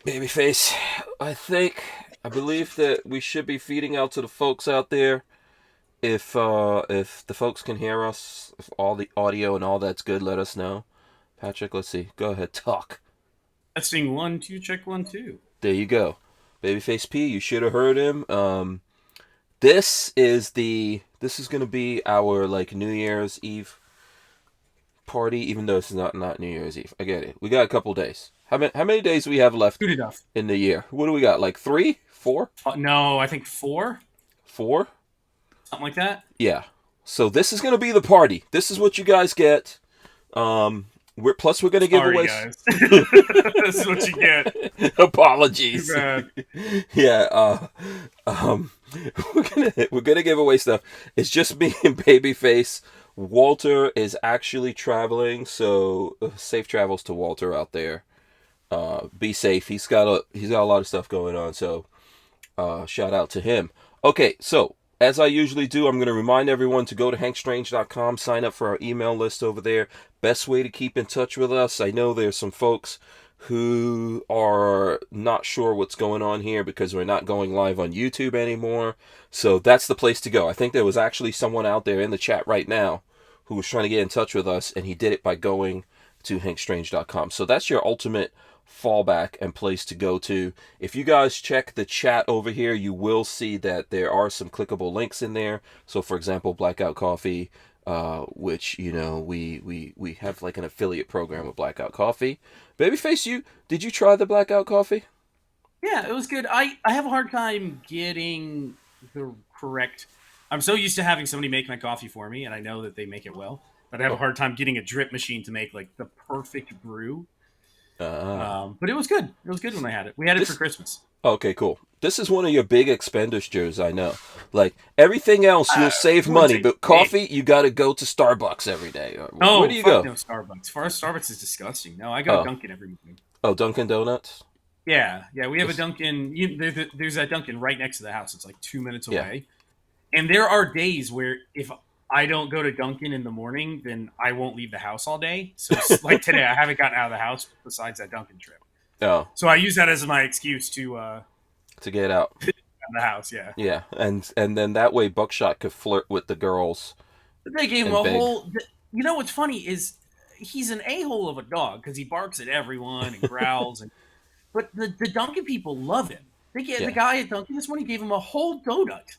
Babyface, I believe that we should be feeding out to the folks out there. If the folks can hear us, if all the audio and all that's good, let us know. Patrick, let's see. Go ahead, talk. Testing 1 2, check 1 2. There you go. Babyface P, you should have heard him. This is gonna be our like New Year's Eve party, even though it's not New Year's Eve. I get it. We got a couple days. How many days do we have left Good enough. in the year? What do we got? Like three, four, No, I think four, four? something like that. Yeah. So this is gonna be the party. This is what you guys get. We're gonna give Sorry, away. guys. This is what you get. Too Apologies. bad. Yeah. Um, we're gonna give away stuff. It's just me and Babyface. Walter is actually traveling, so safe travels to Walter out there. Be safe. He's got a lot of stuff going on, so shout out to him. Okay, so as I usually do, I'm going to remind everyone to go to hankstrange.com, sign up for our email list over there. Best way to keep in touch with us. I know there's some folks who are not sure what's going on here because we're not going live on YouTube anymore. So that's the place to go. I think there was actually someone out there in the chat right now who was trying to get in touch with us, and he did it by going to hankstrange.com. So that's your ultimate fallback and place to go to. If you guys check the chat over here, you will see that there are some clickable links in there. So for example, Blackout Coffee, which we have like an affiliate program with Blackout Coffee. Babyface, did you try the Blackout Coffee? Yeah, it was good. I have a hard time getting the correct. I'm so used to having somebody make my coffee for me, and I know that they make it well. But I have a Oh, hard time getting a drip machine to make like the perfect brew. uh, But it was good. It was good when I had it. We had it for this Christmas. okay, cool. This is one of your big expenditures, I know. Like everything else, you'll save Wouldn't money, say but big. coffee, you got to go to Starbucks every day. Where No, do you fuck go? no Starbucks. First, Starbucks is disgusting. No, I go to Oh, Dunkin' every morning. oh, Dunkin' Donuts. Yeah, yeah, we have a This, Dunkin'. There's that Dunkin' right next to the house. It's like 2 minutes yeah. away. And there are days where if I don't go to Dunkin' in the morning, then I won't leave the house all day. So, like today, I haven't gotten out of the house besides that Dunkin' trip. Oh, So I use that as my excuse to to get out. out of the house. Yeah, Yeah, and then that way Buckshot could flirt with the girls but they gave him and a beg. whole. You know what's funny is he's an a hole of a dog because he barks at everyone and growls, but the Dunkin' people love him. The Yeah. guy at Dunkin' this morning gave him a whole donut.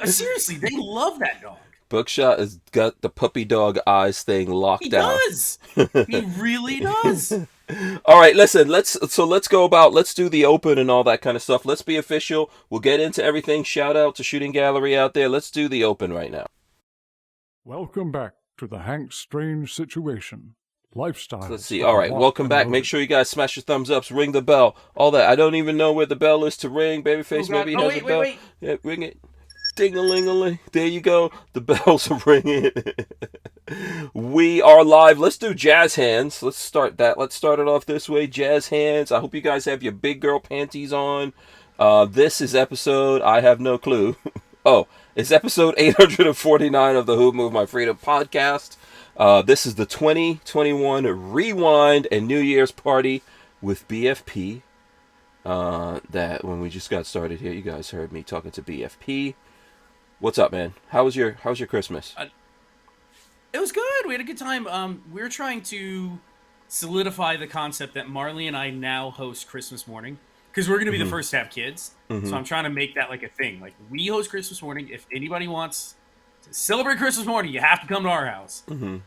Seriously, they love that dog. Buckshot has got the puppy dog eyes thing He locked down. does. He really does. All right, listen. Let's do the open and all that kind of stuff. Let's be official. We'll get into everything. Shout out to Shooting Gallery out there. Let's do the open right now. Welcome back to the Hank Strange Situation. Let's Lifestyles see. of All the right, locked welcome and back. Make loaded. sure you guys smash your thumbs ups, ring the bell, all that. I don't even know where the bell is to ring. Oh Babyface God! maybe Oh has a wait, wait, bell. wait. Yeah, ring it. Ding a ling a ling. There you go. The bells are ringing. We are live. Let's do jazz hands. Let's start that. Let's start it off this way. Jazz hands. I hope you guys have your big girl panties on. This is episode. I have no clue. Oh, it's episode 849 of the Who Moved My Freedom podcast. This is the 2021 Rewind and New Year's party with BFP. That when we just got started here, you guys heard me talking to BFP. What's up, man? How's your Christmas? It was good. We had a good time. We're trying to solidify the concept that Marley and I now host Christmas morning because we're going to be the Mm-hmm. first to have kids. So Mm-hmm. I'm trying to make that like a thing. Like we host Christmas morning. If anybody wants to celebrate Christmas morning, you have to come to our house. Mm-hmm.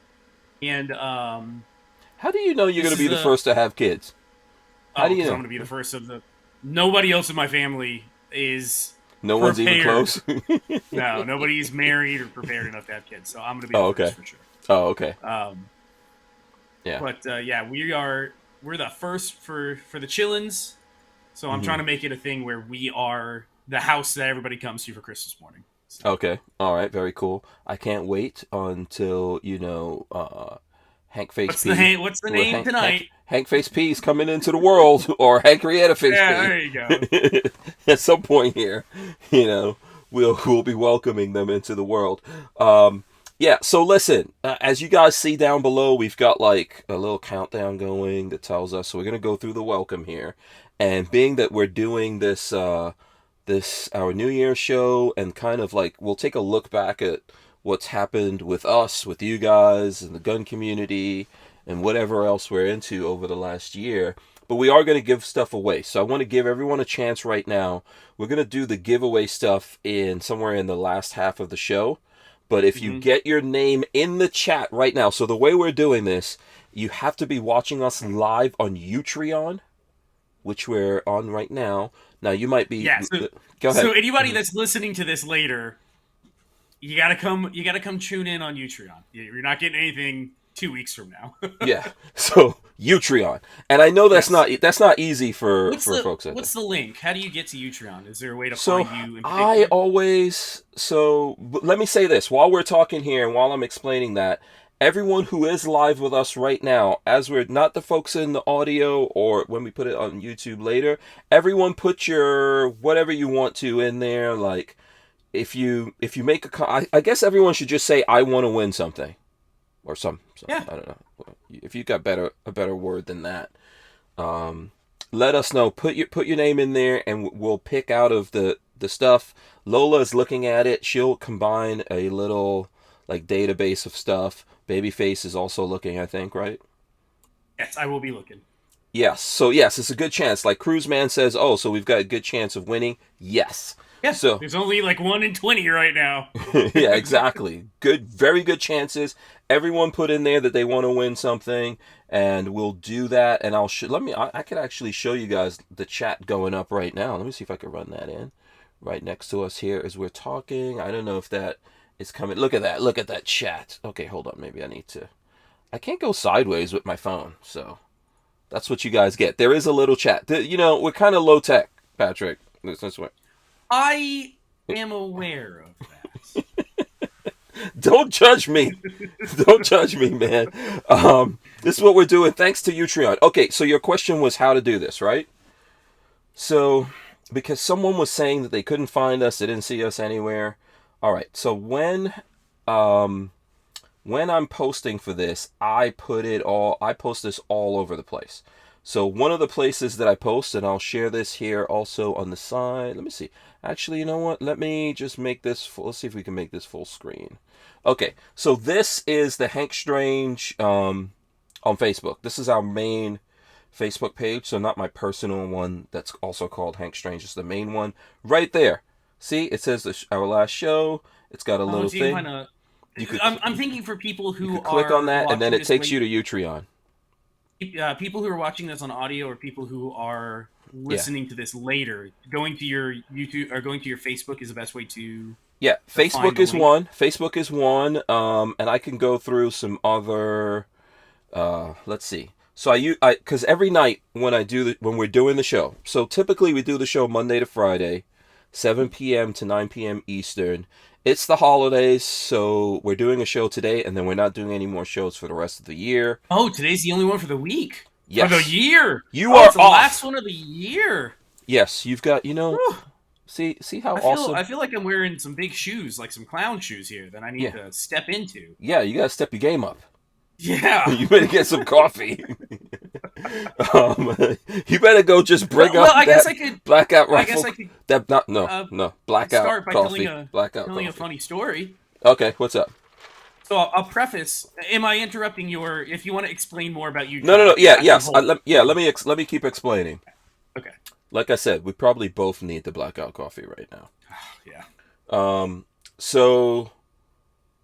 And How do you know you're this gonna is be the first to have kids? How do you because I'm know? going to be the first of the. Nobody else in my family is No one's even prepared. close. No, nobody's married or prepared enough to have kids. So I'm going to be Oh, the okay. first for sure. Oh, okay. Um, Yeah. but yeah, we're the first for the chillins. So I'm Mm-hmm. trying to make it a thing where we are the house that everybody comes to for Christmas morning. So, Okay. All right. Very cool. I can't wait until Hank Face P. what's the Well, name tonight? Hank Face P is coming into the world, or Hank Rietta Face Yeah, P. there you go. At some point here, you know, we'll be welcoming them into the world. Um, Yeah, so listen, as you guys see down below, we've got like a little countdown going that tells us. So we're gonna go through the welcome here, and being that we're doing this our New Year's show, and kind of like we'll take a look back at what's happened with us, with you guys, and the gun community, and whatever else we're into over the last year. But we are going to give stuff away, so I want to give everyone a chance right now. We're going to do the giveaway stuff in somewhere in the last half of the show. But if you get your name in the chat right now, so the way we're doing this, you have to be watching us live on Utreon, which we're on right now. Now you might be. Yeah. Go ahead. So anybody that's listening to this later, you gotta come. You gotta come tune in on Utreon. You're not getting anything 2 weeks from now. Yeah. So Utreon, and I know that's not easy for folks. What's the link? How do you get to Utreon? Is there a way to So find you? let me say this while we're talking here and while I'm explaining that. Everyone who is live with us right now, as we're not the folks in the audio or when we put it on YouTube later, everyone put your whatever you want to in there. Like if you make I guess everyone should just say I want to win something or some Yeah. I don't know if you got a better word than that. Let us know. Put your name in there, and we'll pick out of the stuff. Lola is looking at it. She'll combine a little like database of stuff. Babyface is also looking, I think, right? Yes, I will be looking. Yes. So yes, it's a good chance. Like Cruiseman says, oh, so we've got a good chance of winning. Yes. Yeah. So there's only like 1 in 20 right now. yeah, exactly. Good, very good chances. Everyone put in there that they want to win something, and we'll do that. And I could actually show you guys the chat going up right now. Let me see if I can run that in right next to us here as we're talking. I don't know if that is coming. Look at that. Look at that chat. Okay, hold on. Maybe I can't go sideways with my phone, so that's what you guys get. There is a little chat. We're kind of low tech, Patrick. This way. I am aware of that. Don't judge me. Don't judge me, man. This is what we're doing. Thanks to Utreon. Okay, so your question was how to do this, right? So, because someone was saying that they couldn't find us, they didn't see us anywhere. All right. So when I'm posting for this, I post this all over the place. So one of the places that I post, and I'll share this here also on the side. Let me see. Actually, you know what? Let me just make this full. Let's see if we can make this full screen. Okay. So this is the Hank Strange on Facebook. This is our main Facebook page. So not my personal one that's also called Hank Strange. It's the main one right there. See, it says our last show. It's got a little thing. I'm thinking for people who click on that, and then it takes you to Utreon. People who are watching this on audio, or people who are listening to this later, going to your YouTube or going to your Facebook is the best way to. Yeah, Facebook is one. Facebook is one. And I can go through some other. Let's see. So because every night when we're doing the show, so typically we do the show Monday to Friday, 7 p.m. to 9 p.m. Eastern. It's the holidays, so we're doing a show today, and then we're not doing any more shows for the rest of the year. Oh, today's the only one for the week. Yes. For the year. You are it's the last one of the year. Yes, you've got, see how awesome. I feel like I'm wearing some big shoes, like some clown shoes here that I need to step into. Yeah, you got to step your game up. Yeah. You better get some coffee. You better go just bring up I guess I could blackout rifle. I guess I could blackout start by coffee. telling a funny story. Okay, what's up? So I'll preface. Am I interrupting if you want to explain more about you? No. Yes. Let me keep explaining. Okay. Like I said, we probably both need the blackout coffee right now. Yeah. So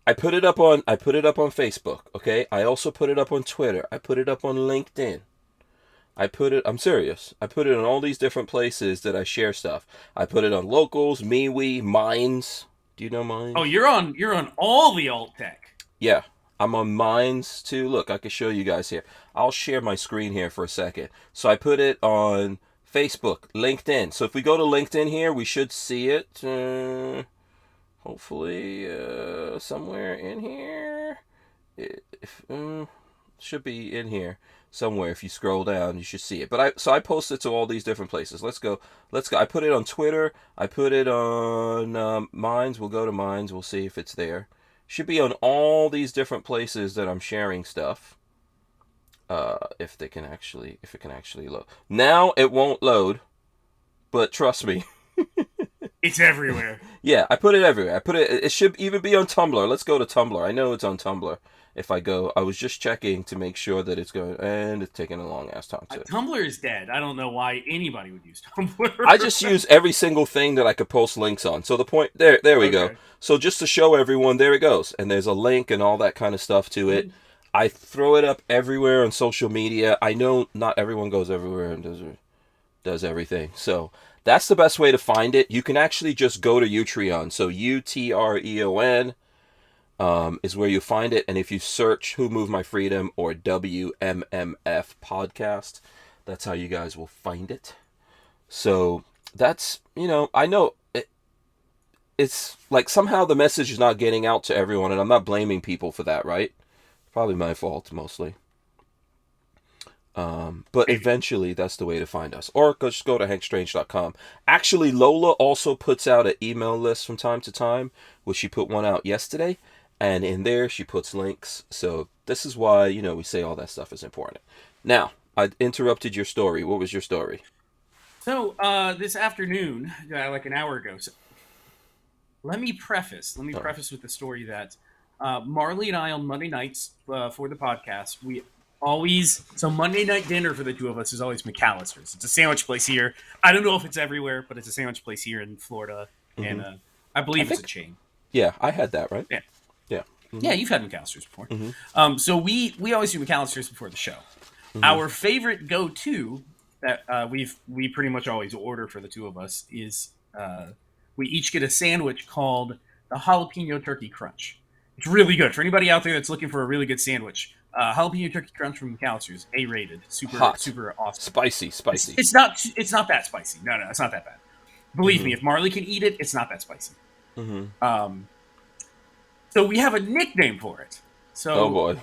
I put it up on Facebook, okay? I also put it up on Twitter. I put it up on LinkedIn. I'm serious. I put it on all these different places that I share stuff. I put it on Locals, MeWe, Minds. Do you know Minds? Oh, you're on all the alt tech. Yeah. I'm on Minds too. Look, I can show you guys here. I'll share my screen here for a second. So I put it on Facebook, LinkedIn. So if we go to LinkedIn here, we should see it. Hopefully, somewhere in here. Should be in here somewhere. If you scroll down, you should see it. But I posted to all these different places. Let's go. I put it on Twitter. I put it on Minds. We'll go to Minds. We'll see if it's there. Should be on all these different places that I'm sharing stuff. If it can actually load. Now it won't load, but trust me. It's everywhere. Yeah, I put it everywhere. It should even be on Tumblr. Let's go to Tumblr. I know it's on Tumblr. If I go, I was just checking to make sure that it's going, and it's taking a long ass time. Tumblr is dead. I don't know why anybody would use Tumblr. I just use every single thing that I could post links on. So the point, there we go. So just to show everyone, there it goes. And there's a link and all that kind of stuff to it. I throw it up everywhere on social media. I know not everyone goes everywhere and does everything. So that's the best way to find it. You can actually just go to Utreon. So Utreon is where you find it. And if you search Who Moved My Freedom or WMMF podcast, that's how you guys will find it. So that's, I know it's like somehow the message is not getting out to everyone. And I'm not blaming people for that, right? Probably my fault mostly. But eventually that's the way to find us. Or just go to hankstrange.com. Actually, Lola also puts out an email list from time to time, which she put one out yesterday. And in there, she puts links. So this is why, we say all that stuff is important. Now, I interrupted your story. What was your story? So, this afternoon, like an hour ago, let me preface with the story that Marley and I on Monday nights for the podcast, so Monday night dinner for the two of us is always McAllister's. It's a sandwich place here. I don't know if it's everywhere, but it's a sandwich place here in Florida. Mm-hmm. And I believe it's a chain. Yeah, I had that, right? Yeah. Yeah. Mm-hmm. Yeah, you've had McAllister's before. Mm-hmm. So we always do McAllister's before the show. Mm-hmm. Our favorite go-to that we pretty much always order for the two of us is we each get a sandwich called the Jalapeno Turkey Crunch. It's really good. For anybody out there that's looking for a really good sandwich, Jalapeno Turkey Crunch from McAllister's, A-rated. Super hot. Super awesome. Spicy. It's not that spicy. No, it's not that bad. Believe me, if Marley can eat it, it's not that spicy. Mm-hmm. So we have a nickname for it. So oh boy.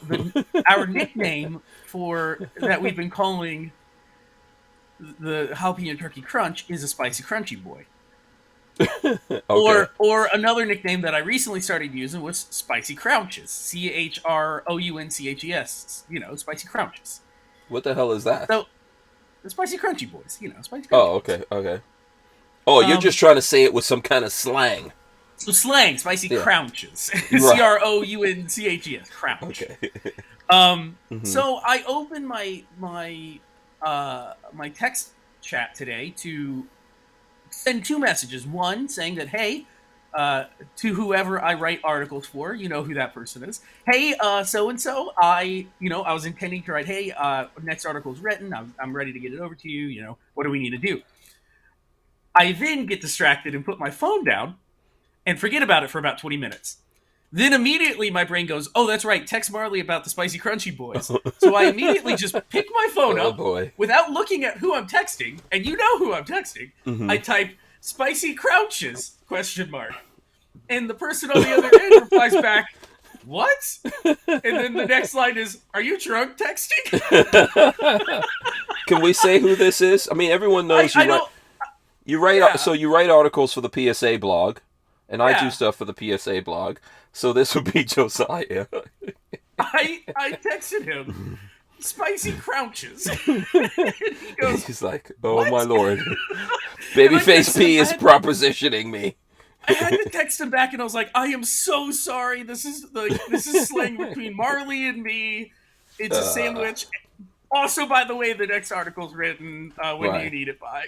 Our nickname for that we've been calling the Jalapeno Turkey Crunch is a Spicy Crunchy Boy. Okay. Or another nickname that I recently started using was Spicy Crouches. CHROUNCHES. Spicy Crouches. What the hell is that? So the Spicy Crunchy Boys. Spicy Crunchy Oh, okay. Oh, you're just trying to say it with some kind of slang. So slang, Spicy Crouches. CROUNCHES. Crouch. Okay. So I opened my text chat today to send two messages. One saying that, hey, to whoever I write articles for, you know who that person is. Hey, so-and-so, I was intending to write, hey, next article's written. I'm ready to get it over to you. What do we need to do? I then get distracted and put my phone down and forget about it for about 20 minutes. Then immediately my brain goes, oh, that's right, text Marley about the Spicy Crunchy Boys. So I immediately just pick my phone up without looking at who I'm texting, and you know who I'm texting. Mm-hmm. I type, Spicy Crouches, ? And the person on the other end replies back, what? And then the next line is, are you drunk texting? Can we say who this is? I mean, everyone knows you write so you write articles for the PSA blog. And I do stuff for the PSA blog. So this would be Josiah. I texted him, Spicy Crouches. He's like, oh what? My lord. Babyface P is propositioning me. I had to text him back and I was like, I am so sorry. This is slang between Marley and me. It's a sandwich. Also, by the way, the next article's written when do you need it by.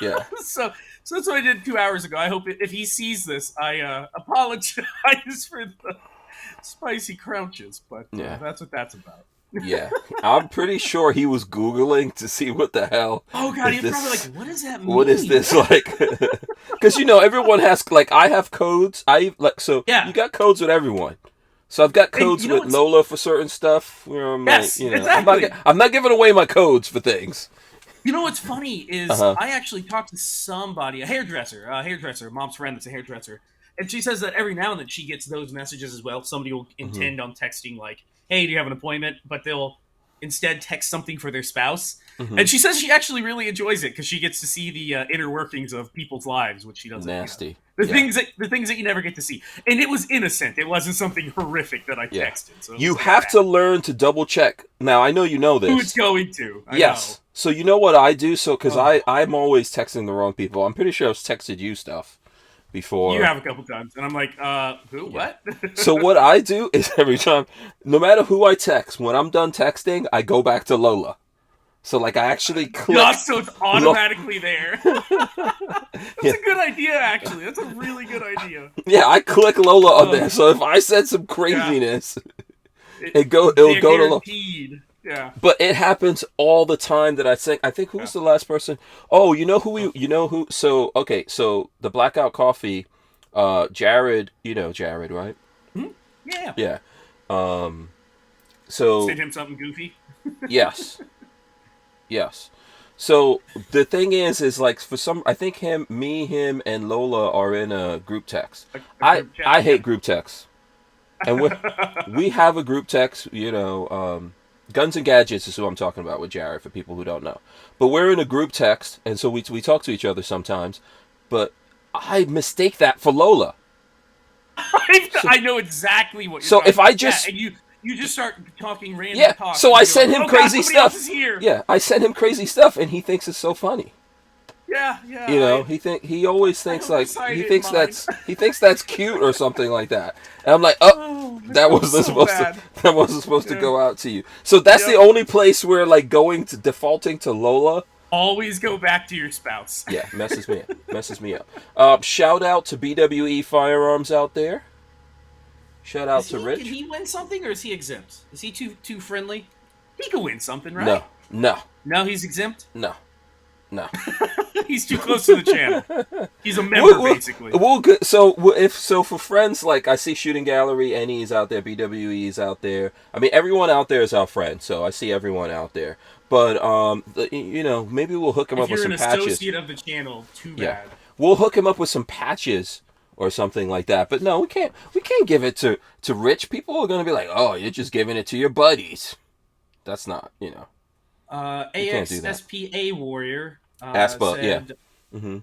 Yeah. So that's what I did 2 hours ago. I hope if he sees this, I apologize for the Spicy Crouches, but that's what that's about. Yeah. I'm pretty sure he was Googling to see what the hell. Oh, God, he's probably like, what does that mean? What is this like? Because, everyone has, I have codes. You got codes with everyone. So I've got codes with Lola for certain stuff. Where I'm exactly. I'm not giving away my codes for things. You know what's funny is I actually talked to somebody, a hairdresser, mom's friend that's a hairdresser, and she says that every now and then she gets those messages as well. Somebody will intend on texting like, hey, do you have an appointment? But they'll instead text something for their spouse. Mm-hmm. And she says she actually really enjoys it because she gets to see the inner workings of people's lives, which she doesn't. Nasty. The things that you never get to see. And it was innocent. It wasn't something horrific that I texted. So you have to learn to double check. Now, I know you know this. Who it's going to. I know. So you know what I do? So, because I'm always texting the wrong people. I'm pretty sure I've texted you stuff before. You have a couple times. And I'm like, who? What? So what I do is every time, no matter who I text, when I'm done texting, I go back to Lola. So, like, I actually click. So it's automatically there. That's a good idea, actually. That's a really good idea. Yeah, I click Lola on there. So if I said some craziness, it'll go to Lola. Yeah. But it happens all the time that I think who's the last person? Oh, you know who? So, okay, so the Blackout Coffee, Jared, you know Jared, right? Hmm? Yeah. Yeah. So. Send him something goofy? Yes. Yes. So the thing is like I think him, and Lola are in a group text. I hate group texts, and we have a group text. Guns and Gadgets is who I'm talking about with Jared, for people who don't know. But we're in a group text, and so we talk to each other sometimes. But I mistake that for Lola. I know exactly what you're so if I just You just start talking random talk. So I send him crazy stuff. Here. Yeah, I send him crazy stuff, and he thinks it's so funny. Yeah. He always thinks he thinks that's cute or something like that. And I'm like, that wasn't supposed to go out to you. So that's the only place where like defaulting to Lola. Always go back to your spouse. Yeah, messes me up. Shout out to BWE Firearms out there. Shout out to Rich. Can he win something, or is he exempt? Is he too friendly? He could win something, right? No. No, he's exempt? No. He's too close to the channel. He's a member, basically. So for friends, like I see Shooting Gallery, NE's out there, BWE's out there. I mean, everyone out there is our friend, so I see everyone out there. But maybe we'll hook him up with some patches. If you're an associate of the channel, too bad. We'll hook him up with some patches or something like that. But no, we can't give it to Rich. People are going to be like, oh, you're just giving it to your buddies. That's not, AXSPA Warrior. Aspa, said, yeah. Mm-hmm.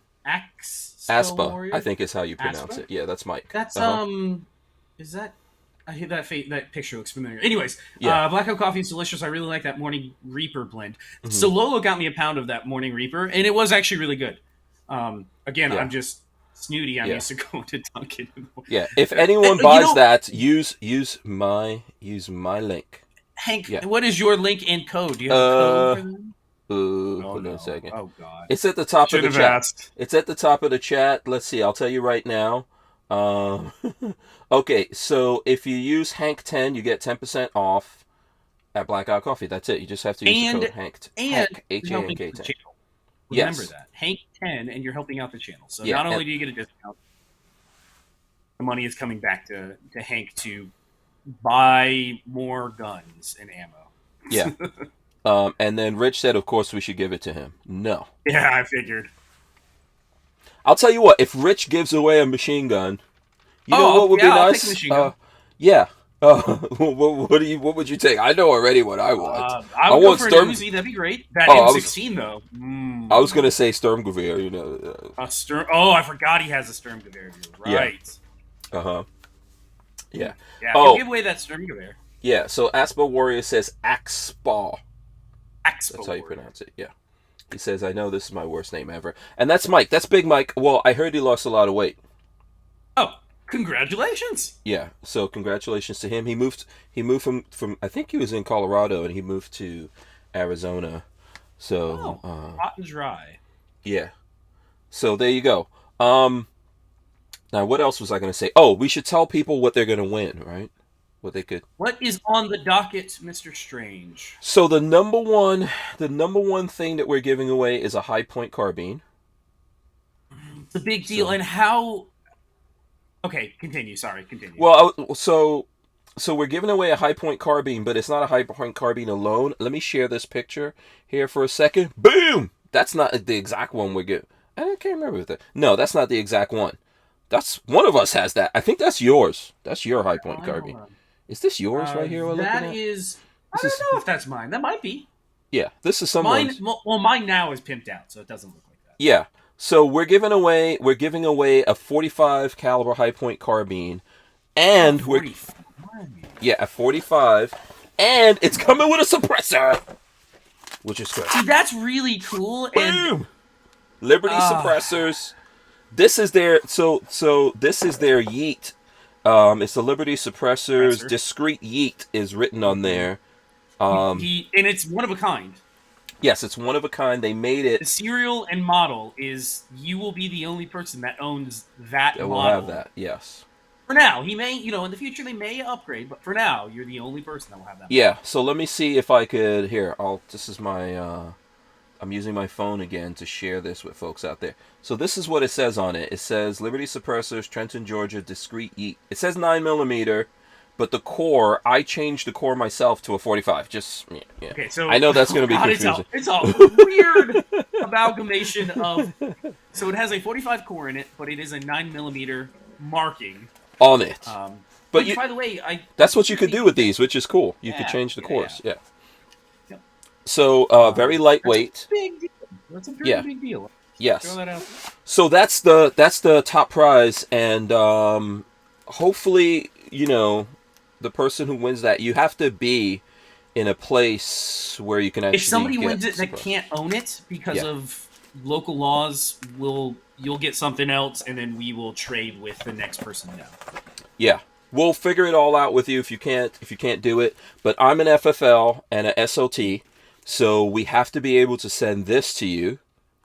Aspa, Warrior? I think is how you pronounce Aspa? it. Yeah, that's Mike. That's, is that... I hate that picture looks familiar. Anyways, Blackout Coffee is delicious. I really like that Morning Reaper blend. Mm-hmm. So Lola got me a pound of that Morning Reaper, and it was actually really good. I'm just snooty. I'm used to going to Dunkin'. Yeah, if anyone buys that, use my link. Hank, what is your link and code? Do you have a code for them? Hold on a second. Oh God! It's at the top of the chat. Asked. It's at the top of the chat. Let's see. I'll tell you right now. Okay, so if you use Hank10, you get 10% off at Blackout Coffee. That's it. You just have to use the code Hank. Hank HANK10. Remember that. Hank10, and you're helping out the channel. So not only do you get a discount, the money is coming back to Hank to buy more guns and ammo. Yeah. And then Rich said, of course, we should give it to him. No. Yeah, I figured. I'll tell you what. If Rich gives away a machine gun, what would be nice? I'll take a machine gun. Yeah. What would you take? I know already what I want. I would go for an Uzi. That'd be great. That M16 though. I was gonna say Sturmgewehr. I forgot he has a Sturmgewehr. Right. Yeah. Yeah. Yeah. He'll give away that Sturmgewehr. Yeah. So Aspa Warrior says Axpa. That's how you pronounce it. Yeah. He says, I know this is my worst name ever. And that's Mike. That's Big Mike. Well, I heard he lost a lot of weight. Oh, congratulations. Yeah. So congratulations to him. He moved from I think he was in Colorado, and he moved to Arizona. So hot and dry. Yeah. So there you go. Now what else was I going to say? Oh, we should tell people what they're going to win, right? What is on the docket, Mr. Strange? So the number one thing that we're giving away is a high point carbine. It's a big deal. And how? Okay, continue. Sorry, continue. Well, so we're giving away a high point carbine, but it's not a high point carbine alone. Let me share this picture here for a second. Boom! That's not the exact one we're giving. I can't remember that. No, that's not the exact one. That's one of us has that. I think that's yours. That's your high point carbine. Is this yours right here? That is. I don't know if that's mine. That might be. Yeah, this is someone's. Mine now is pimped out, so it doesn't look like that. Yeah, So we're giving away a 45 caliber high point carbine, and we're 45. a 45, and it's coming with a suppressor, which is good. See, that's really cool. And Boom! Liberty suppressors. This is their this is their yeet. It's the Liberty suppressors. Suppressor. Discreet yeet is written on there. and it's one of a kind. Yes, it's one of a kind. They made it. The serial and model is you will be the only person that owns that It model. will have that. Yes. For now, he may, in the future they may upgrade, but for now, you're the only person that will have that. Yeah. So let me see if I could. Here, this is my. I'm using my phone again to share this with folks out there. So this is what it says on it. It says Liberty Suppressors, Trenton, Georgia, discreet yeet. It says 9mm, but the core, I changed the core myself to a 45. Just, yeah. Okay, so I know that's going to be confusing. It's a weird amalgamation of. So it has a 45 core in it, but it is a 9mm marking On it. But which, by the way, that's what you could do with these, which is cool. You could change the cores. Yeah. Yep. So very lightweight. That's a big deal. That's a very big deal. Yes. Throw that out. So that's the top prize, and hopefully, the person who wins that, you have to be in a place where you can actually. If somebody wins it that can't own it because of local laws, you'll get something else, and then we will trade with the next person down. Yeah, we'll figure it all out with you if you can't do it. But I'm an FFL and a SOT, so we have to be able to send this to you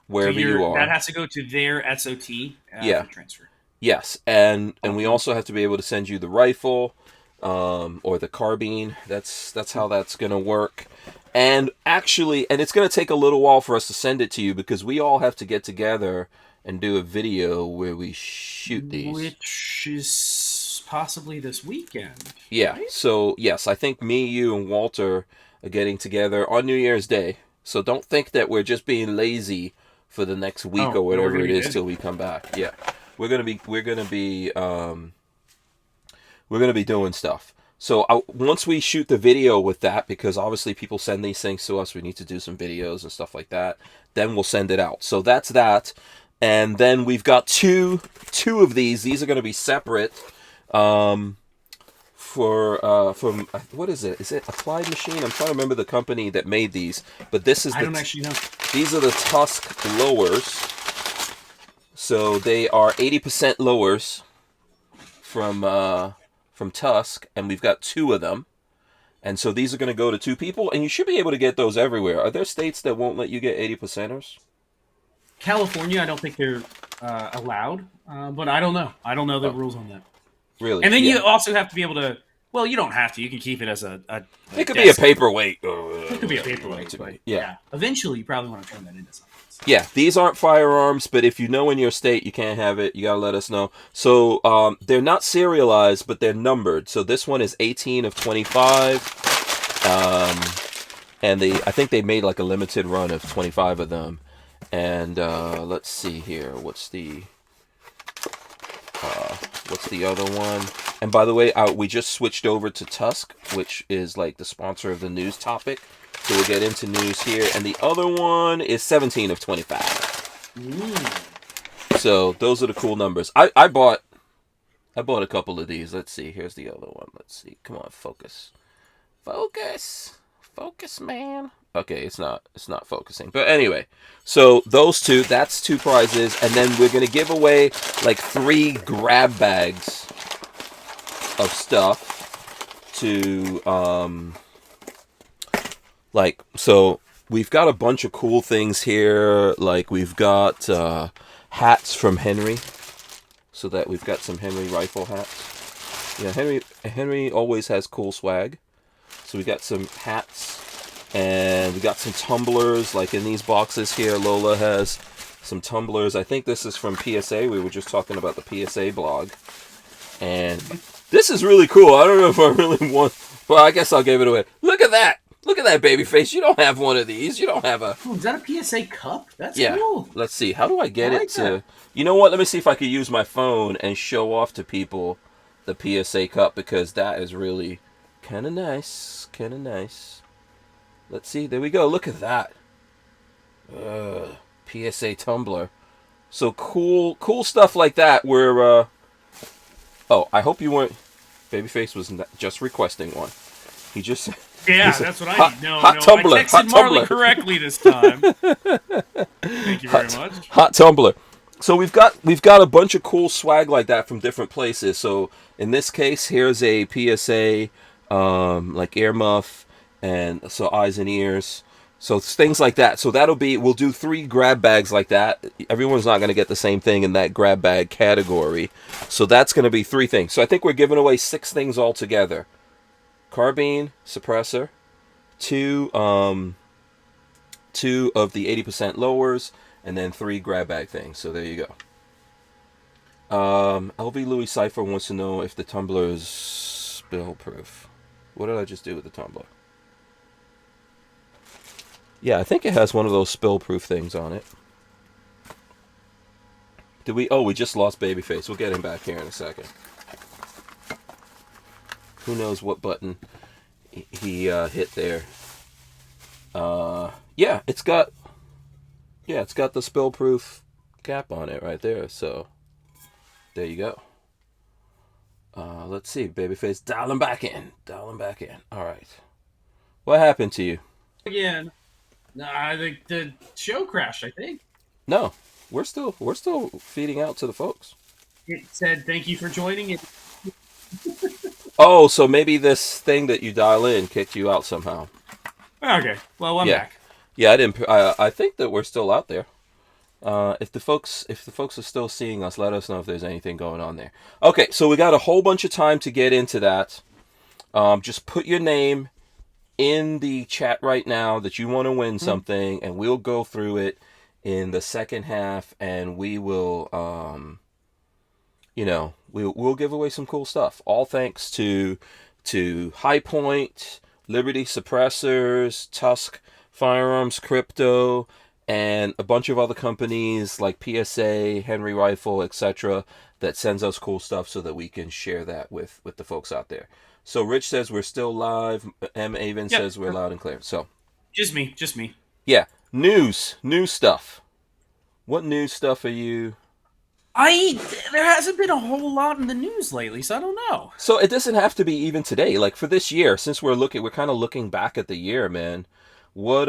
wherever you are. That has to go to their SOT for transfer. Yes, and we also have to be able to send you the rifle or the carbine. That's how that's going to work. And actually, it's going to take a little while for us to send it to you because we all have to get together and do a video where we shoot these. Which is possibly this weekend. Yeah, right? So yes, I think me, you, and Walter are getting together on New Year's Day. So don't think that we're just being lazy for the next week or whatever it is till we come back. Yeah, we're gonna be doing stuff. So once we shoot the video with that, because obviously people send these things to us, we need to do some videos and stuff like that. Then we'll send it out. So that's that. And then we've got two of these. These are going to be separate. From what is it? Is it Applied Machine? I'm trying to remember the company that made these. But this is I don't actually know. These are the Tusk Blowers. So they are 80% lowers from Tusk, and we've got two of them. And so these are going to go to two people, and you should be able to get those everywhere. Are there states that won't let you get 80%ers? California, I don't think they're allowed, but I don't know. I don't know the rules on that. Really? And then you also have to be able to. Well, you don't have to. You can keep it as a it could be a paperweight. It could be a paperweight. But yeah. Eventually, you probably want to turn that into something. Yeah, these aren't firearms, but if you know in your state you can't have it, you gotta let us know. So they're not serialized, but they're numbered. So this one is 18 of 25, and I think they made like a limited run of 25 of them. And let's see here, what's the other one? And by the way, we just switched over to Tusk, which is like the sponsor of the news topic. So we'll get into news here. And the other one is 17 of 25. So those are the cool numbers. I bought a couple of these. Let's see. Here's the other one. Let's see. Come on, focus. Focus, man. Okay, it's not focusing. But anyway, so those two, that's two prizes, and then we're gonna give away like 3 grab bags of stuff to so we've got a bunch of cool things here. Like we've got hats from Henry, so that we've got some Henry rifle hats. Yeah, Henry always has cool swag. So we got some hats, and we got some tumblers. Like in these boxes here, Lola has some tumblers. I think this is from PSA. We were just talking about the PSA blog, and this is really cool. I don't know if I really want, but I guess I'll give it away. Look at that. Look at that, baby face. You don't have one of these. You don't have a... Oh, is that a PSA cup? That's yeah. Cool. Let's see. How do I get it to... That. You know what? Let me see if I could use my phone and show off to people the PSA cup, because that is really kind of nice. Kind of nice. Let's see. There we go. Look at that. PSA tumbler. So cool stuff like that. Where oh, I hope you weren't. Babyface was just requesting one. He just Yeah, that's what I need. No, hot no, tumbler, I texted hot Marley tumbler. correctly this time. Thank you very much. Hot tumbler. So we've got a bunch of cool swag like that from different places. So in this case, here's a PSA, like earmuff, and so eyes and ears. So things like that. So we'll do 3 grab bags like that. Everyone's not going to get the same thing in that grab bag category. So that's going to be 3 things. So I think we're giving away 6 things altogether. Carbine, suppressor, 2 of the 80% lowers, and then 3 grab bag things. So there you go. LV Louis Cypher wants to know if the tumbler is spill proof. What did I just do with the tumbler? Yeah, I think it has one of those spill proof things on it. Did we? Oh, we just lost Babyface. We'll get him back here in a second. Who knows what button he hit there? Yeah, it's got the spill proof cap on it right there. So there you go. Let's see, Babyface, dial him back in. All right. What happened to you? Again, the show crashed. I think No, we're still feeding out to the folks. it said thank you for joining it. Oh, so maybe this thing that you dial in kicked you out somehow. Okay, well I'm back. Yeah, I didn't. I think that we're still out there. If the folks are still seeing us, let us know if there's anything going on there. Okay, so we got a whole bunch of time to get into that. Just put your name in the chat right now that you want to win something, and we'll go through it in the second half, and we will, we'll give away some cool stuff. All thanks to High Point, Liberty Suppressors, Tusk Firearms Crypto, and a bunch of other companies like PSA, Henry Rifle, etc. that sends us cool stuff so that we can share that with the folks out there. So Rich says we're still live. M. Avon says we're loud and clear. So Just me. yeah, news stuff. What news stuff are you? There hasn't been a whole lot in the news lately, so I don't know. So it doesn't have to be even today. Like for this year, since we're kind of looking back at the year, man. What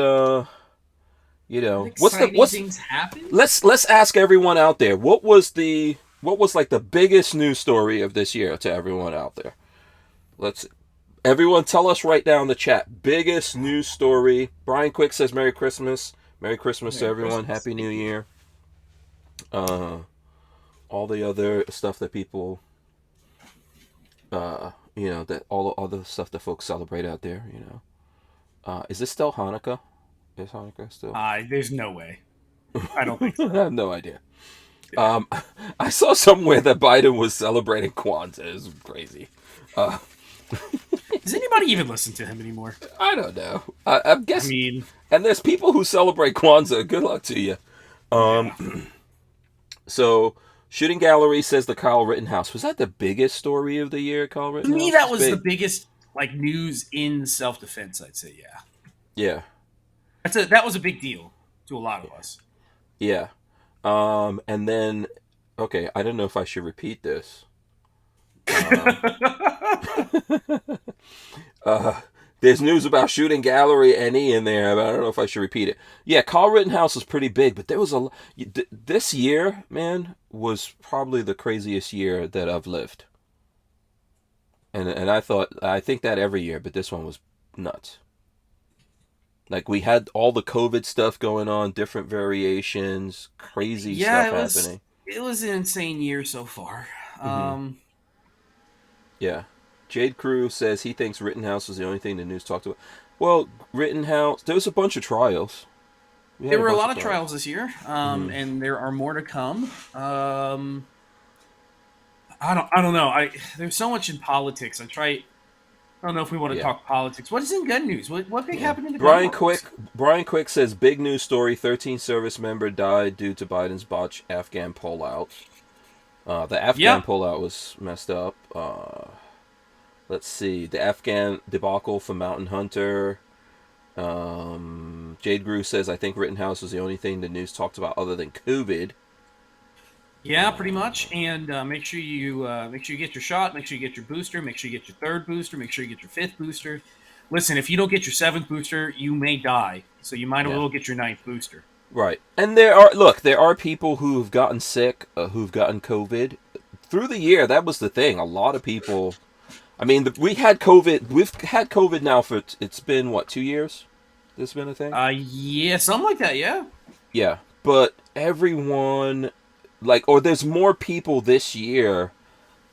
what's things happen? Let's ask everyone out there. What was like the biggest news story of this year to everyone out there? Everyone tell us right now in the chat. Biggest news story. Brian Quick says Merry Christmas. Merry Christmas to everyone. Happy New Year. All the other stuff that people, that all the other stuff that folks celebrate out there, Is this still Hanukkah? Is Hanukkah still? There's no way. I don't think so. I have no idea. I saw somewhere that Biden was celebrating Kwanzaa. It was crazy. Does anybody even listen to him anymore? I don't know. I'm guessing. I mean, and there's people who celebrate Kwanzaa. Good luck to you. So, Shooting Gallery says the Kyle Rittenhouse. Was that the biggest story of the year, Kyle Rittenhouse? To me, that was the biggest news in self-defense, I'd say, yeah. Yeah. That was a big deal to a lot of us. Yeah. And then, okay, I don't know if I should repeat this. There's news about Shooting Gallery NE in there, but I don't know if I should repeat it. Yeah, Kyle Rittenhouse was pretty big, but there was this year, man, was probably the craziest year that I've lived. And I think that every year, but this one was nuts. Like, we had all the COVID stuff going on, different variations, crazy stuff happening. It was an insane year so far. Yeah. Jade Crew says he thinks Rittenhouse was the only thing the news talked about. Well, Rittenhouse, there was a bunch of trials. There were a lot of trials this year, and there are more to come. I don't know. There's so much in politics. I don't know if we want to talk politics. What is in gun news? What big happened in the gun world? Brian Quick says big news story: 13 service member died due to Biden's botched Afghan pullout. The Afghan pullout was messed up. Let's see, the Afghan debacle for Mountain Hunter. Jade Grew says I think Rittenhouse was the only thing the news talked about other than COVID. Yeah, pretty much. And make sure you get your shot. Make sure you get your booster. Make sure you get your third booster. Make sure you get your fifth booster. Listen, if you don't get your seventh booster, you may die. So you might as Yeah. well get your ninth booster. Right. And there are people who've gotten sick, who've gotten COVID through the year. That was the thing. A lot of people. I mean, we had COVID. We've had COVID now for it's been what 2 years. This has been a thing. Yeah, something like that. Yeah. Yeah, but everyone or there's more people this year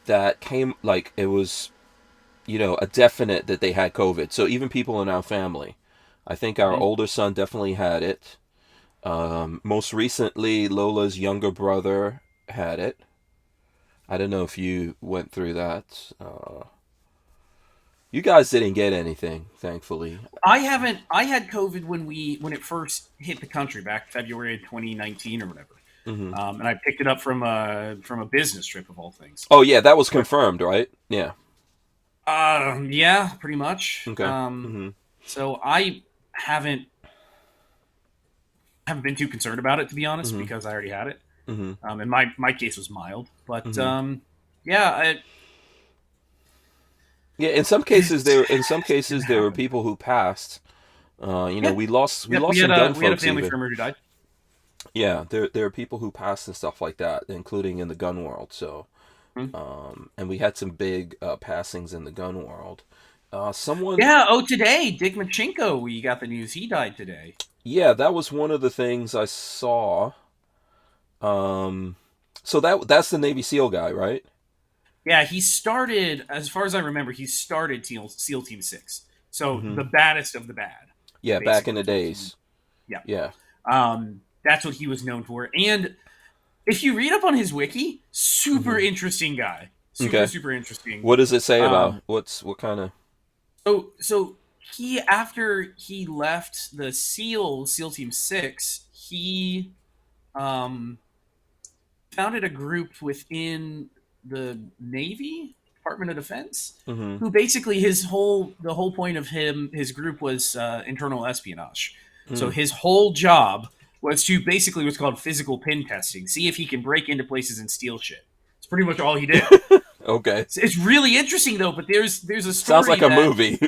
that came it was a definite that they had COVID. So even people in our family, I think our Mhm. older son definitely had it. Most recently, Lola's younger brother had it. I don't know if you went through that. You guys didn't get anything, thankfully. I haven't. I had COVID when it first hit the country back February of 2019 or whatever, Hmm. and I picked it up from a business trip of all things. Oh yeah, that was confirmed, right? Yeah. Yeah, pretty much. Okay. Hmm. So I haven't haven't been too concerned about it, to be honest, Hmm. because I already had it. Hmm. And my case was mild, but Hmm. yeah, Yeah, in some it didn't cases there were happen. people who passed. Yeah, We yep. lost some gun We had a folks family even. member who died. Yeah, there are people who passed and stuff like that, including in the gun world. So, Hmm. and we had some big passings in the gun world. Someone, Yeah. Oh, today Dick Machinko. We got the news he died today. yeah, that was one of the things I saw. Um, so that's the Navy SEAL guy, right? Yeah, he started, as far as I remember, he started SEAL Team 6. So Hmm. the baddest of the bad, Yeah, back in basically. the days. Yeah. Yeah. That's what he was known for. And if you read up on his wiki, super Hmm. interesting guy. Super, Okay. super interesting. What does it say about Um, what kind of? so he, after he left the SEAL Team 6, he um, founded a group within the Navy Department of Defense, Hmm. who basically the whole point of his group was internal espionage. So Mm. his whole job was to basically what's called physical pin testing, see if he can break into places and steal shit. It's pretty much all he did. Okay. It's really interesting though, but there's a Sounds story like a that movie.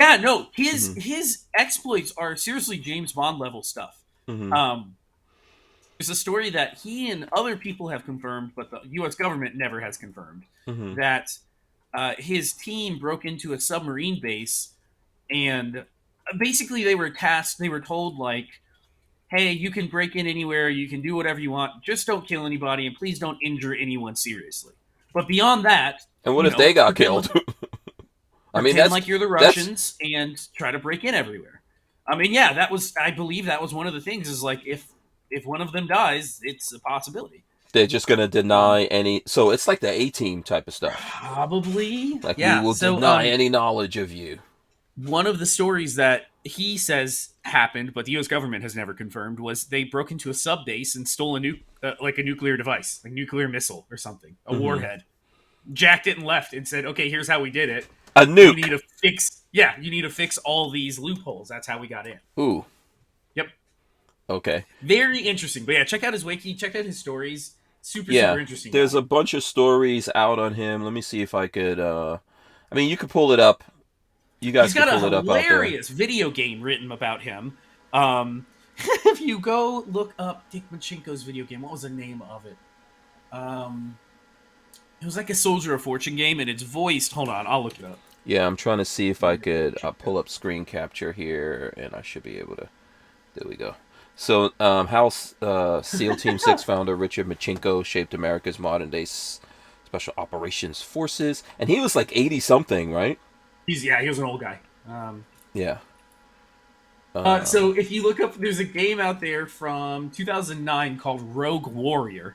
yeah, no, his Hmm. his exploits are seriously James Bond level stuff. Hmm. Um, there's a story that he and other people have confirmed, but the U.S. government never has confirmed Hmm. that his team broke into a submarine base and basically they were tasked. They were told like, "Hey, you can break in anywhere. You can do whatever you want. Just don't kill anybody, and please don't injure anyone seriously. But beyond that, And what if they got killed? I mean, pretend like you're the that's Russians and try to break in everywhere." I mean, yeah, that was. I believe that was one of the things. Is like if one of them dies, it's a possibility. they're just gonna Um, deny any. So it's like the A team type of stuff. Probably, Like we yeah. will So, deny any knowledge of you. one of the stories that he says happened, but the U.S. government has never confirmed, was they broke into a sub base and stole like a nuclear device, like nuclear missile or something, a Hmm. warhead, jacked it and left, and said, "Okay, here's how we did it. A You nuke. need to fix, yeah, you need to fix all these loopholes. That's how we got in." Ooh. Yep, Okay. very interesting. But yeah, check out his wiki, check out his stories. Super, super Yeah. interesting There's guy. a bunch of stories out on him. Let me see if I could. I mean, you could pull it up. You He's guys could got a pull it up out there. hilarious video game written about him. If you go look up Dick Machinko's video game, what was the name of it? Um, it was like a Soldier of Fortune game, and it's voiced. Hold on, I'll look it up. Yeah, I'm trying to see if I could pull up screen capture here, and I should be able to. There we go. So, House SEAL Team 6 founder Richard Machinko shaped America's modern day special operations forces. And he was like 80 something, right? He was an old guy. Yeah. Uh, So if you look up, there's a game out there from 2009 called Rogue Warrior,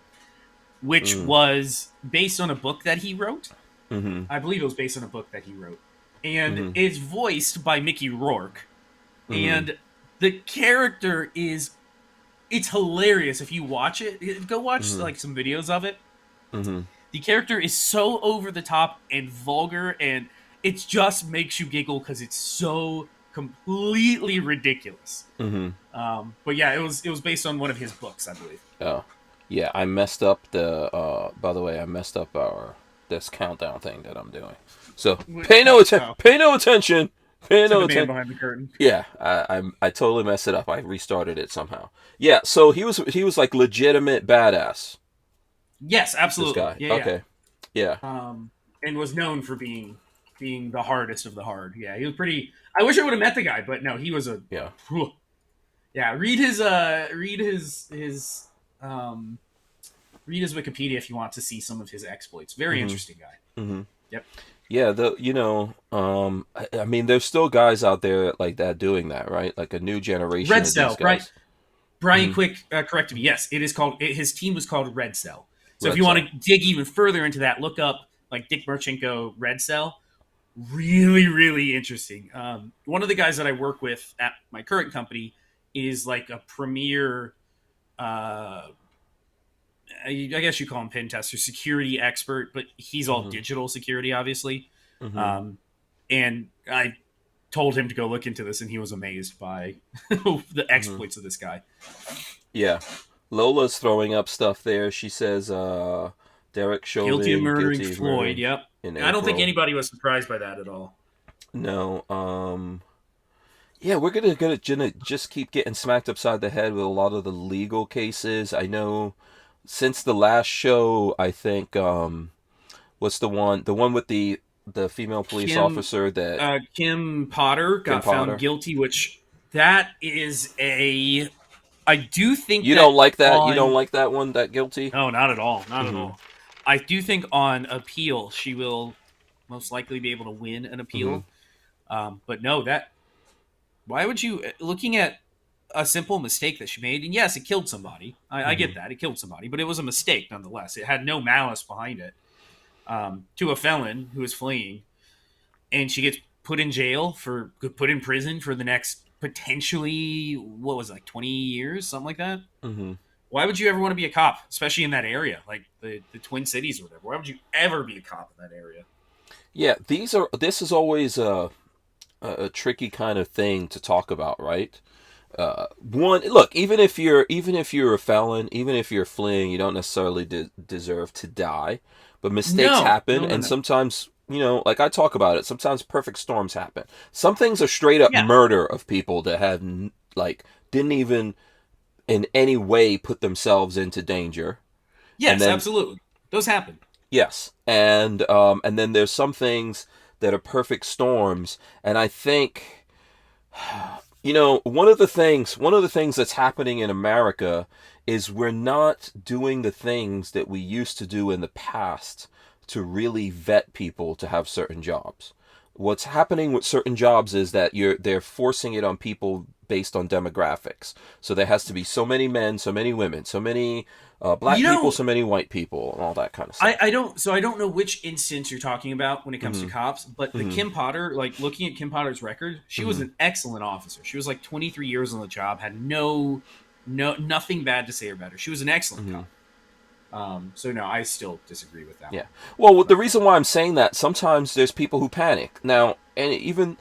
which mm, was based on a book that he wrote. mm-hmm, I believe it was based on a book that he wrote, and mm-hmm, it's voiced by Mickey Rourke. mm-hmm, And the character is it's hilarious if you watch it. Go watch mm-hmm, like some videos of it. mm-hmm, The character is so over the top and vulgar, and it just makes you giggle because it's so completely ridiculous. mm-hmm. But yeah, it was based on one of his books, I believe. Oh. Yeah, I messed up the. By the way, I messed up our this countdown thing that I'm doing. So Oh, pay no attention, pay to no the man attention. behind the curtain. Yeah, I totally messed it up. I restarted it somehow. Yeah, so he was like legitimate badass. Yes, This absolutely. guy. Yeah, yeah. Okay. Yeah. And was known for being the hardest of the hard. Yeah, he was pretty. I wish I would have met the guy, but no, he was a. Yeah. Whew. Yeah, um read his Wikipedia if you want to see some of his exploits. Very Mhm. interesting guy. Mhm. Yep. Yeah. I mean, there's still guys out there like that doing that, right? Like a new generation Red of these Cell, right? guys. Brian Mhm. Quick corrected me. Yes, it is called. His team was called Red Cell. So if Red you want Cell. to dig even further into that, look up like Dick Marchenko Red Cell. Really, really interesting. One of the guys that I work with at my current company is like a premier. I guess you call him pen tester, security expert, but he's all Mhm. digital security, obviously. Mhm. Um, and I told him to go look into this, and he was amazed by the Mhm. exploits of this guy. Yeah. Lola's throwing up stuff there. She says Derek Guilty of Chauvin murdering guilty of Floyd. murdering Yep. in I don't think April. anybody was surprised by that at all. No. Yeah, we're gonna just keep getting smacked upside the head with a lot of the legal cases. I know since the last show, I think what's the one with the female police Kim officer that Kim Potter Kim got found Potter. guilty, which that is a. I do think You that don't like that? You don't on. like that one? That guilty? No, not at all. Not at Mhm. all. I do think on appeal she will most likely be able to win an Mhm. appeal. But no, that why would you looking at a simple mistake that she made? And yes, it killed somebody. I get Mhm. that it killed somebody, but it was a mistake nonetheless. It had no malice behind it. To a felon who is fleeing, and she gets put in prison for the next potentially what was it, like 20 years, something like that. Mhm. Why would you ever want to be a cop, especially in that area, like the Twin Cities or whatever? Why would you ever be a cop in that area? Yeah, this is always a tricky kind of thing to talk about, right? One, look, even if you're a felon, even if you're fleeing, you don't necessarily deserve to die, but mistakes No, happen, no, no, and no. sometimes, like I talk about it, sometimes perfect storms happen. Some things are straight up Yeah. murder of people that have like didn't even in any way put themselves into danger, and Yes, then absolutely. Those happen. yes, and then there's some things that are perfect storms, and I think one of the things that's happening in America is we're not doing the things that we used to do in the past to really vet people to have certain jobs. What's happening with certain jobs is that they're forcing it on people based on demographics. So there has to be so many men, so many women, so many black You people, know, so many white people, and all that kind of I stuff. don't. So I don't know which instance you're talking about when it comes to Mhm. cops, but the Mhm. Kim Potter, like looking at Kim Potter's record, she was Mhm. an excellent officer. She was like 23 years on the job, had nothing bad to say about her. She was an excellent Mhm. cop. So no, I still disagree with that Yeah. one. Well, the But reason why I'm saying that sometimes there's people who panic. Now, and even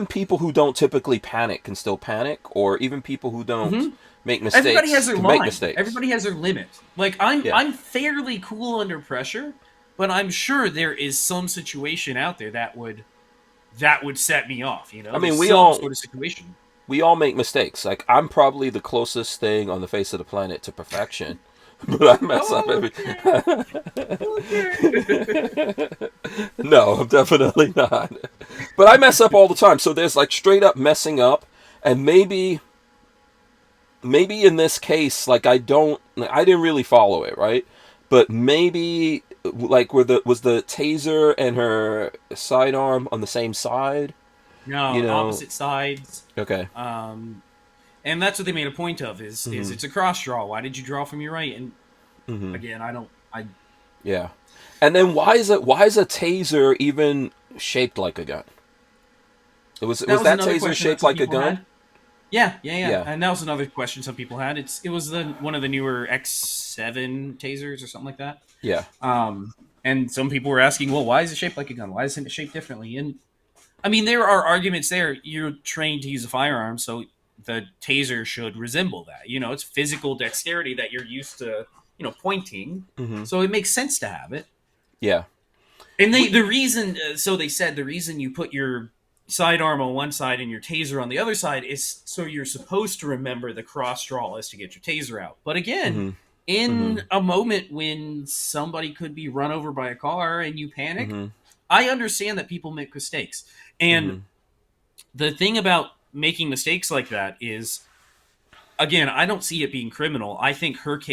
people who don't typically panic can still panic, or even people who don't Mhm. make Everybody has mistakes their can make line. mistakes. Everybody has their limit. Like I'm Yeah. I'm fairly cool under pressure, but I'm sure there is some situation out there that would set me off. I There's mean, we some all sort of situation. we all make mistakes. Like I'm probably the closest thing on the face of the planet to perfection. But I mess up every. Okay. Okay. No, I'm definitely not. But I mess up all the time. So there's like straight up messing up, and maybe in this case, like I didn't really follow it, right? But maybe like was the taser and her sidearm on the same side? No, You know? opposite sides. Okay. Um, and that's what they made a point of is Mhm. it's a cross draw. Why did you draw from your right? And Mhm. again, I don't. I Yeah. And then why is a taser even shaped like a gun? that Was was that another taser question that shaped some like a people gun? had. Yeah, yeah, yeah. Yeah. And that was another question some people had. It was the one of the newer X7 tasers or something like that. Yeah. Um, and some people were asking, well, why is it shaped like a gun? Why isn't it shaped differently? And I mean, there are arguments there. You're trained to use a firearm, so the taser should resemble that. It's physical dexterity that you're used to, pointing. Mm-hmm. So it makes sense to have it. Yeah. And the reason, so they said the reason you put your sidearm on one side and your taser on the other side is so you're supposed to remember the cross draw is to get your taser out. But again, Mm-hmm. in Mm-hmm. a moment when somebody could be run over by a car and you panic, Mm-hmm. I understand that people make mistakes. And Mm-hmm. the thing about making mistakes like that is, again, I don't see it being criminal. I think what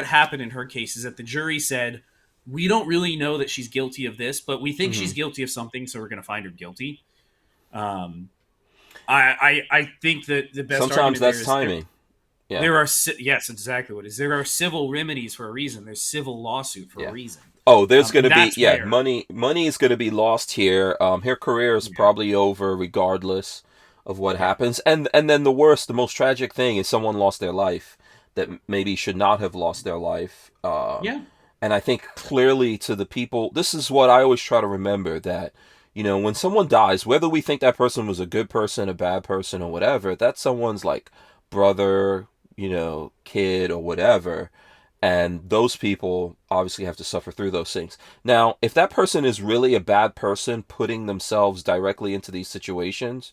happened in her case is that the jury said, we don't really know that she's guilty of this, but we think Mm-hmm. she's guilty of something, so we're going to find her guilty. I think that the best Sometimes argument there that's is timing. Yeah. there are yes, exactly what it is. There are civil remedies for a reason. There's civil lawsuit for a reason. Oh, there's going to be that's where, money is going to be lost here. Her career is probably over regardless of what happens. And then the most tragic thing is someone lost their life that maybe should not have lost their life. And I think clearly to the people, this is what I always try to remember, that when someone dies, whether we think that person was a good person, a bad person, or whatever, that's someone's like brother, kid, or whatever. And those people obviously have to suffer through those things. Now, if that person is really a bad person putting themselves directly into these situations,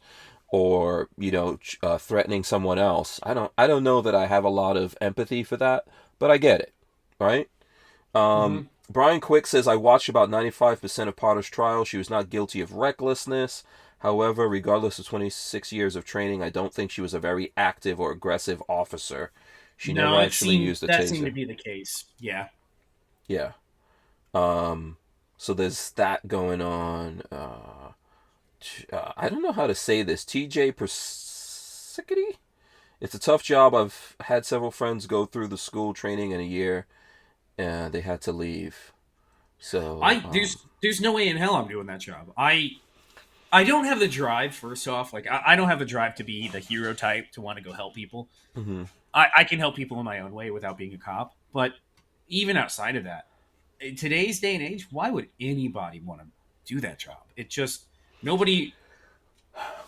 or threatening someone else, I don't know that I have a lot of empathy for that, but I get it, right? Brian Quick says, I watched about 95% of Potter's trial. She was not guilty of recklessness. However, regardless of 26 years of training, I don't think she was a very active or aggressive officer. She never actually used a taser. That seemed to be the case. Yeah. Yeah. So there's that going on. I don't know how to say this. TJ Persicity? It's a tough job. I've had several friends go through the school training in a year, and they had to leave. So there's no way in hell I'm doing that job. I don't have the drive. First off, like I don't have the drive to be the hero type to want to go help people. Mm-hmm. I can help people in my own way without being a cop. But even outside of that, in today's day and age, why would anybody want to do that job? It just nobody.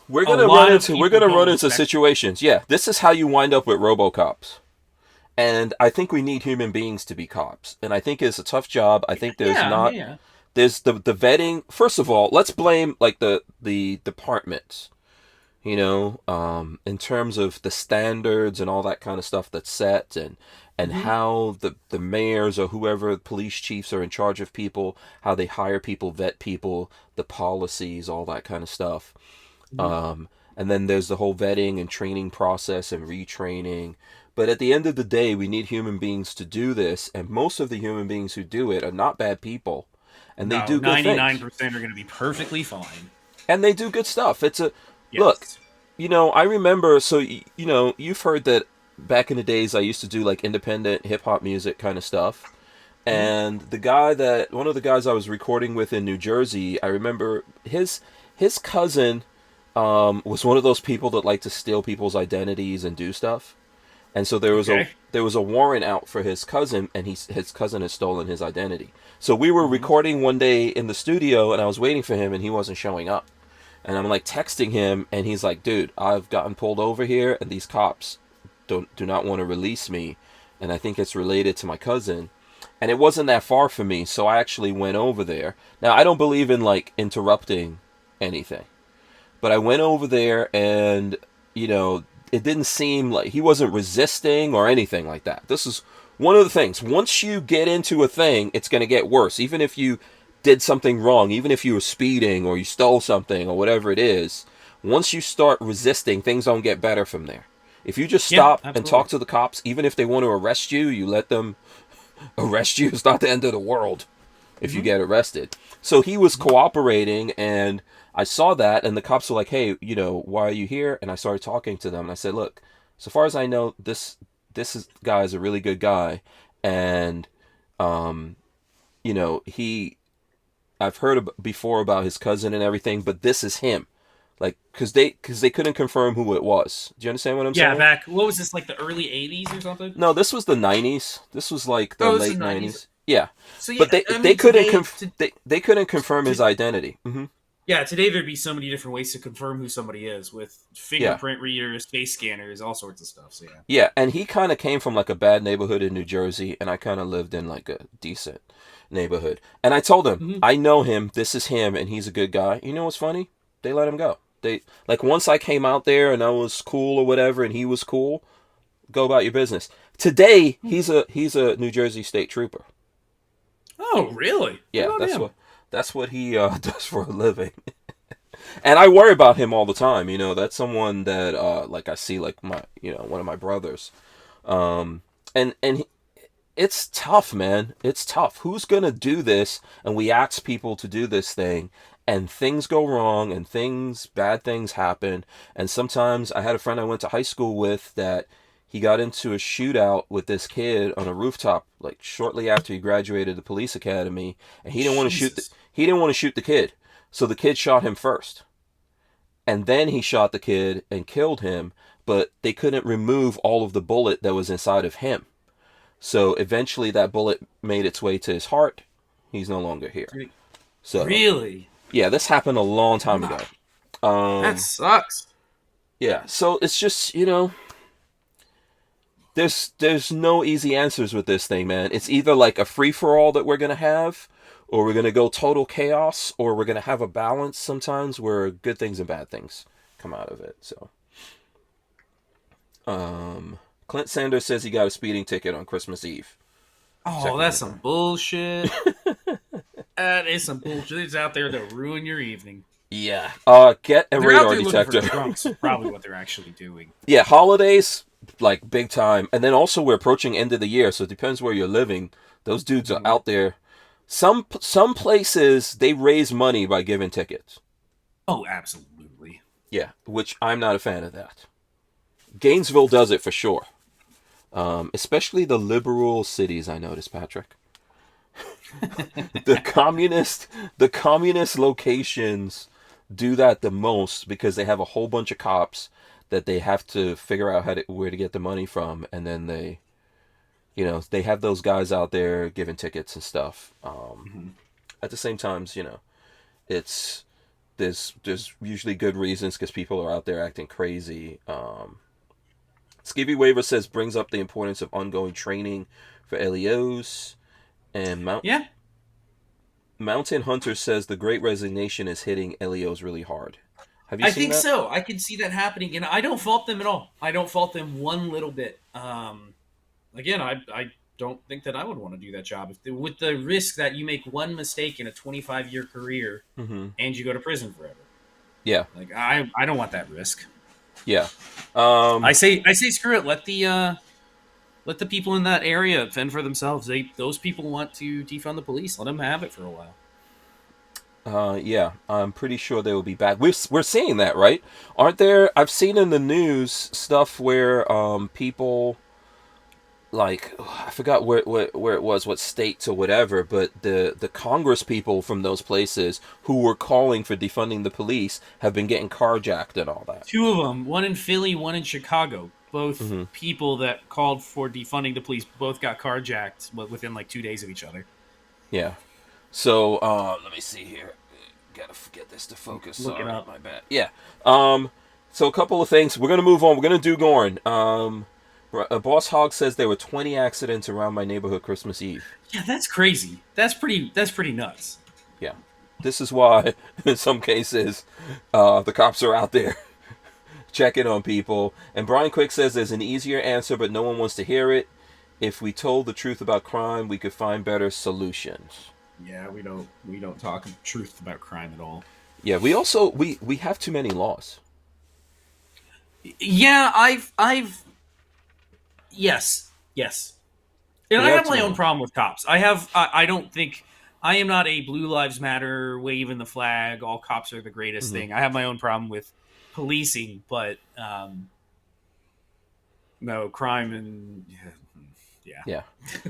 We're gonna run into situations. Yeah, this is how you wind up with RoboCops. And I think we need human beings to be cops. And I think it's a tough job. I think there's there's the vetting. First of all, let's blame like the departments, in terms of the standards and all that kind of stuff that's set, and how the mayors or whoever, police chiefs are in charge of people, how they hire people, vet people, the policies, all that kind of stuff. And then there's the whole vetting and training process and retraining. But at the end of the day, we need human beings to do this, and most of the human beings who do it are not bad people, and they do good things. 99% are going to be perfectly fine, and they do good stuff. It's look, I remember. So you've heard that back in the days, I used to do like independent hip hop music kind of stuff, and one of the guys I was recording with in New Jersey, I remember his cousin was one of those people that like to steal people's identities and do stuff. And so there was a warrant out for his cousin, and his cousin had stolen his identity. So we were recording one day in the studio, and I was waiting for him, and he wasn't showing up. And I'm like texting him, and he's like, "Dude, I've gotten pulled over here, and these cops do not want to release me, and I think it's related to my cousin." And it wasn't that far from me, so I actually went over there. Now, I don't believe in like interrupting anything, but I went over there, and it didn't seem like he wasn't resisting or anything like that. This is one of the things. Once you get into a thing, it's going to get worse. Even if you did something wrong, even if you were speeding or you stole something or whatever it is, once you start resisting, things don't get better from there. If you just stop and talk to the cops, even if they want to arrest you, you let them arrest you. It's not the end of the world if you get arrested. So he was cooperating, and I saw that, and the cops were like, "Hey, why are you here?" And I started talking to them, and I said, "Look, so far as I know, this guy is a really good guy, and I've heard before about his cousin and everything, but this is him, like, because they couldn't confirm who it was. Do you understand what I'm saying? Yeah, what was this, like the early '80s or something? No, this was the '90s. This was like the late '90s. Yeah, so but they couldn't confirm his identity. Mm-hmm. Yeah, today there'd be so many different ways to confirm who somebody is with Yeah. fingerprint readers, face scanners, all sorts of stuff. So yeah. Yeah, and he kind of came from like a bad neighborhood in New Jersey, and I kind of lived in like a decent neighborhood. And I told him, Mm-hmm. I know him, this is him, and he's a good guy. You know what's funny? They let him go. They like once I came out there and I was cool or whatever, and he was cool. Go about your business. Today, he's a New Jersey state trooper. Oh, really? Good Yeah, on him. that's what he does for a living. And I worry about him all the time. You know, that's someone that like I see like my one of my brothers. Um, and it's tough, man. It's tough. Who's gonna do this? And we ask people to do this thing, and things go wrong, and bad things happen. And sometimes I had a friend I went to high school with that he got into a shootout with this kid on a rooftop, like shortly after he graduated the police academy, and Jesus. he didn't want to shoot the kid, so the kid shot him first, and then he shot the kid and killed him. But they couldn't remove all of the bullet that was inside of him. So eventually that bullet made its way to his heart. He's no longer here. So Really? yeah, this happened a long time ago. Wow. That sucks. Yeah, so it's just, there's no easy answers with this thing, man. It's either like a free for all that we're gonna have, or we're gonna go total chaos, or we're gonna have a balance sometimes where good things and bad things come out of it. So Clint Sanders says he got a speeding ticket on Christmas Eve. Oh, Second that's degree. some bullshit. That is some bullshit. It's out there to ruin your evening. Yeah. Get a They're out radar there looking detector. for drunks. Probably what they're actually doing. Yeah, holidays, like big time. And then also we're approaching end of the year, so it depends where you're living. Those dudes are out there. Some places they raise money by giving tickets. Oh, absolutely. Yeah, which I'm not a fan of that. Gainesville does it for sure. Especially the liberal cities, I noticed, Patrick. The communist locations do that the most because they have a whole bunch of cops that they have to figure out where to get the money from, and then they have those guys out there giving tickets and stuff. At the same times, it's there's usually good reasons because people are out there acting crazy. Skivvy Waiver says brings up the importance of ongoing training for LEOs, and Yeah. Mountain Hunter says the Great Resignation is hitting LEOs really hard. Have you I seen think that? so. I can see that happening, and I don't fault them at all. I don't fault them one little bit. Again, I don't think that I would want to do that job with the risk that you make one mistake in a 25-year career Mm-hmm. and you go to prison forever. Yeah, Like I don't want that risk. yeah. I say screw it. Let the people in that area fend for themselves. Those people want to defund the police. Let them have it for a while. Yeah, I'm pretty sure they will be back. We're seeing that, right? Aren't there? I've seen in the news stuff where people like I forgot where it was, what states or whatever, but the Congress people from those places who were calling for defunding the police have been getting carjacked and all that. Two of them, one in Philly, one in Chicago. Both Mm-hmm. people that called for defunding the police both got carjacked within like 2 days of each other. Yeah. So let me see here. Gotta get this to focus. Look it Sorry, up. my bad. Yeah. So a couple of things. We're gonna move on. We're gonna do Gorn. Boss Hog says there were 20 accidents around my neighborhood Christmas Eve. Yeah, that's crazy. That's pretty nuts. Yeah. This is why, in some cases, the cops are out there checking on people. And Brian Quick says there's an easier answer, but no one wants to hear it. If we told the truth about crime, we could find better solutions. Yeah, we don't talk truth about crime at all. Yeah, we also we have too many laws. Yeah, I've yes. And We I have have my to. own problem with cops. I don't think I am not a Blue Lives Matter waving the flag, all cops are the greatest Mm-hmm. thing. I have my own problem with policing, but no crime and yeah. Yeah.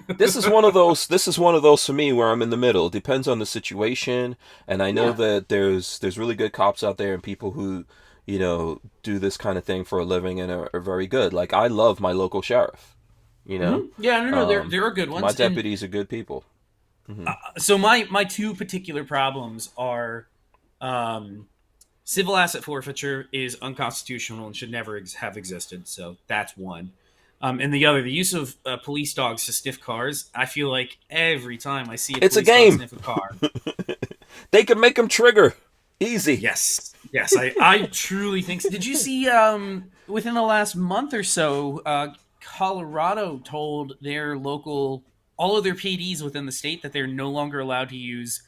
This is one of those for me where I'm in the middle. It depends on the situation, and I know Yeah. that there's really good cops out there and people who, do this kind of thing for a living and are very good. Like I love my local sheriff. Yeah, no, there are good ones. My deputies are good people. So my two particular problems are Civil asset forfeiture is unconstitutional and should never have existed. So that's one. And the other, the use of police dogs to sniff cars. I feel like every time I see a It's a police dog game. sniff a car, They can make them trigger easy. yes, I truly think so. Did you see within the last month or so, Colorado told their local, all of their PDs within the state that they're no longer allowed to use,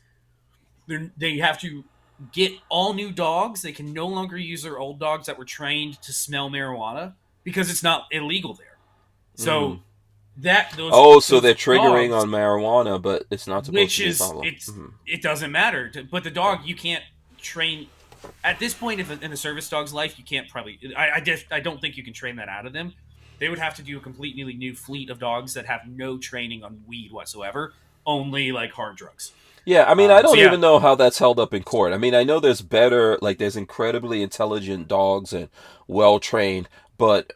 they have to get all new dogs. They can no longer use their old dogs that were trained to smell marijuana because it's not illegal there. So that So those they're triggering dogs, on marijuana, but it's not supposed which to be a is problem. it doesn't matter. But the dog you can't train at this point. If in a service dog's life, you can't probably. I don't think you can train that out of them. They would have to do a completely new fleet of dogs that have no training on weed whatsoever, only like hard drugs. Yeah, I mean, I So don't yeah, even know how that's held up in court. I mean, I know there's incredibly intelligent dogs and well trained, but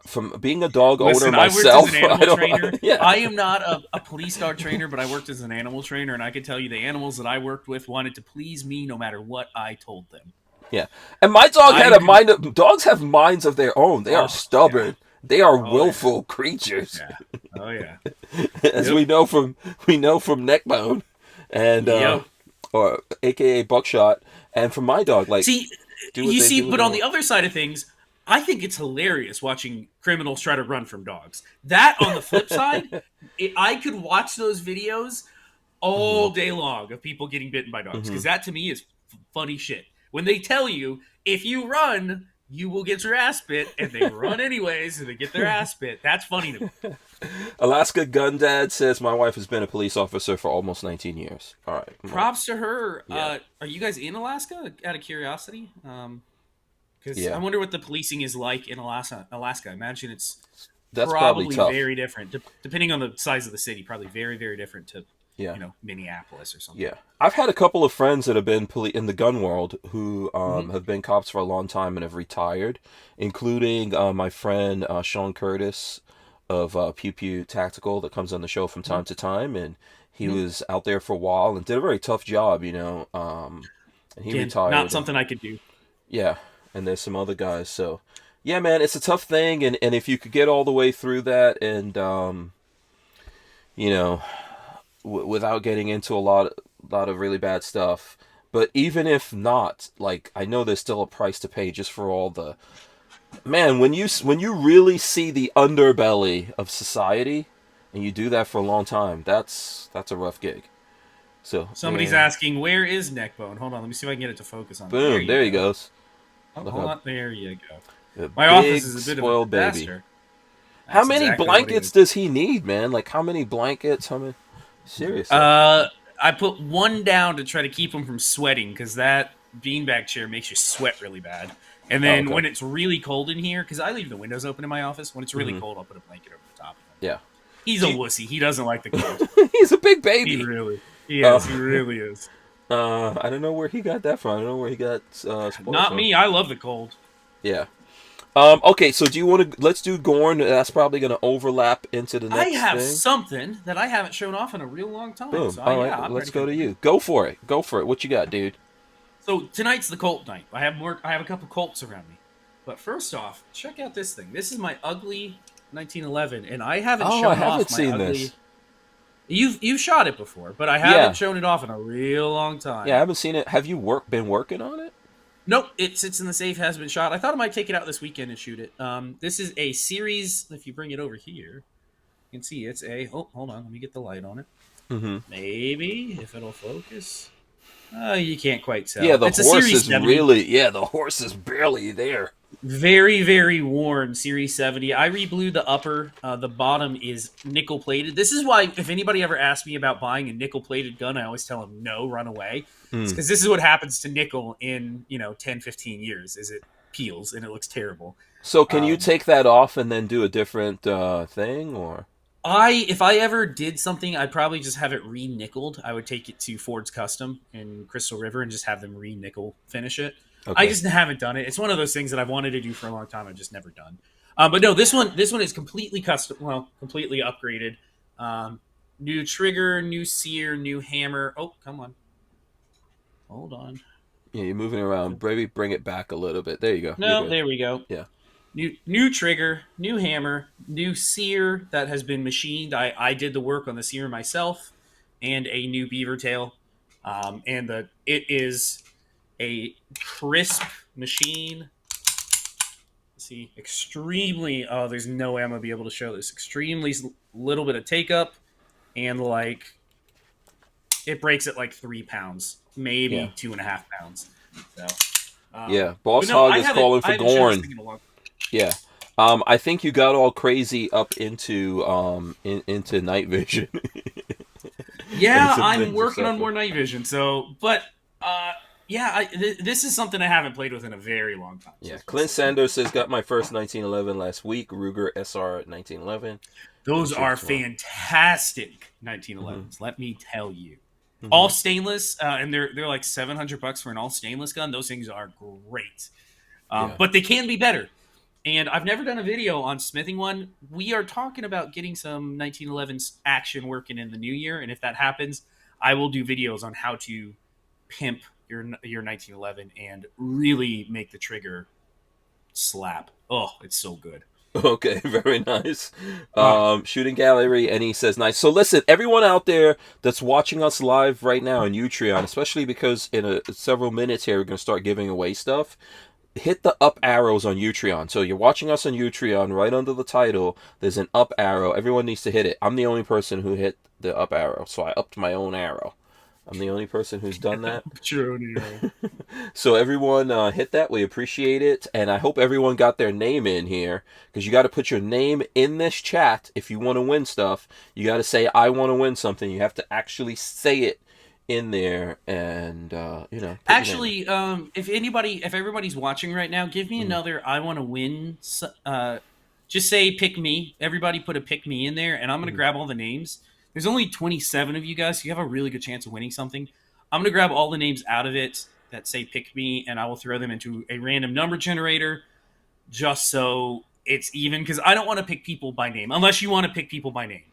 from being a dog owner listen, I worked as myself, an I animal don't. trainer. Yeah, I am not a police dog trainer, but I worked as an animal trainer, and I can tell you the animals that I worked with wanted to please me no matter what I told them. yeah. And my dog had I a could. mind. Dogs have minds of their own. They are Oh yeah. stubborn. They are Oh yeah. willful creatures, Yeah. Oh yeah. as Yep. we know from Neckbone, and Yep. or AKA Buckshot, and from my dog, like See, do what they do. What but they on want. the other side of things, I think it's hilarious watching criminals try to run from dogs. That on the flip side, I could watch those videos all day long of people getting bitten by dogs because that to me is funny shit. When they tell you if you run, you will get your ass bit, and they run anyways, and they get their ass bit. That's funny to me. Alaska Gun Dad says my wife has been a police officer for almost 19 years. All right. Props to her. Yeah. Are you guys in Alaska? Out of curiosity, because I Yeah. wonder what the policing is like in Alaska. I imagine it's That's probably probably tough. very different, depending on the size of the city. Probably very, very different to Yeah. Minneapolis or something. Yeah. I've had a couple of friends that have been in the gun world who have been cops for a long time and have retired, including my friend Sean Curtis of Pew Pew Tactical that comes on the show from time to time. And he was out there for a while and did a very tough job, and he Again, retired. not And, something I could do. yeah. And there's some other guys. So, yeah, man, it's a tough thing. And if you could get all the way through that and, you know, without getting into a lot of really bad stuff. But even if not, like I know there's still a price to pay just for all the man when you really see the underbelly of society and you do that for a long time, that's a rough gig. So Somebody's man, asking, where is Neckbone? Hold on, let me see if I can get it to focus on. boom, there he Go. goes. Oh, Look hold up, on, there you go. a My big office is a bit of a spoiled baby. disaster. How That's many exactly what it blankets is. does he need, man? Like how many blankets? How many? Seriously. I put one down to try to keep him from sweating because that beanbag chair makes you sweat really bad. And Oh, then okay. when it's really cold in here, because I leave the windows open in my office, when it's really cold, I'll put a blanket over the top of him. Yeah. He's a wussy. He doesn't like the cold. He's a big He baby. really, he is. He really is. I don't know where he got that from. I don't know where he got spoiled Not from. me. I love the cold. Yeah. Okay, so do you want to let's do Gorn? That's probably going to overlap into the I next have thing. something that I haven't shown off in a real long time. Boom. So All right, I'm let's ready go for to it. you. Go for it. Go for it. What you got, dude? So tonight's the Colt night. I have a couple Colts around me. But first off, check out this thing. This is my ugly 1911, and I haven't Oh, shown I haven't off my seen ugly. this. You've shot it before, but I haven't Yeah. shown it off in a real long time. Yeah, I haven't seen it. Have you been working on it? Nope, it sits in the safe, has been shot. I thought I might take it out this weekend and shoot it. This is a series. If you bring it over here, you can see it's a. Oh, hold on, let me get the light on it. Mm-hmm. Maybe if it'll focus. You can't quite tell. Yeah, the It's a horse Series is 70. really. Yeah, the horse is barely there. Very, very worn Series 70. I reblued the upper. The bottom is nickel plated. This is why, if anybody ever asks me about buying a nickel plated gun, I always tell them no, run away. It's because this is what happens to nickel in 10, 15 years. Is it peels and it looks terrible. So can you take that off and then do a different thing, or? If I ever did something, I'd probably just have it re-nickeled. I would take it to Ford's Custom in Crystal River and just have them re-nickel finish it. Okay. I just haven't done it. It's one of those things that I've wanted to do for a long time. I've just never done. But no, this one is completely custom. Well, completely upgraded. New trigger, new sear, new hammer. Oh, come on. Hold on. Yeah, you're moving around. Maybe bring it back a little bit. There you go. You're No, good. there we go. Yeah. New trigger, new hammer, new sear that has been machined. I did the work on the sear myself, and a new beaver tail. It is a crisp machine. Let's see, extremely. Oh, there's no way I'm gonna be able to show this. Extremely little bit of take up, and like it breaks at like 3 pounds, maybe Yeah. 2.5 pounds. So. Yeah. But Boss no, Hog is calling for I haven't shown this Gorn. thing in a long. Yeah. I think you got all crazy up into into night vision. Yeah, Some I'm things working are on more night vision. So, but yeah, this is something I haven't played with in a very long time. So Yeah. Clint Sanders says got my first 1911 last week. Ruger SR 1911. those are fantastic 1911s. Let me tell you, all stainless, and they're like $700 for an all stainless gun. Those things are great, but they can be better. And I've never done a video on smithing one. We are talking about getting some 1911s action working in the new year, and if that happens, I will do videos on how to pimp your 1911 and really make the trigger slap. Oh, it's so good. Okay, very nice. Oh. Shooting gallery, and he says nice. So listen, everyone out there that's watching us live right now on Utreon, especially because in several minutes here we're going to start giving away stuff. Hit the up arrows on Utreon. So you're watching us on Utreon, right under the title, there's an up arrow. Everyone needs to hit it. I'm the only person who hit the up arrow, so I upped my own arrow. I'm the only person who's done that. So everyone hit that. We appreciate it. And I hope everyone got their name in here, because you got to put your name in this chat if you want to win stuff. You got to say, I want to win something. You have to actually say it in there, and Actually, if everybody's watching right now, give me another I want to win. Just say pick me. Everybody put a pick me in there, and I'm going to grab all the names. There's only 27 of you guys, so you have a really good chance of winning something. I'm going to grab all the names out of it that say pick me, and I will throw them into a random number generator just so it's even, because I don't want to pick people by name, unless you want to pick people by name.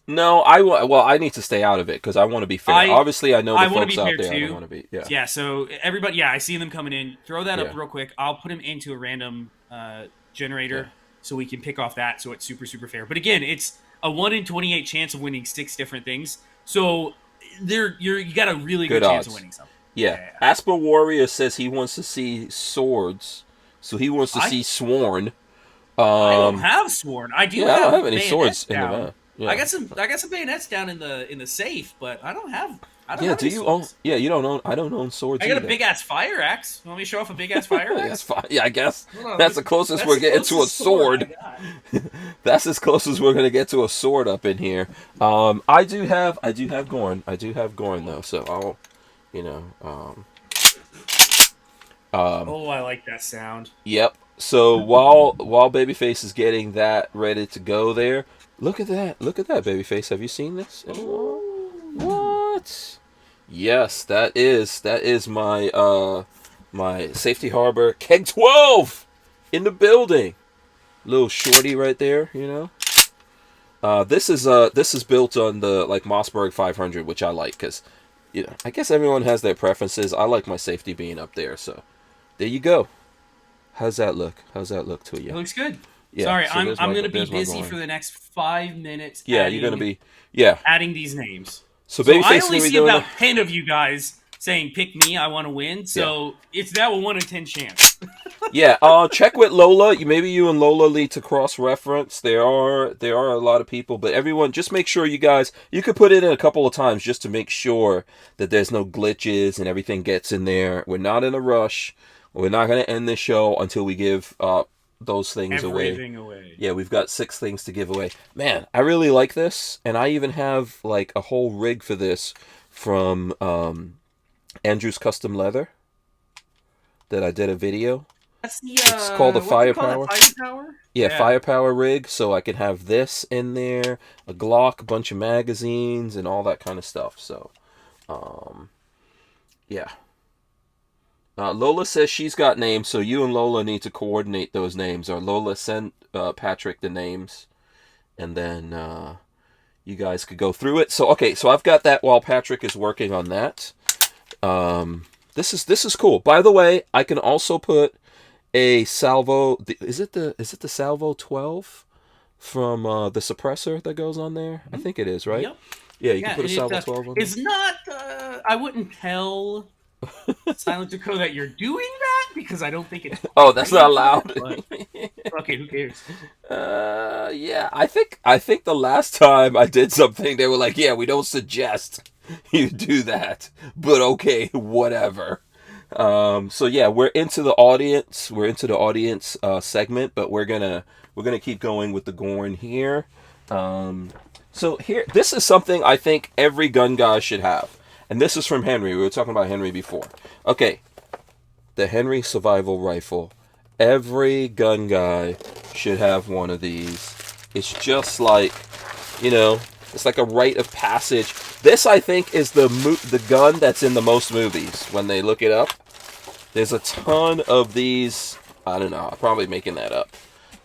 No, I need to stay out of it because I want to be fair. Obviously, I know the folks out there. I don't want to be. Yeah. Yeah. So everybody, yeah, I see them coming in. Throw that up real quick. I'll put them into a random generator so we can pick off that. So it's super super fair. But again, it's a 1 in 28 chance of winning 6 different things. So you got a really good chance of winning something. Yeah. Asper Warrior says he wants to see swords, so he wants to see Sworn. I don't have Sworn. I do. Yeah, I don't have any swords in the van. Yeah. I got some bayonets down in the safe, but I don't have. Do you own? Yeah, you don't own. I don't own swords. I got a big ass fire axe. You want me to show off a big ass fire axe? Yeah, I guess that's the closest we're getting to a sword. That's as close as we're gonna get to a sword up in here. I do have Gorn. I do have Gorn though, so I'll, oh, I like that sound. Yep. So while Babyface is getting that ready to go there, look at that, Babyface. Have you seen this? What? Yes, that is my my Safety Harbor Keg 12 in the building. Little shorty right there, This is built on the Mossberg 500, which I like because, I guess everyone has their preferences. I like my safety being up there, so there you go. How's that look? To you? It looks good. Yeah, sorry, so I'm going to be busy for the next 5 minutes. Yeah, you're going to be adding these names. So I only see about 10 of you guys saying pick me, I want to win. So it's now a 1 in 10 chance. Yeah, check with Lola. Maybe you and Lola need to cross-reference. There are a lot of people, but everyone, just make sure you could put it in a couple of times just to make sure that there's no glitches and everything gets in there. We're not in a rush. We're not going to end this show until we give those things away. Yeah, we've got 6 things to give away. Man, I really like this, and I even have a whole rig for this from Andrew's Custom Leather that I did a video. That's the, it's called the Firepower. Firepower? Yeah, Firepower rig, so I can have this in there, a Glock, a bunch of magazines, and all that kind of stuff. So, yeah. Lola says she's got names, so you and Lola need to coordinate those names. Or Lola send Patrick the names, and then you guys could go through it. So, okay, so I've got that while Patrick is working on that. This is cool. By the way, I can also put a salvo. Is it the salvo 12 from the suppressor that goes on there? I think it is, right? Yep. Yeah, you can put a salvo 12 on there. It's not. I wouldn't tell Silent Jaco that you're doing that because I don't think it's. Oh, that's not allowed. But, okay, who cares? Yeah, I think the last time I did something, they were like, "Yeah, we don't suggest you do that, but okay, whatever." So yeah, we're into the audience. We're into the audience segment, but we're gonna keep going with the Gorn here. So here, this is something I think every gun guy should have, and this is from Henry. We were talking about Henry before. Okay, the Henry Survival Rifle. Every gun guy should have one of these. It's just like, it's like a rite of passage. This, I think, is the gun that's in the most movies when they look it up. There's a ton of these. I don't know. I'm probably making that up.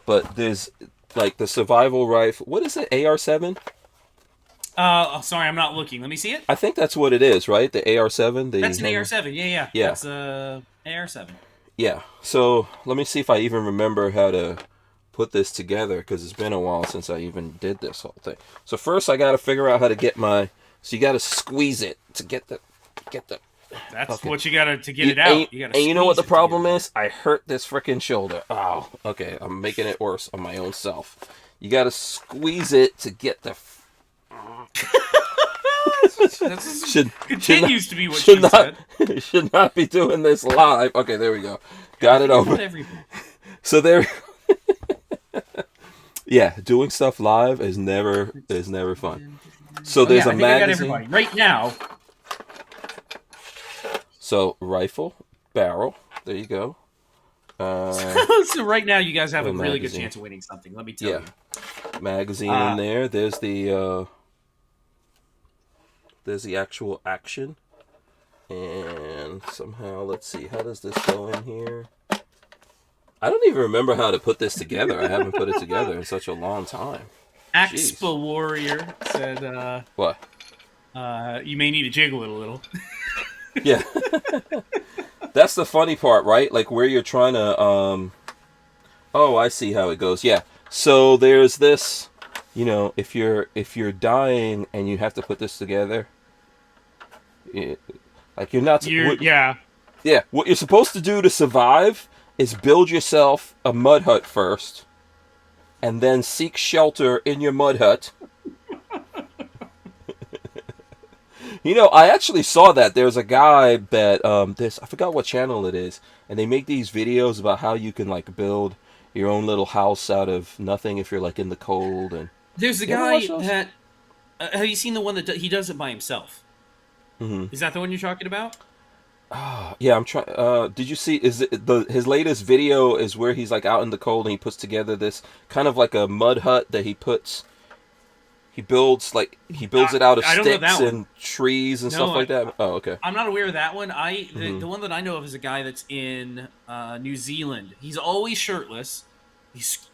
But there's like the survival rifle. What is it? AR-7? Sorry, I'm not looking. Let me see it. I think that's what it is, right? The AR-7. That's an AR-7. Yeah. Yeah. That's AR-7. Yeah. So let me see if I even remember how to put this together, because it's been a while since I even did this whole thing. So first I got to figure out how to get my. So you got to squeeze it to get the. That's okay. What you got to get it out. And you know what the problem is? I hurt this freaking shoulder. Oh, okay. I'm making it worse on my own self. You got to squeeze it to get the. Continues to be what she said. Should not be doing this live. Okay, there we go. Got it over. So there. Yeah, doing stuff live is never fun. So there's a magazine. I got everybody right now. So rifle, barrel. There you go. So right now you guys have a really good chance of winning something. Let me tell you. Magazine in there. There's the actual action. And somehow, let's see, how does this go in here? I don't even remember how to put this together. I haven't put it together in such a long time. Axpa Warrior said, what? You may need to jiggle it a little. Yeah. That's the funny part, right? Like where you're trying to, oh, I see how it goes. Yeah. So there's this, if you're dying and you have to put this together, like you're not. Yeah. What you're supposed to do to survive is build yourself a mud hut first, and then seek shelter in your mud hut. I actually saw that. There's a guy that I forgot what channel it is, and they make these videos about how you can like build your own little house out of nothing if you're like in the cold. And there's a guy that have you seen the one that he does it by himself? Mm-hmm. Is that the one you're talking about? Yeah, I'm trying. Did you see? Is it his latest video is where he's like out in the cold and he puts together this kind of like a mud hut that he builds it out of sticks and trees and stuff like that. Oh, okay. I'm not aware of that one. The one that I know of is a guy that's in New Zealand. He's always shirtless. He's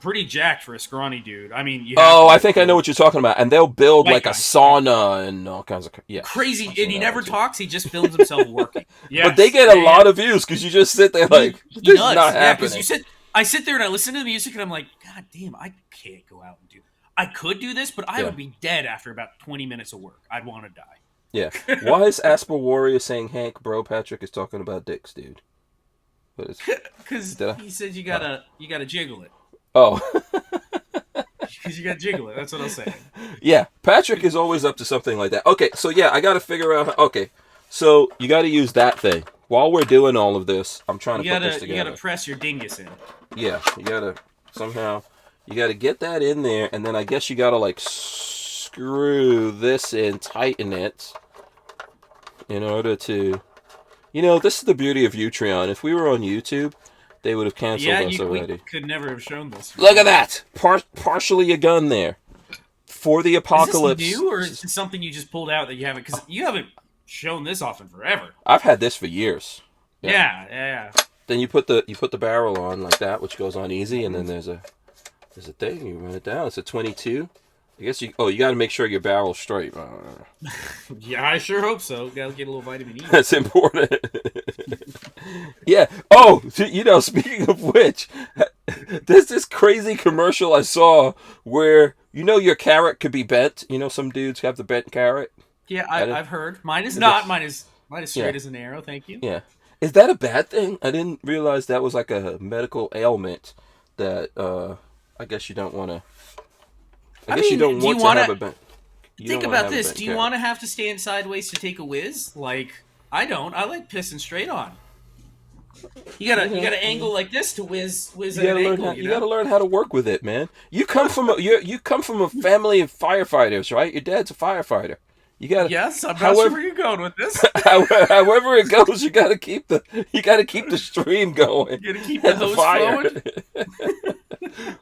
pretty jacked for a scrawny dude. I mean, I think I know what you're talking about. And they'll build like a sauna and all kinds of crazy. And he never talks. He just films himself working. Yeah, but they get a lot of views because you just sit there like this is not happening. Because I sit there and I listen to the music and I'm like, God damn, I can't go out and do. I could do this, but I would be dead after about 20 minutes of work. I'd want to die. Yeah. Why is Asper Warrior saying, Hank, bro, Patrick is talking about dicks, dude? Because he said you gotta jiggle it. Oh. Because you gotta jiggle it. That's what I'll say. Yeah. Patrick is always up to something like that. Okay, so yeah, I gotta figure out. Okay, so you gotta use that thing. While we're doing all of this, I'm trying to put this together. You gotta press your dingus in. Yeah, you gotta somehow. You got to get that in there, and then I guess you got to, like, screw this in, tighten it, in order to... this is the beauty of Utreon. If we were on YouTube, they would have canceled us already. We could never have shown this. Look at that! Partially a gun there. For the apocalypse. Is this new, or is this something you just pulled out that you haven't... Because you haven't shown this off in forever. I've had this for years. Yeah. Then you put the barrel on like that, which goes on easy, and then there's a thing, you run it down. It's a 22. I guess you got to make sure your barrel's straight. Yeah, I sure hope so. Gotta get a little vitamin E. That's important. Yeah. Oh, speaking of which, there's this crazy commercial I saw where your carrot could be bent. Some dudes have the bent carrot. Yeah, I've heard. Mine is not. Mine is straight Yeah. as an arrow. Thank you. Yeah. Is that a bad thing? I didn't realize that was like a medical ailment that I guess you don't want to. I guess you don't want to have a bent. Think about this. Do you want to have to stand sideways to take a whiz? Like, I don't. I like pissing straight on. You gotta angle like this to whiz at an angle. You gotta learn how to work with it, man. You come from a family of firefighters, right? Your dad's a firefighter. You gotta. Yes, I'm not sure where you're going with this. However it goes, you gotta keep the stream going. You gotta keep the hose flowing.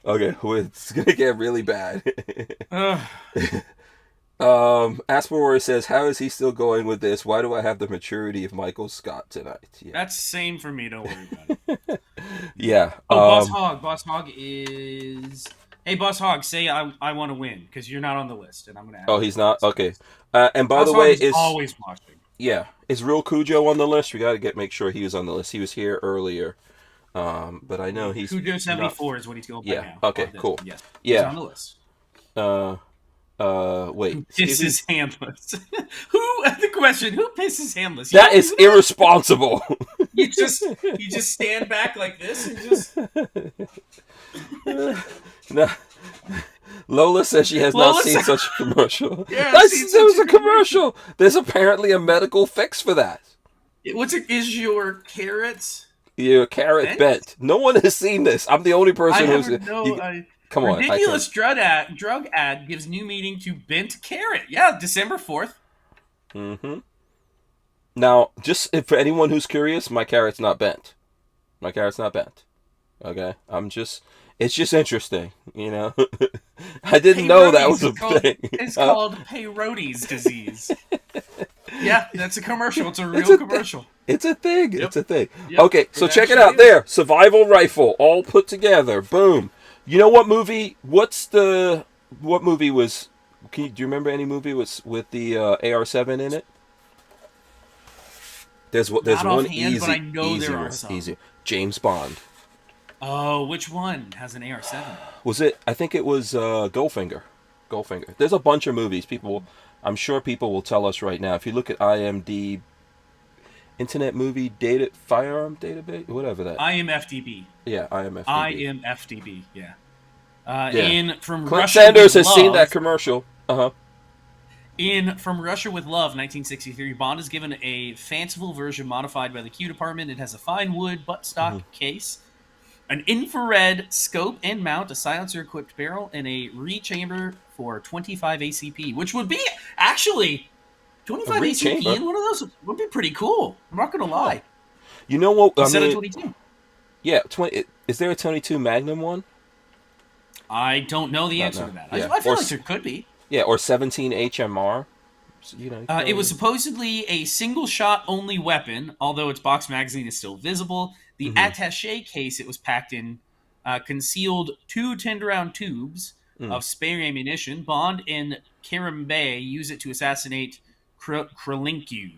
Okay, well, it's gonna get really bad. Asperor says, "How is he still going with this? Why do I have the maturity of Michael Scott tonight?" Yeah. That's same for me. Don't worry about it. Yeah. Boss Hog. Boss Hog is. Hey, Boss Hog, say I want to win because you're not on the list, and I'm gonna. Oh, he's not. Okay. And by Boss the way, Hog is always watching. Yeah, is Real Cujo on the list? We got to make sure he was on the list. He was here earlier, but I know he's Cujo 74 is what he's going by now. Okay. Cool. Yes. Yeah. He's on the list. Wait. Who pisses handless? The question? Who pisses handless? That is irresponsible. You just stand back like this and just. No. Lola says she has not seen such a commercial. Yeah, there was a commercial. There's apparently a medical fix for that. Is your carrot? Your carrot bent. No one has seen this. I'm the only person who's. Come on. Ridiculous drug ad gives new meaning to bent carrot. Yeah, December 4th. Mm-hmm. Now, just for anyone who's curious, my carrot's not bent. My carrot's not bent. Okay? It's just interesting, I didn't know that was a thing. It's called Peyronie's disease. Yeah, that's a commercial. It's a real commercial. It's a thing. Yep. It's a thing. Yep. Okay, so check it out there. Survival rifle, all put together. Boom. You know what movie? What movie was? Do you remember any movie with the AR-7 in it? There's one easy, but I know there are some. Easier. James Bond. Oh, which one has an AR-7? Was it? I think it was Goldfinger. Goldfinger. There's a bunch of movies. I'm sure people will tell us right now. If you look at IMDb, Internet Movie Data Firearm Database, whatever that. IMFDB. Yeah, IMFDB. IMFDB. Yeah. From Clint Russia Sanders with has seen that commercial. In From Russia with Love, 1963, Bond is given a fanciful version modified by the Q department. It has a fine wood buttstock case, an infrared scope and mount, a silencer-equipped barrel, and a rechamber for 25 ACP, which would be actually 25 ACP in one of those would be pretty cool. I'm not going to lie. You know what? Instead of 22. Yeah, is there a 22 Magnum one? I don't know the answer to that. Yeah. I feel like there could be. Yeah, or 17 HMR. It was supposedly a single-shot only weapon, although its box magazine is still visible. The attaché case it was packed in concealed 2 10-round tubes of spare ammunition. Bond and Karimbe use it to assassinate Kralinku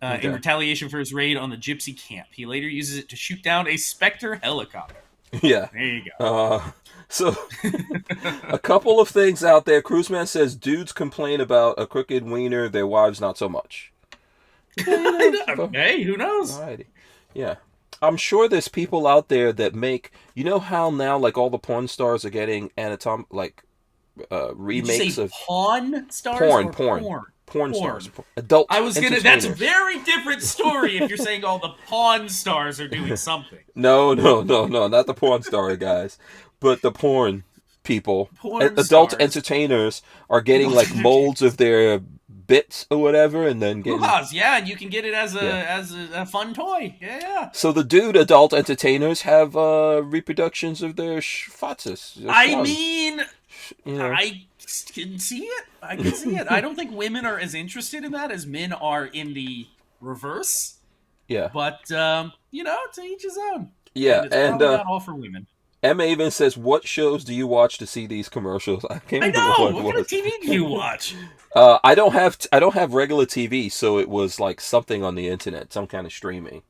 in retaliation for his raid on the Gypsy camp. He later uses it to shoot down a Spectre helicopter. Yeah. There you go. So, a couple of things out there. Cruiseman says, dudes complain about a crooked wiener, their wives not so much. Hey, who knows? Alrighty. Yeah. I'm sure there's people out there that make, how now, like, all the porn stars are getting remakes of... Porn stars? Porn stars. Adult that's a very different story if you're saying all the pawn stars are doing something. No, not the porn star guys. But the porn people, adult entertainers are getting like molds of their bits or whatever, and then getting and you can get it as a fun toy. Yeah. So the adult entertainers have reproductions of their fatzes. I mean, I can see it. I don't think women are as interested in that as men are in the reverse. Yeah. But to each his own. Yeah, and it's probably not all for women. Emma even says, "What shows do you watch to see these commercials?" I can't I remember know. what it What kind of was. TV do you watch? I don't have regular TV, so it was like something on the internet, some kind of streaming.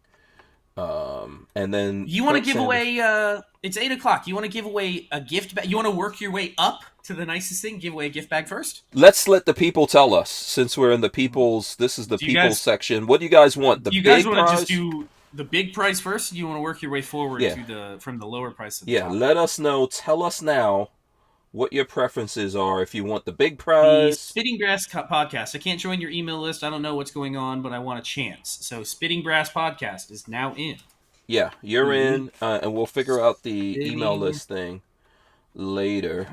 And then You want to Craig give Sanders. away? It's 8 o'clock. You want to give away a gift bag? You want to work your way up to the nicest thing? Give away a gift bag first. Let's let the people tell us, since we're in the people's. This is the Do you people's guys? section. What do you guys want? The Do you guys big want to prize? just do the big price first? Or do you want to work your way forward Yeah. to from the lower price to the Yeah, top? let us know. Tell us now what your preferences are. If you want the big The prize. Spitting Brass podcast. I can't join your email list. I don't know what's going on, but I want a chance. So Spitting Brass podcast is now in. Yeah, you're in, and we'll figure out the email Spitting list thing later.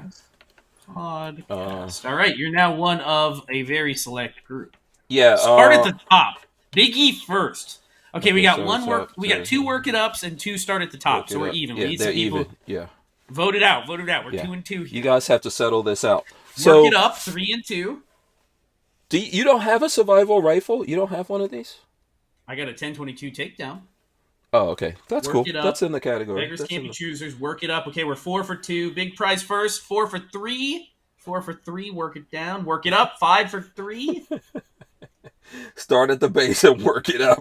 Podcast. All right, you're now one of a very select group. Yeah. Start at the top. Big E first. Okay, we got so We got 2 work it ups and 2 start at the top, so we're even. Yeah, We need they're some people. even. Yeah. Vote it out. We're Yeah. 2 and 2 here. You guys have to settle this out. Work it up. 3 and 2. You don't have a survival rifle? You don't have one of these? I got a 10-22 takedown. Oh, okay. That's Work cool. it up. That's in the category. Beggars That's can't in be the- choosers. Work it up. Okay, we're 4 for 2. Big prize first. 4 for 3. 4 for 3. Work it down. Work it up. 5 for 3. Start at the base and work it up.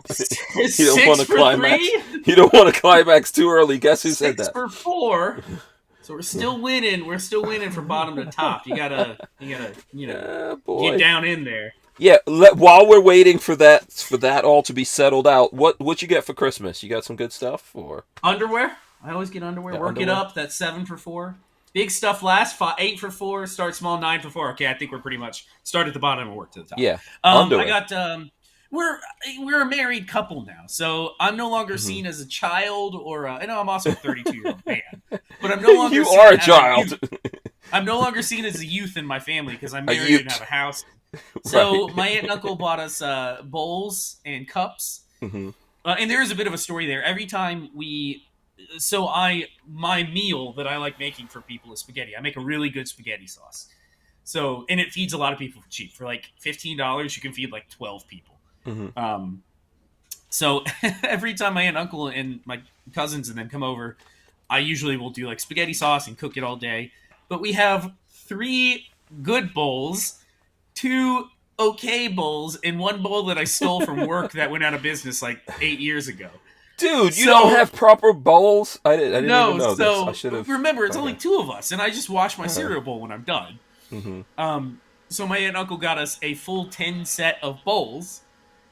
You don't 6 want to for climax. 3. You don't want to climax too early. Guess who said 6 that? for 4. So we're still winning. We're still winning from bottom to top. You gotta, Boy. get down in there. Yeah. While we're waiting for that all to be settled out, what you get for Christmas? You got some good stuff, or Underwear. I always get underwear. Yeah, Work underwear. it up. That's 7 for 4. Big stuff last. 8 for 4. Start small. 9 for 4. Okay, I think we're pretty much start at the bottom and work to the top. yeah, I underwear. got. We're a married couple now, so I'm no longer seen as a child or. I know I'm also a 32-year-old man, but I'm no longer. You seen are a as child. I'm no longer seen as a youth in my family because I'm married youth. and have a house. So Right. my aunt and uncle bought us bowls and cups, Mhm. and there is a bit of a story there. Every time my meal that I like making for people is spaghetti. I make a really good spaghetti sauce. So, and it feeds a lot of people for cheap. For like $15, you can feed like 12 people. Mhm. So every time my aunt, uncle, and my cousins and them come over, I usually will do like spaghetti sauce and cook it all day. But we have 3 good bowls, 2 okay bowls, and 1 bowl that I stole from work that went out of business like 8 years ago. Dude, you So- don't have proper bowls? I didn't even No, know this. I so should have. remember, it's only Okay. 2 of us, and I just wash my cereal bowl when I'm done. Mhm. So my aunt and uncle got us a full 10 set of bowls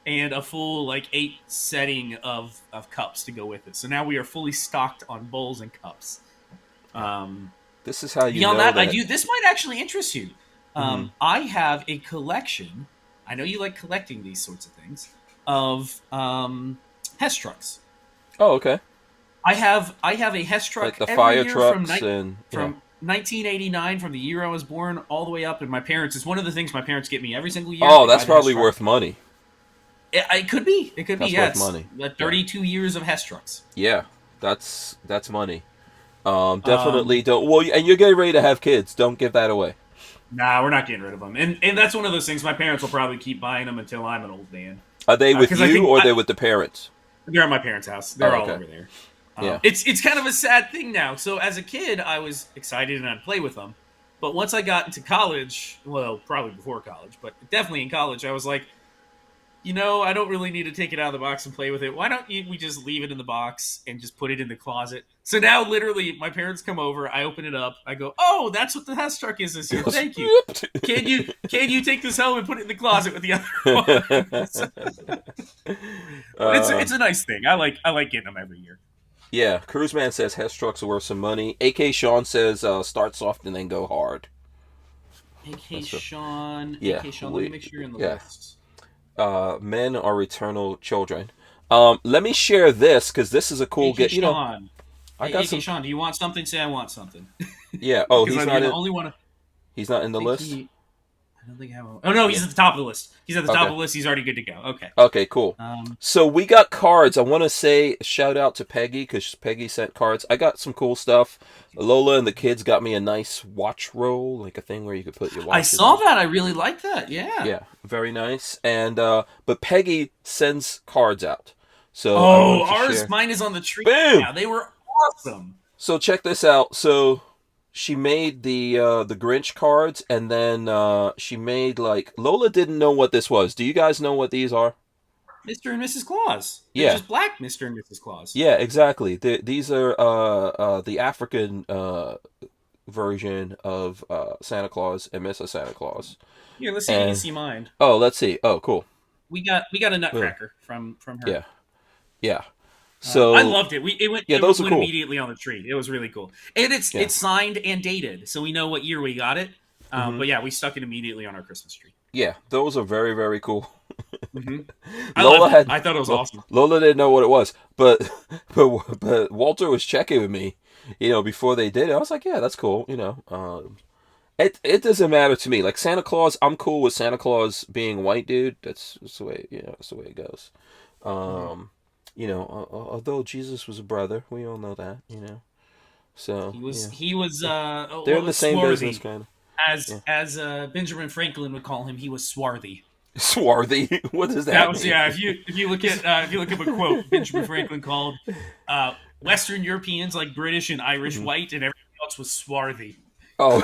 and a full like 8 setting of cups to go with it. So now we are fully stocked on bowls and cups. This is how you Beyond know that, that. this might actually interest you. I have a collection. I know you like collecting these sorts of things of Hess trucks. Oh, okay. I have a Hess truck Like the every fire year trucks from and 1989, from the year I was born, all the way up. And my parents, it's one of the things my parents get me every single year. Oh, They that's buy the Hess probably truck. worth money. It could be. It could That's be. Yeah, worth it's money. 32 years of Hess trucks. Yeah, that's money. Definitely don't. Well, and you're getting ready to have kids. Don't give that away. Nah, we're not getting rid of them. And that's one of those things. My parents will probably keep buying them until I'm an old man. Are they with 'cause I you think or I- they're with the parents? They're at my parents' house. They're all okay. over there. Yeah. It's kind of a sad thing now. So as a kid, I was excited and I'd play with them. But once I got into college, well, probably before college, but definitely in college, I was like, I don't really need to take it out of the box and play with it. Why don't we just leave it in the box and just put it in the closet? So now, literally, my parents come over. I open it up. I go, "Oh, that's what the Hess truck is this year. Thank you. Can you take this home and put it in the closet with the other one?" It's a nice thing. I like getting them every year. Yeah, Cruiseman says Hess trucks are worth some money. AK Sean says start soft and then go hard. AK Sean. Yeah, AK Sean. Let me make sure you're in the yeah. list. Men are eternal children. Let me share this because this is a cool AK get. Sean. I Hey, got AK some. Sean, do you want something? Say I want something. Yeah. Oh, Because he's I'm not the in. only one. He's not in the list. I don't think I have. Oh no, he's at the top of the list. He's at the top Okay. of the list. He's already good to go. Okay. Okay, cool. Um, So we got cards. I want to say shout out to Peggy because Peggy sent cards. I got some cool stuff. Lola and the kids got me a nice watch roll, like a thing where you could put your watch. I saw that. I really like that. Yeah. Yeah, very nice. And but Peggy sends cards out. So I Oh, wanted to ours, share- mine is on the tree Boom! now. They were awesome. So check this out. So she made the Grinch cards, and then she made like Lola didn't know what this was. Do you guys know what these are? Mr. and Mrs. Claus. They're Yeah, just black Mr. and Mrs. Claus. yeah, exactly. These are the African version of Santa Claus and Mrs. Santa Claus. Here, let's see if you can And see mine. oh, let's see. Oh, cool. We got a Yeah, nutcracker from her. yeah, yeah. I So loved it. It went yeah, those are went cool. immediately on the tree. It was really cool, and Yeah. it's signed and dated, so we know what year we got it. Hmm. But yeah, we stuck it immediately on our Christmas tree. Yeah, those are very, very cool. hmm I Lola loved it. had I thought it was awesome. Lola didn't know what it was, but but Walter was checking with me, before they did it. I was like, yeah, that's cool. It doesn't matter to me. Like Santa Claus, I'm cool with Santa Claus being white, dude. That's the way that's the way it goes. hmm Um, although Jesus was a brother, we all know that. So yeah, He was they're in the same business, swarthy, kind of. Yeah, as Benjamin Franklin would call him. He was swarthy. swarthy. What does That that was mean? yeah. If you look up a quote, Benjamin Franklin called Western Europeans like British and Irish Hmm. white, and everything else was swarthy. Oh,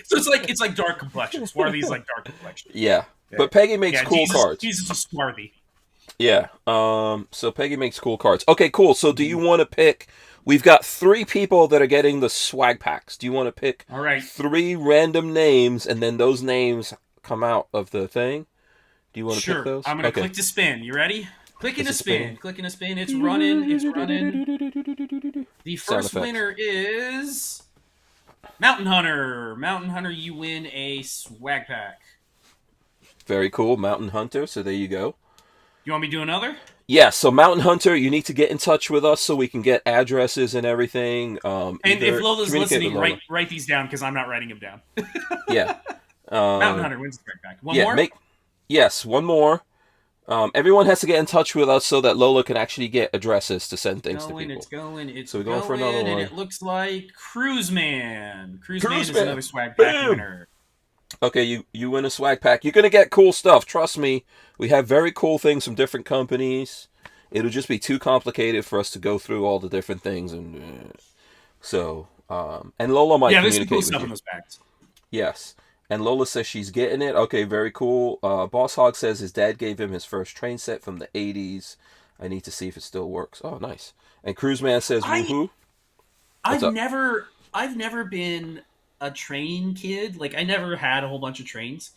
So it's like dark complexion. Swarthy is like dark complexion. yeah. Yeah, But Peggy makes yeah. cool cards. Jesus is swarthy. Yeah. So Peggy makes cool cards. Okay, cool. So do you Mhm. want to pick? We've got 3 people that are getting the swag packs. Do you want to pick All right. 3 random names, and then those names come out of the thing? Do you want to pick Sure. those? I'm gonna Okay. click to spin. You ready? Click and Is a it spinning? spin. Click and a spin. It's running. It's running. The Sound first effects. winner is Mountain Hunter. Mountain Hunter, you win a swag pack. Very cool. Mountain Hunter. So there you go. You want me to do another? Yeah, so Mountain Hunter, you need to get in touch with us so we can get addresses and everything. And if Either Lola's communicate listening, with Lola. write these down because I'm not writing them down. Yeah. Mountain Um, Hunter wins the swag pack. One yeah, more? yes, one more. Everyone has to get in touch with us so that Lola can actually get addresses to send things to people. It's going, it's So we're going, going for another and one. it looks like Cruise Man. Cruise Man Cruise is Man. another swag pack Bam! winner. Okay, you win a swag pack. You're gonna get cool stuff. Trust me. We have very cool things from different companies. It'll just be too complicated for us to go through all the different things, and and Lola might Yeah, there's some communicate cool with stuff you. in those packs. Yes. And Lola says she's getting it. Okay, very cool. Boss Hog says his dad gave him his first train set from the 80s. I need to see if it still works. Oh, nice. And Cruise Man says, I woohoo. What's I've up? never I've never been a train kid. Like I never had a whole bunch of trains.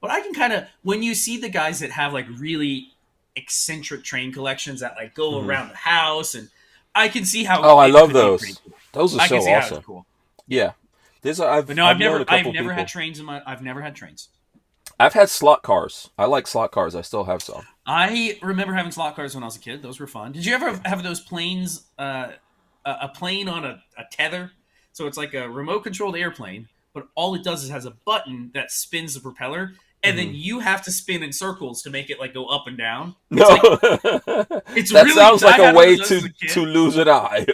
But I can kind of when you see the guys that have like really eccentric train collections that like go Hmm. around the house, and I can see how Oh, I it love could be pretty those. cool. Those are I so can see how awesome. it's cool. Yeah. But no, I've known a I've couple never people. had trains in my I've never had trains. I've had slot cars. I like slot cars. I still have some. I remember having slot cars when I was a kid. Those were fun. Did you ever have those planes? A plane on a tether, so it's like a remote controlled airplane, but all it does is has a button that spins the propeller, and then Hmm. you have to spin in circles to make it like go up and down. No, It's like it's that really. sounds I like a had one way of those as to a kid. to lose an eye.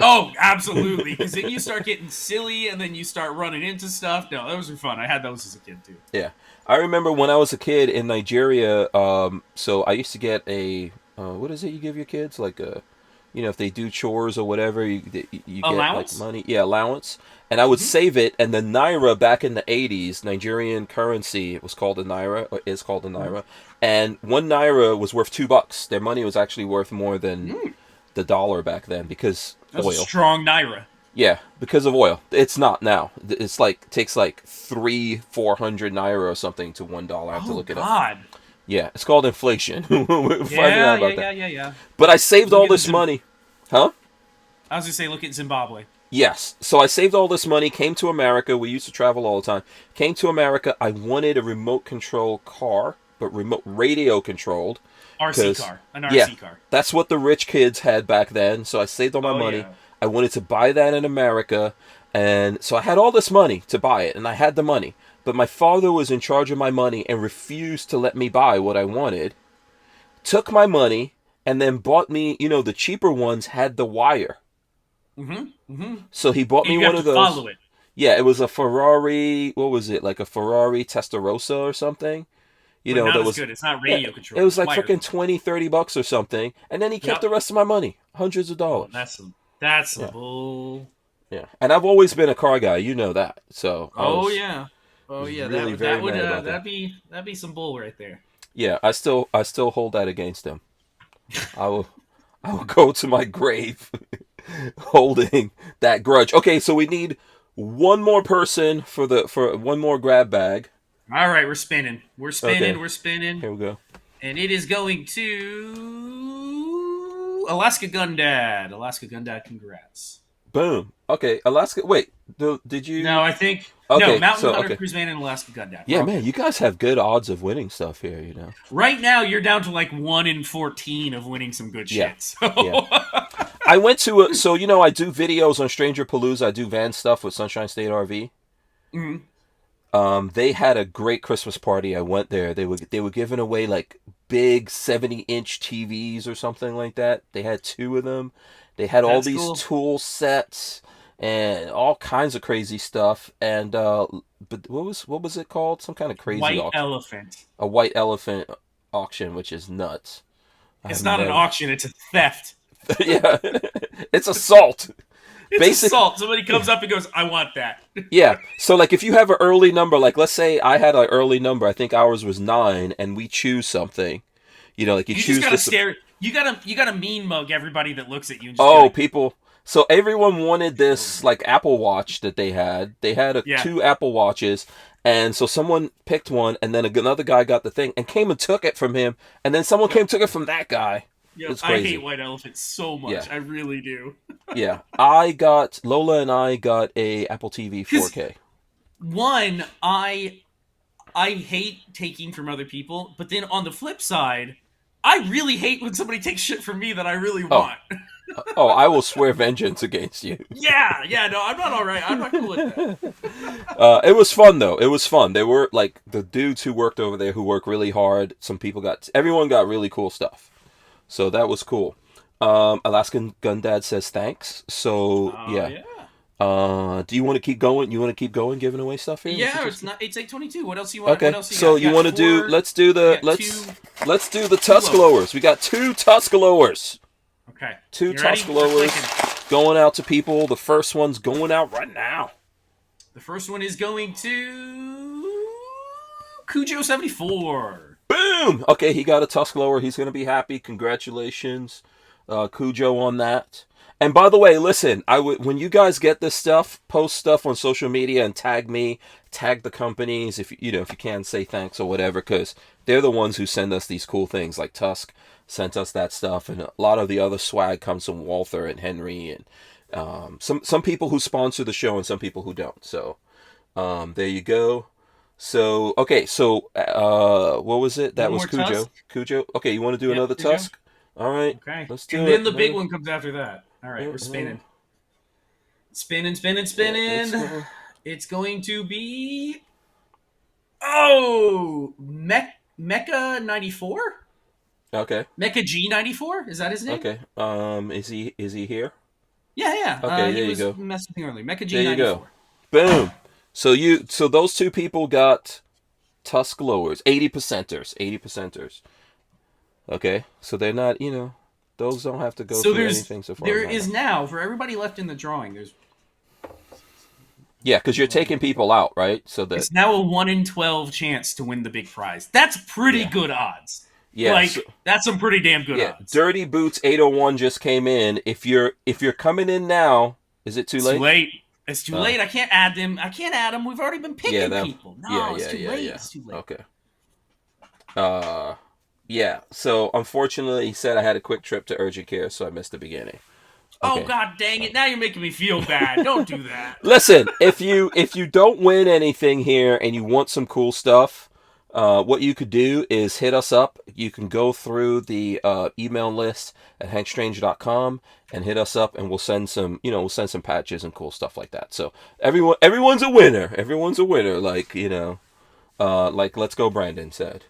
Oh, absolutely! Because then you start getting silly, and then you start running into stuff. No, those were fun. I had those as a kid too. Yeah, I remember when I was a kid in Nigeria. So I used to get a what is it you give your kids, like a, if they do chores or whatever, you get like Allowance. money, yeah, allowance, and I would hmm save it. And the naira back in the 80s, Nigerian currency, it was called a naira, or is called a naira, and 1 naira was worth $2. Their money was actually worth more than the dollar back then because That's a oil. strong naira. Yeah, because of oil. It's not now. It's like takes like 300-400 naira or something to $1. I have to Oh look it up. God! Yeah, it's called inflation. We're finding Yeah, out about yeah, that. yeah. But I saved Look all at this Zim- money. Huh? I was gonna say, look at Zimbabwe. Yes. So I saved all this money, came to America. We used to travel all the time. Came to America. I wanted a remote control car, but remote radio controlled. RC 'Cause- car, an yeah, RC car. that's what the rich kids had back then. So I saved all my Oh money. yeah. I wanted to buy that in America. And so I had all this money to buy it, and I had the money. But my father was in charge of my money and refused to let me buy what I wanted. Took my money and then bought me, the cheaper ones had the wire. So he bought And me you one have of to those. follow it. Yeah, it was a Ferrari. What was it? Like a Ferrari Testarossa or something. But not That as was. good. It's not Yeah, radio it control. was It's like wire freaking control. $20-$30 or something. And then he kept Yep. the rest of my money. Hundreds of Oh, dollars. That's a Yeah. bull. Yeah. And I've always been a car guy. You know that. So I Oh was, yeah. Oh was yeah. really That very would mad about that. that'd be some bull right there. Yeah. I still hold that against him. I will. I will go to my grave holding that grudge. Okay, so we need one more person for one more grab bag. All right, we're spinning. We're spinning. Okay, We're spinning. here we go. And it is going to Alaska Gundad. Alaska Gundad, congrats. Boom. Okay, Alaska. Wait, did No, you? I think no Okay, Mountain so Hunter okay. Cruise Man and Alaska Gundad. We're Yeah, all man, good. you guys have good odds of winning stuff here. You know. Right now, you're down to like 1 in 14 of winning some good Yeah. shit. So. Yeah. I went to so I do videos on Stranger Palooza. I do van stuff with Sunshine State RV. Mhm. They had a great Christmas party. I went there. They were giving away like big 70-inch TVs or something like that. They had two of them. They had all That's these cool. tool sets and all kinds of crazy stuff. And but what was it called? Some kind of crazy White auction. Elephant. A white elephant auction, which is nuts. It's I've not an never. auction. It's a theft. Yeah, it's assault. It's Basic. assault. Somebody comes up and goes, "I want that." Yeah. So like if you have an early number, like let's say I had an early number, I think ours was 9, and we choose something. Like you You just choose gotta this. stare. You gotta mean mug everybody that looks at you. And just be Oh, like, people. So everyone wanted this like Apple Watch that they had. They had yeah. two Apple Watches, and so someone picked one, and then another guy got the thing and came and took it from him, and then someone came and took it from that guy. Yep, It's I crazy. hate white elephants so much. Yeah. I really do. Yeah, Lola and I got a Apple TV 4K. One, I hate taking from other people, but then on the flip side, I really hate when somebody takes shit from me that I really Oh. want. Oh, I will swear vengeance against you. Yeah, no, I'm not all right. I'm not cool with that. It was fun though. It was fun. They were like the dudes who worked over there who worked really hard. Everyone got really cool stuff. So that was cool. Alaskan Gundad says thanks. So yeah. Do you want to keep going? You want to keep going, giving away stuff here? Yeah, it's 8:22. What else you want? Okay. What else So got? you want to do? Let's do the let's do the Tusk Blowers. We got 2 Tusk Blowers. Okay. 2 You Tusk ready? Blowers going out to people. The first one's going out right now. The first one is going to Cujo74. Boom! Okay, he got a Tusk Blower. He's going to be happy. Congratulations, Cujo, on that. And by the way, listen, when you guys get this stuff, post stuff on social media and tag me, tag the companies if you can, say thanks or whatever, because they're the ones who send us these cool things. Like Tusk sent us that stuff, and a lot of the other swag comes from Walther and Henry, and some people who sponsor the show and some people who don't. So there you go. So okay, so what was it? That One was more Cujo. Tusk? Cujo. Okay, you want to do another Cujo. Tusk? All right. Okay. Let's do and it. then the big one comes after that. All right, we're spinning. Spinning. Yeah, It's going to be Mecha 94? okay. Mecha G94? Is that his name? Okay. Is he here? Yeah. Okay, there he you was go. messaging earlier. Mecha G94. There you go. Boom. So those 2 people got Tusk Blowers, 80%ers. Okay, so they're not, those don't have to go through anything so far. There is now, for everybody left in the drawing, Yeah, because you're taking people out, right? So that it's now a 1 in 12 chance to win the big prize. That's pretty good odds. yeah, That's some pretty damn good odds. Dirty Boots 801 just came in. If you're coming in now, is it too late? It's too late. I can't add them. We've already been picking people. No, it's too late. Yeah. It's too late. Okay. Yeah. So unfortunately, he said I had a quick trip to urgent care, so I missed the beginning. Okay. Oh god dang it! Now you're making me feel bad. Don't do that. Listen, if you don't win anything here and you want some cool stuff, what you could do is hit us up. You can go through the email list at hankstrange.com and hit us up, and we'll send some patches and cool stuff like that. So everyone's a winner. Everyone's a winner. Like like Let's Go Brandon said.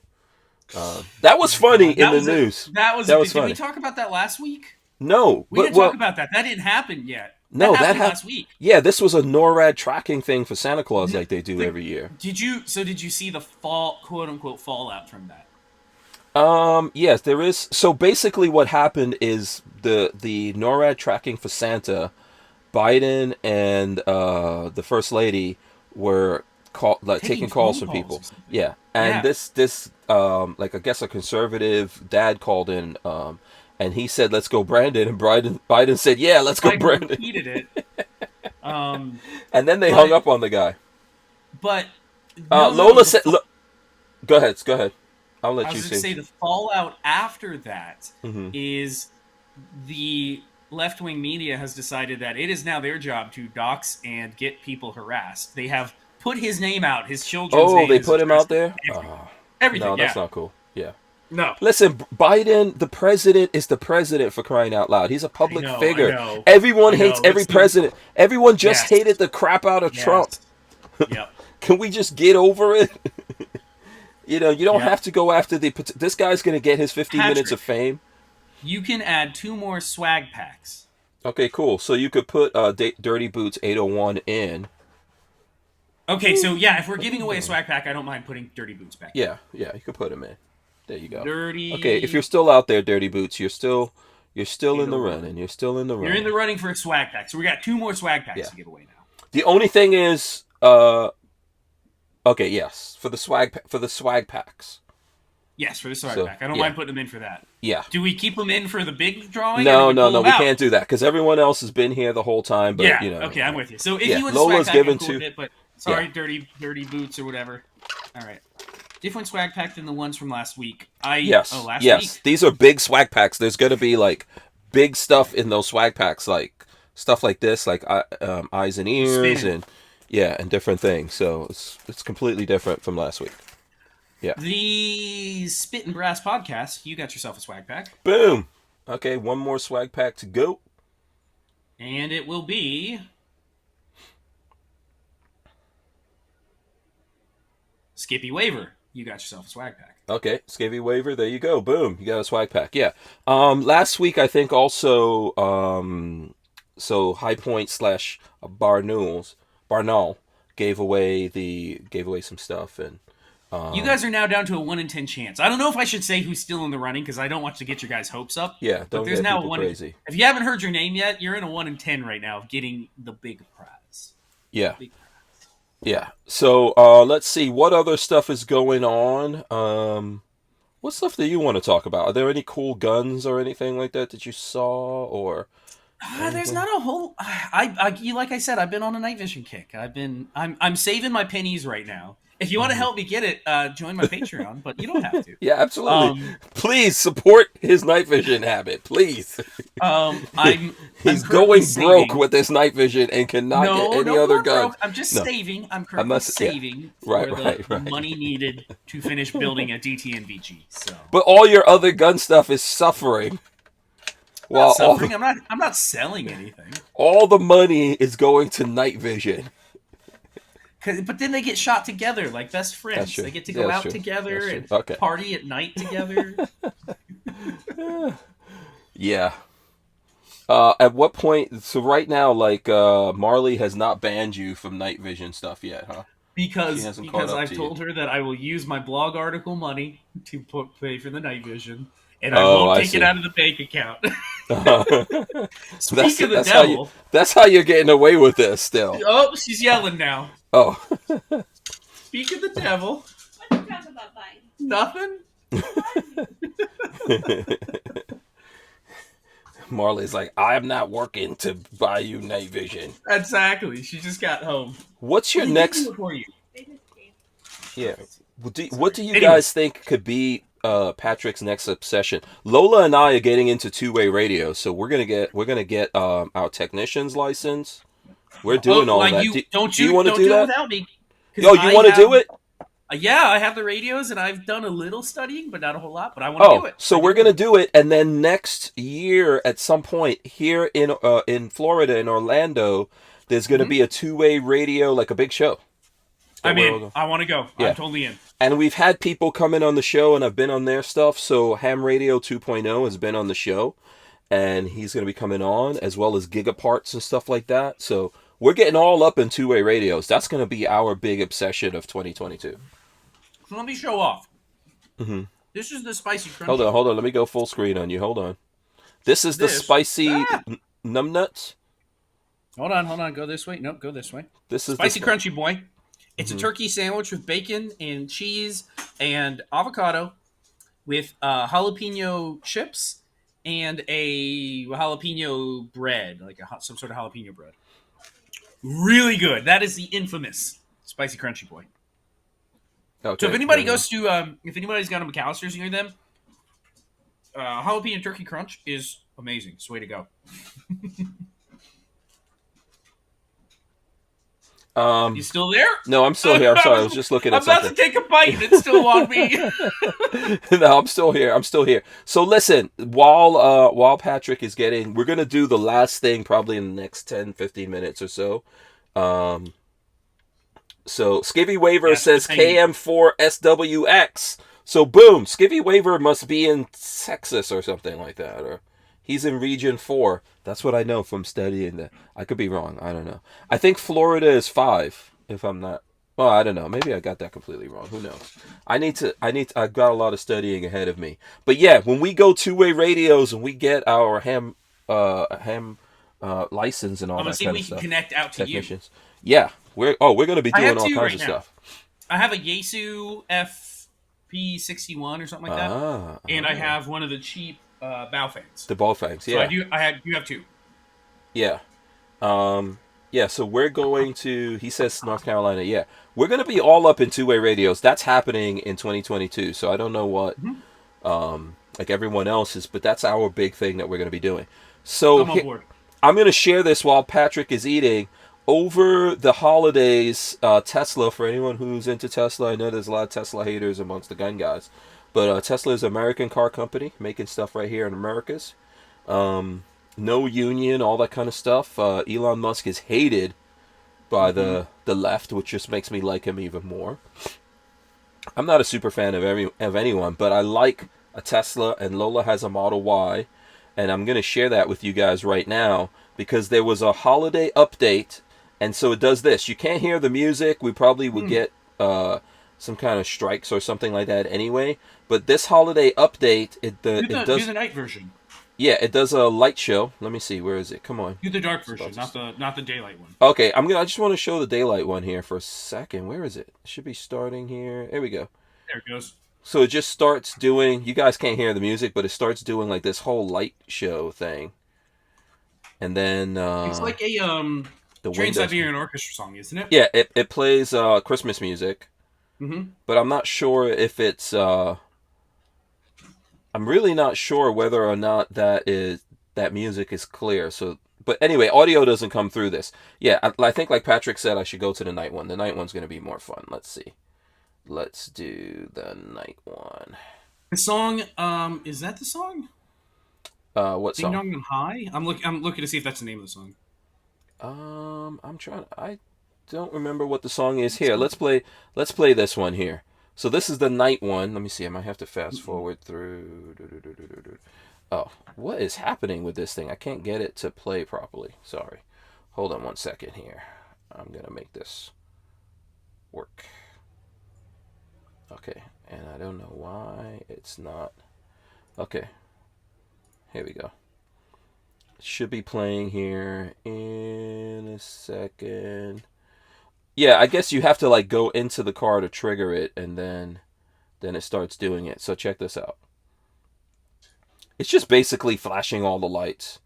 That was funny in the news. That was funny. Did we talk about that last week? No, we didn't talk about that. That didn't happen yet. No, that happened last week. Yeah, this was a NORAD tracking thing for Santa Claus, like they do every year. Did you see the quote unquote fallout from that? Yes, there is. So basically, what happened is the NORAD tracking for Santa, Biden and the First Lady were Taking taking calls phone from calls people. or something. Yeah, and Yeah. this like I guess a conservative dad called in, and he said, "Let's go, Brandon," and Biden said, "Yeah, let's go, Biden Brandon," repeated it. Um, and then they hung but up on the guy. but no. Lola said, "Go ahead, go ahead. I'll I let was you going to see." say the fallout after that Hmm. is the left wing media has decided that it is now their job to dox and get people harassed. They have put his name out, his children's Oh, name, they his put him address, out there. everything. No, that's Yeah. not cool. Yeah. No. Listen, Biden, the president, is the president for crying out loud. He's a I public know. I figure. know. Everyone I hates know. every president. Everyone just Yes. hated the crap out of Trump. Yes. Yep. Can we just get over it? You know, you don't Yep. have to go after the. This guy's going to get his 15 minutes Patrick, of fame. you can add 2 more swag packs. Okay, cool. So you could put Dirty Boots 801 in. Okay, so yeah, if we're giving away a swag pack, I don't mind putting Dirty Boots back. Yeah, you could put him in. There you go. Dirty. Okay, if you're still out there, Dirty Boots, you're still in the 801. running. You're still in the You're in running. the running for a swag pack. So we got 2 more swag packs Yeah. to give away now. The only thing is, okay, yes, for the swag packs. Yes, for the swag So, pack. I don't yeah. mind putting them in for that. Yeah. Do we keep them in for the big drawing? No, or do we pull them we out? can't do that because everyone else has been here the whole time. But Yeah. you know, Okay, I'm with you. So if Yeah, you win Lola's swag pack, given I'm cool to- with it, but sorry, Yeah. dirty boots or whatever. All right. Different swag pack than the ones from last week. Yes, last yes, week. these are big swag packs. There's gonna be like big stuff in those swag packs, like stuff like this, like eyes and ears, Spin. and and different things. So it's completely different from last week. Yeah. The Spit and Brass podcast. You got yourself a swag pack, Boom. Okay, one more swag pack to go. and it will be Skippy Waver. You got yourself a swag pack. Okay, Skivvy Waiver, there you go. Boom, you got a swag pack. Yeah. Last week I think also so High Point / Barnaul gave away some stuff, and You guys are now down to a 1 in 10 chance. I don't know if I should say who's still in the running because I don't want to get your guys' hopes up. yeah, But don't there's get now people a 1 crazy. If you haven't heard your name yet, you're in a 1 in 10 right now of getting the big prize. Yeah. Big prize. Yeah. So let's see what other stuff is going on. What stuff do you want to talk about? Are there any cool guns or anything like that you saw or? There's not a whole. Like I said, I've been on a night vision kick. I'm saving my pennies right now. If you want to help me get it, join my Patreon, but you don't have to. Yeah, absolutely. Please support his night vision habit, please. I'm He's currently going saving. broke with this night vision and cannot get any other not gun. broke. I'm just No. saving. I'm currently yeah. saving for Right. the money needed to finish building a DTNVG. So. But all your other gun stuff is suffering. While Suffering. I'm not selling anything. all the money is going to night vision. But then they get shot together like best That's friends. true. They get to Yeah, go that's out true. together That's and true. Okay. party at night together. Yeah. At what point? So right now, like Marley has not banned you from night vision stuff yet, huh? She Because hasn't caught up I've to told you. her that I will use my blog article money to pay for the night vision, and I Oh, won't I take see. it out of the bank account. Speak That's- of the that's how devil. That's how you're getting away with this still. Oh, she's yelling now. Oh. Speak of the devil. What you talk about buying? Nothing. Marley's like, I'm not working to buy you night vision. Exactly. She just got home. What's your What did next? they do for you? They just gave. Yeah. What do you Anyways. guys think could be Patrick's next obsession? Lola and I are getting into two-way radio, so we're gonna get our technician's license. We're doing all like that. You, do don't you you want to don't do it that? without me. 'Cause Oh, you want to do it? Yeah, I have the radios, and I've done a little studying, but not a whole lot. But I want to do it. So we're gonna do it, and then next year at some point here in Florida in Orlando, there's gonna be a two-way radio, like a big show. I'm in. I want to go. Yeah. I'm totally in. And we've had people come in on the show, and I've been on their stuff. So Ham Radio 2.0 has been on the show, and he's going to be coming on, as well as Gigaparts and stuff like that. So we're getting all up in two-way radios. That's going to be our big obsession of 2022. So let me show off. This is the spicy crunchy. Hold on. Let me go full screen on you. Hold on. This is the spicy numbnuts. Hold on. Go this way. Nope, go this way. This is spicy crunchy boy. It's a turkey sandwich with bacon and cheese and avocado with jalapeno chips and a jalapeno bread, like some sort of jalapeno bread. Really good. That is the infamous spicy crunchy boy. Okay. So if anybody goes to, if anybody's got a McAllister's near them, jalapeno turkey crunch is amazing. It's the way to go. You still there? No, I'm still here. I'm sorry. I was just looking at something. I'm about to take a bite and it's still on me. No, I'm still here. So listen, while Patrick is getting, we're going to do the last thing probably in the next 10, 15 minutes or so. So Skivvy Waver says KM4SWX. So boom, Skivvy Waver must be in Texas or something like that, or he's in Region 4. That's what I know from studying that. I could be wrong. I don't know. I think Florida is 5, if I'm not. Well, I don't know. Maybe I got that completely wrong. Who knows? I've got a lot of studying ahead of me. But yeah, when we go two-way radios and we get our ham license and all that kind of stuff. I'm going to see if we can connect out to you. Yeah. We're going to be doing all kinds of stuff. I have a Yaesu FP61 or something like that. And I have one of the cheap Baofangs. The Baofangs, yeah. So you have 2. Yeah. Yeah, so we're going to, he says North Carolina, yeah. We're going to be all up in two-way radios. That's happening in 2022. So I don't know what like everyone else is, but that's our big thing that we're going to be doing. So I'm going to share this while Patrick is eating. Over the holidays, Tesla, for anyone who's into Tesla, I know there's a lot of Tesla haters amongst the gun guys, but Tesla is an American car company making stuff right here in Americas. No union, all that kind of stuff. Elon Musk is hated by the left, which just makes me like him even more. I'm not a super fan of anyone, but I like a Tesla, and Lola has a Model Y, and I'm going to share that with you guys right now because there was a holiday update. And so it does this. You can't hear the music. We probably would get some kind of strikes or something like that anyway. But this holiday update, it does... Do the night version. Yeah, it does a light show. Let me see. Where is it? Come on. Do the dark version, not the daylight one. Okay, I just want to show the daylight one here for a second. Where is it? It should be starting here. There we go. There it goes. So it just starts doing... You guys can't hear the music, but it starts doing like this whole light show thing. And then... it's like a... The Trans-Siberian Orchestra song, isn't it? Yeah, it plays Christmas music. Mm-hmm. But I'm not sure if it's... I'm really not sure whether or not that music is clear. So, but anyway, audio doesn't come through this. Yeah, I think like Patrick said, I should go to the night one. The night one's going to be more fun. Let's see. Let's do the night one. The song, is that the song? What song? Ding Dong and High? I'm looking to see if that's the name of the song. I don't remember what the song is here. Let's play this one here. So this is the night one. Let me see. I might have to fast forward through. Oh, what is happening with this thing? I can't get it to play properly. Sorry. Hold on one second here. I'm going to make this work. Okay. And I don't know why it's not. Okay. Here we go. Should be playing here in a second. Yeah, I guess you have to like go into the car to trigger it, and then it starts doing it. So check this out. It's just basically flashing all the lights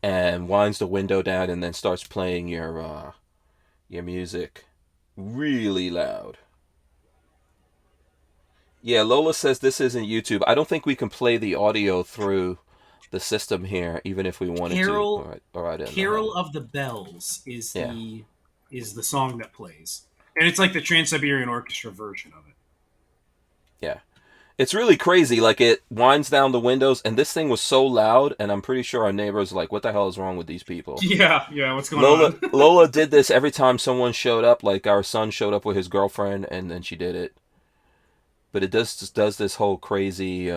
and winds the window down, and then starts playing your music really loud. Yeah, Lola says this isn't YouTube. I don't think we can play the audio through the system here, even if we wanted to. All right, Carol of the Bells is the song that plays, and it's like the Trans-Siberian Orchestra version of it. Yeah, it's really crazy. Like it winds down the windows, and this thing was so loud, and I'm pretty sure our neighbors were like, "What the hell is wrong with these people?" Yeah, what's going on? Lola did this every time someone showed up. Like our son showed up with his girlfriend, and then she did it. But it does this whole crazy.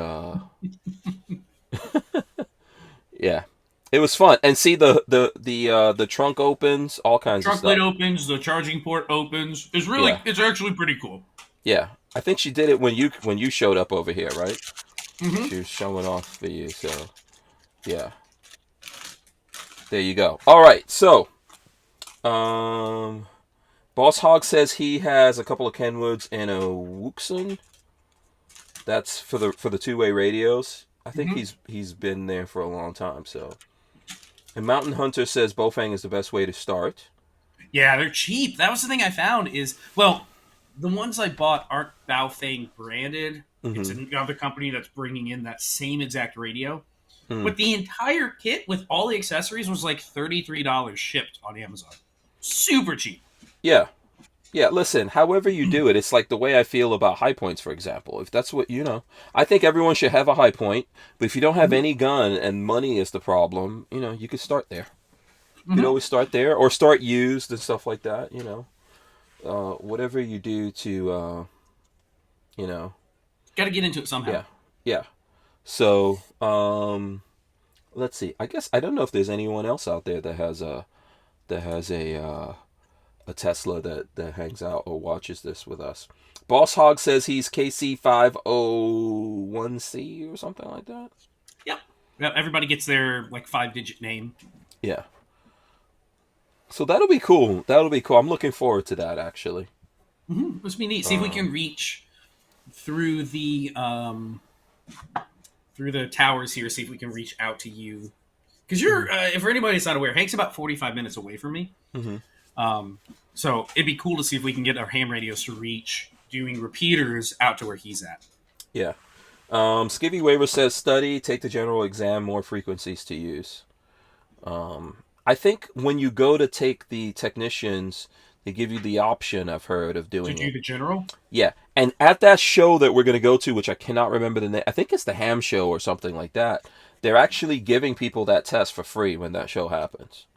Yeah, it was fun, and see the trunk opens, all kinds of stuff. Trunk lid opens, the charging port opens. It's actually pretty cool. Yeah, I think she did it when you showed up over here, right? Mm-hmm. She was showing off for you, so yeah. There you go. All right, so Boss Hog says he has a couple of Kenwoods and a Wuxun. That's for the two-way radios. I think he's been there for a long time. So, and Mountain Hunter says Bofang is the best way to start. Yeah, they're cheap. That was the thing I found is, well, the ones I bought aren't Baofeng branded. It's another company that's bringing in that same exact radio. But the entire kit with all the accessories was like $33 shipped on Amazon. Super cheap. Yeah. Yeah, listen, however you do it, it's like the way I feel about high points, for example. If that's what, I think everyone should have a high point, but if you don't have any gun and money is the problem, you could start there. You could always start there, or start used and stuff like that, whatever you do to, Got to get into it somehow. Yeah, yeah. So, let's see. I guess, I don't know if there's anyone else out there that has a Tesla that hangs out or watches this with us. Boss Hog says he's KC501C or something like that. Yep. Everybody gets their like 5-digit name. Yeah. So that'll be cool. I'm looking forward to that, actually. This will be neat. See if we can reach through the towers here. See if we can reach out to you. Because you're, if for anybody that's not aware, Hank's about 45 minutes away from me. So it'd be cool to see if we can get our ham radios to reach doing repeaters out to where he's at. Yeah. Skivvy Waver says study, take the general exam, more frequencies to use. I think when you go to take the technicians, they give you the option, I've heard, of doing to do the general? Yeah. And at that show that we're going to go to, which I cannot remember the name, I think it's the Ham Show or something like that, they're actually giving people that test for free when that show happens.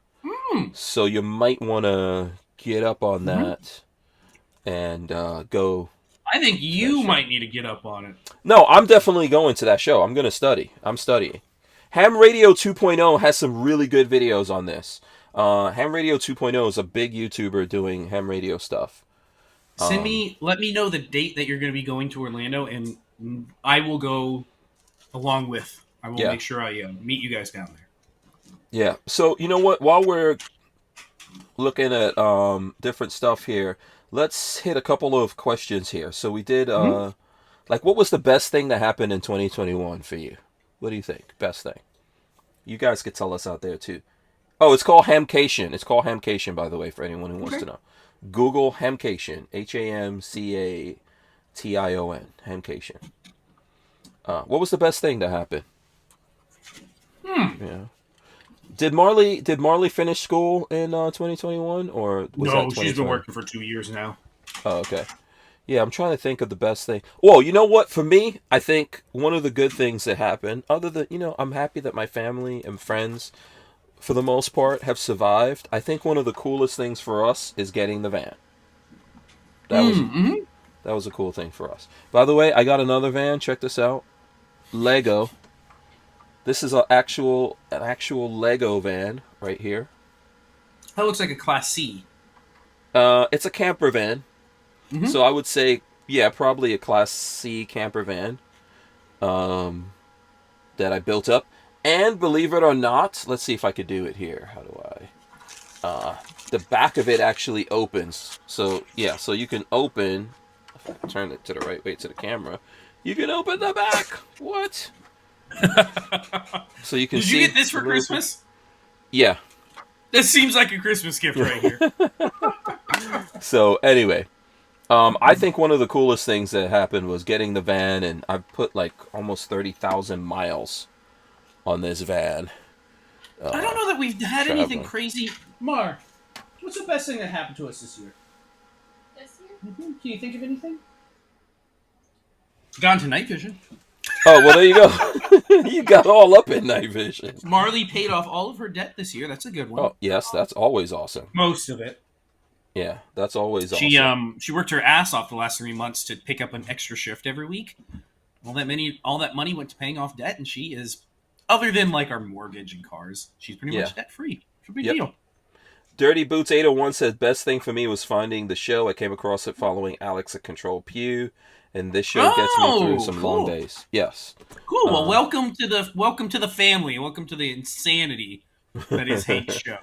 So you might want to get up on that and go. I think you might need to get up on it. No, I'm definitely going to that show. I'm going to study. I'm studying. Ham Radio 2.0 has some really good videos on this. Ham Radio 2.0 is a big YouTuber doing ham radio stuff. Let me know the date that you're going to be going to Orlando, and I will go along with. I will make sure I meet you guys down there. Yeah. So, you know what? While we're looking at different stuff here, let's hit a couple of questions here. So we did, what was the best thing that happened in 2021 for you? What do you think? Best thing? You guys could tell us out there, too. Oh, it's called Hamcation. It's called Hamcation, by the way, for anyone who wants to know. Google Hamcation. Hamcation. Hamcation. What was the best thing that happened? Yeah. Did Marley finish school in 2021, or was no? She's been working for 2 years now. Oh, okay. Yeah, I'm trying to think of the best thing. Well, you know what? For me, I think one of the good things that happened, other than, I'm happy that my family and friends, for the most part, have survived. I think one of the coolest things for us is getting the van. That was a cool thing for us. By the way, I got another van. Check this out. Lego. This is an actual Lego van right here. That looks like a Class C. It's a camper van. So I would say, probably a Class C camper van that I built up. And believe it or not, let's see if I could do it here. How do I? The back of it actually opens. So, so you can open, if I turn it to the right way to the camera, you can open the back. What? So you can see. Did you get this for Christmas? Yeah. This seems like a Christmas gift right here. So, anyway. I think one of the coolest things that happened was getting the van, and I've put like almost 30,000 miles on this van. I don't know that we've had anything crazy. Mar, what's the best thing that happened to us this year? This year? Can you think of anything? Gone to night vision. Oh, well, there you go. You got all up in night vision. Marley paid off all of her debt this year. That's a good one. Oh, yes, that's always awesome. Most of it. Yeah, that's always awesome. She worked her ass off the last 3 months to pick up an extra shift every week. All that money went to paying off debt, and she is, other than like our mortgage and cars, she's pretty much debt free. It's a big deal. Dirty Boots 801 says, best thing for me was finding the show. I came across it following Alex at Control Pew, and this show gets me through some long days. Yes. Cool. Well, welcome to the family. Welcome to the insanity that is Hank's show.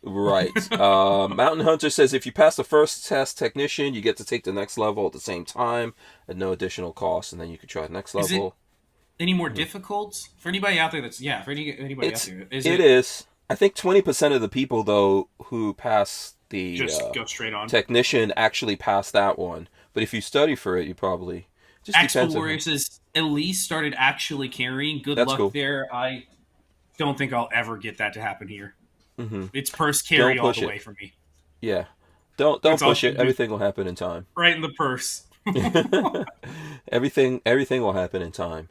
Right. Mountain Hunter says, if you pass the first test technician, you get to take the next level at the same time at no additional cost, and then you can try the next level. Any more difficult for anybody out there? It is. I think 20% of the people though who pass the just go straight on technician actually pass that one. But if you study for it, you probably just Axel Warriors is at least started actually carrying. Good luck there. I don't think I'll ever get that to happen here. Mm-hmm. It's purse carry all the way for me. Yeah, don't push it. Everything will happen in time. Right in the purse. Everything will happen in time.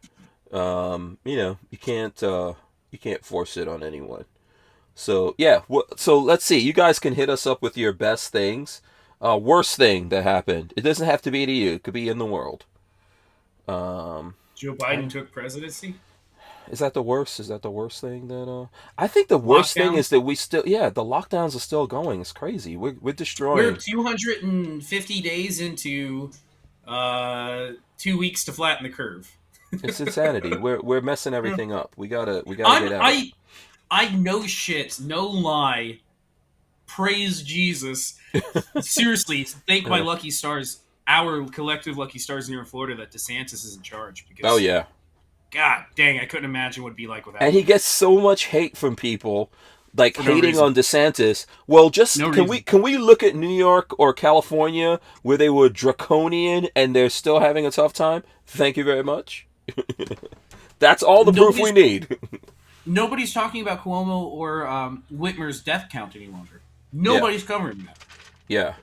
You can't force it on anyone. So yeah, so let's see. You guys can hit us up with your best things. Worst thing that happened. It doesn't have to be to you. It could be in the world. Joe Biden took presidency. Is that the worst? Is that the worst thing that? I think the worst thing is that we still, the lockdowns are still going. It's crazy. We're destroying. We're 250 days into 2 weeks to flatten the curve. It's insanity. We're messing everything up. We gotta get out. I no shit, no lie. Praise Jesus. Seriously, thank my lucky stars, our collective lucky stars here in Florida, that DeSantis is in charge. Because, God dang, I couldn't imagine what it'd be like without him. And he gets so much hate from people, like hating on DeSantis. Well, can we look at New York or California where they were draconian and they're still having a tough time? Thank you very much. That's all the proof we need. Nobody's talking about Cuomo or Whitmer's death count any longer. Nobody's covering that. Yeah.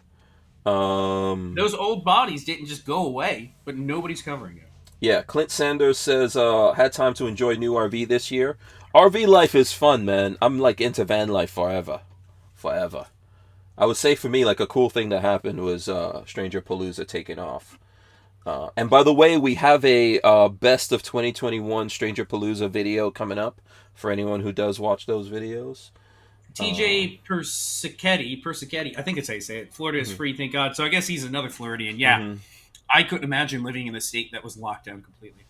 Those old bodies didn't just go away, but nobody's covering it. Yeah, Clint Sanders says, had time to enjoy new RV this year. RV life is fun, man. I'm like into van life forever. I would say for me, like a cool thing that happened was Stranger Palooza taking off. And by the way, we have a best of 2021 Stranger Palooza video coming up for anyone who does watch those videos. TJ Persichetti, I think it's how you say it. Florida is free, thank God. So I guess he's another Floridian. Yeah, I couldn't imagine living in a state that was locked down completely.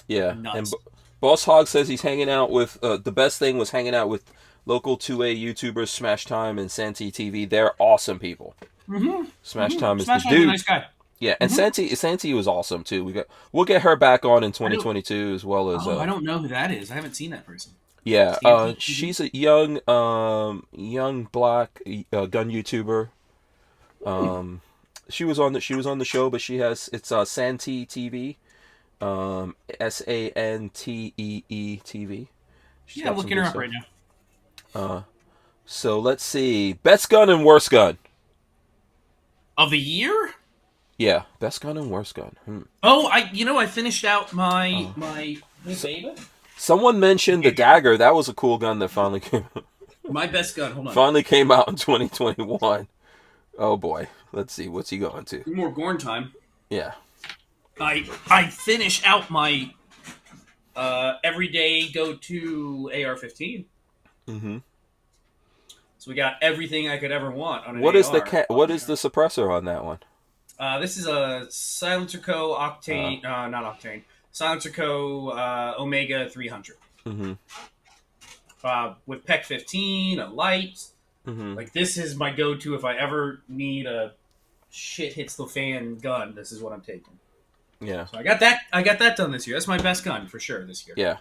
Yeah, nuts. And Boss Hog says he's hanging out with, the best thing was hanging out with local 2A YouTubers, Smash Time and Santi TV. They're awesome people. Mm-hmm. Smash Time is the dude. A nice guy. Yeah, and Santi was awesome too. We'll get her back on in 2022 as well as. I don't know who that is. I haven't seen that person. Yeah, she's a young black gun YouTuber. She was on the show, but it's Santi TV, SANTEE TV. I'm looking her up right now. So let's see, best gun and worst gun of the year. Yeah, best gun and worst gun. Oh, I finished out my Someone mentioned the dagger. That was a cool gun that finally came out. My best gun, hold on. Finally came out in 2021. Oh boy. Let's see. What's he going to? More Gorn time. Yeah. I finish out my everyday go-to AR-15. Mm-hmm. So we got everything I could ever want on an What AR. What is the suppressor on that one? This is a Silencer Co. Octane, not Octane. Silencer Co. Omega 300. Mm-hmm. With PEC 15, a light. Mm-hmm. Like, this is my go-to if I ever need a shit hits the fan gun. This is what I'm taking. Yeah. So I got that done this year. That's my best gun for sure this year. Yeah.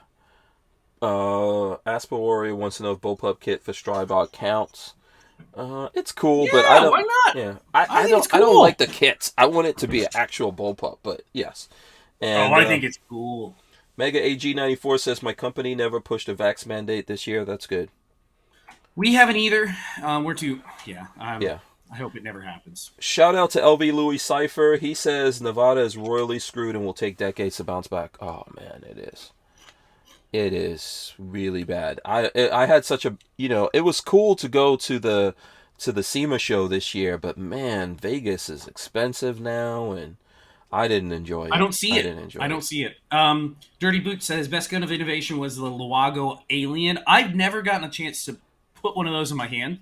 Asper Warrior wants to know if bullpup kit for Strybot counts. It's cool, yeah, but I don't. Why not? Yeah, I don't. Cool. I don't like the kits. I want it to be an actual bullpup, but yes. And, I think it's cool. Mega AG94 says my company never pushed a vax mandate this year. That's good. We haven't either. We're too. Yeah. Yeah. I hope it never happens. Shout out to LV Louis Cypher. He says Nevada is royally screwed and will take decades to bounce back. Oh man, it is. It is really bad. I had such a, it was cool to go to the SEMA show this year, but man, Vegas is expensive now, and I didn't enjoy it. I don't see it. Dirty Boot says best gun of innovation was the Luago Alien. I've never gotten a chance to put one of those in my hand.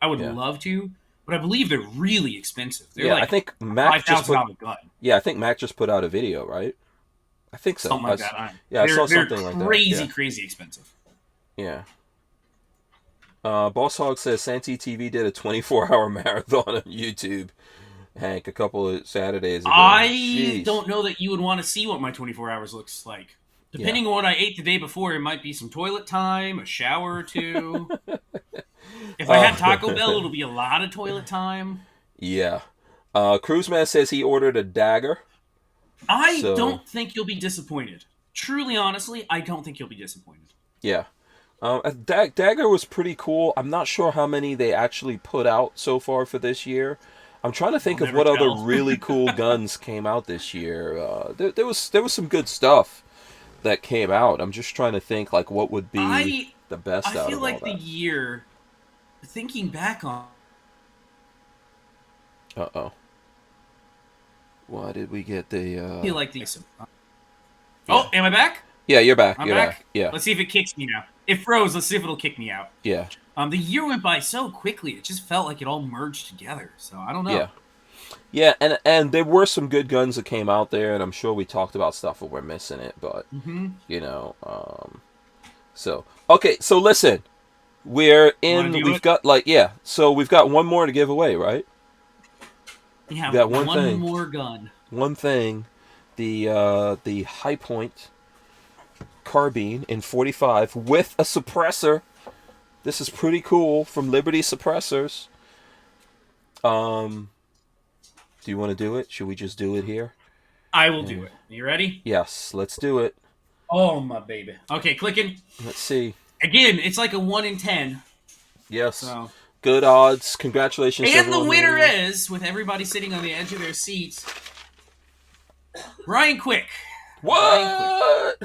I would Yeah. love to, but I believe they're really expensive. They're Yeah, like I think Mac just put. $5,000 gun, Yeah, I think Mac just put out a video, right? I think so. something like that. I saw They're something like that. crazy, Yeah. crazy expensive. Yeah. Boss Hog says Santee TV did a 24-hour marathon on YouTube. Hank, a couple of Saturdays ago. I Jeez. don't know that you would want to see what my 24 hours looks like. Depending on what I ate the day before, it might be some toilet time, a shower or two. If I had Taco Bell, it'll be a lot of toilet time. Yeah. Cruiseman says he ordered a dagger. I don't think you'll be disappointed. Truly, honestly, I don't think you'll be disappointed. Yeah. Dagger was pretty cool. I'm not sure how many they actually put out so far for this year. I'm trying to think of what other really cool guns came out this year. There was some good stuff that came out. I'm just trying to think like what would be the best out of all that. I feel like the year, thinking back on... Uh-oh. Why did we get the... I feel like the... Oh, am I back? Yeah, you're back. I'm you're back? Yeah. Let's see if it kicks me now. It froze. Let's see if it'll kick me out. Yeah. The year went by so quickly. It just felt like it all merged together. So I don't know. Yeah. Yeah, and there were some good guns that came out there, and I'm sure we talked about stuff where we're missing it, but, you know, so, okay, so listen, we've got one more to give away, right? Yeah, got one more gun. One thing, the High Point carbine in 45 with a suppressor. This is pretty cool from Liberty Suppressors. Do you want to do it? Should we just do it here? I will do it. You ready? Yes, let's do it. Oh, my baby. Okay, clicking. Let's see. Again, it's like a 1 in 10. Yes. So. Good odds. Congratulations. And the winner is, with everybody sitting on the edge of their seats, Brian Quick. What?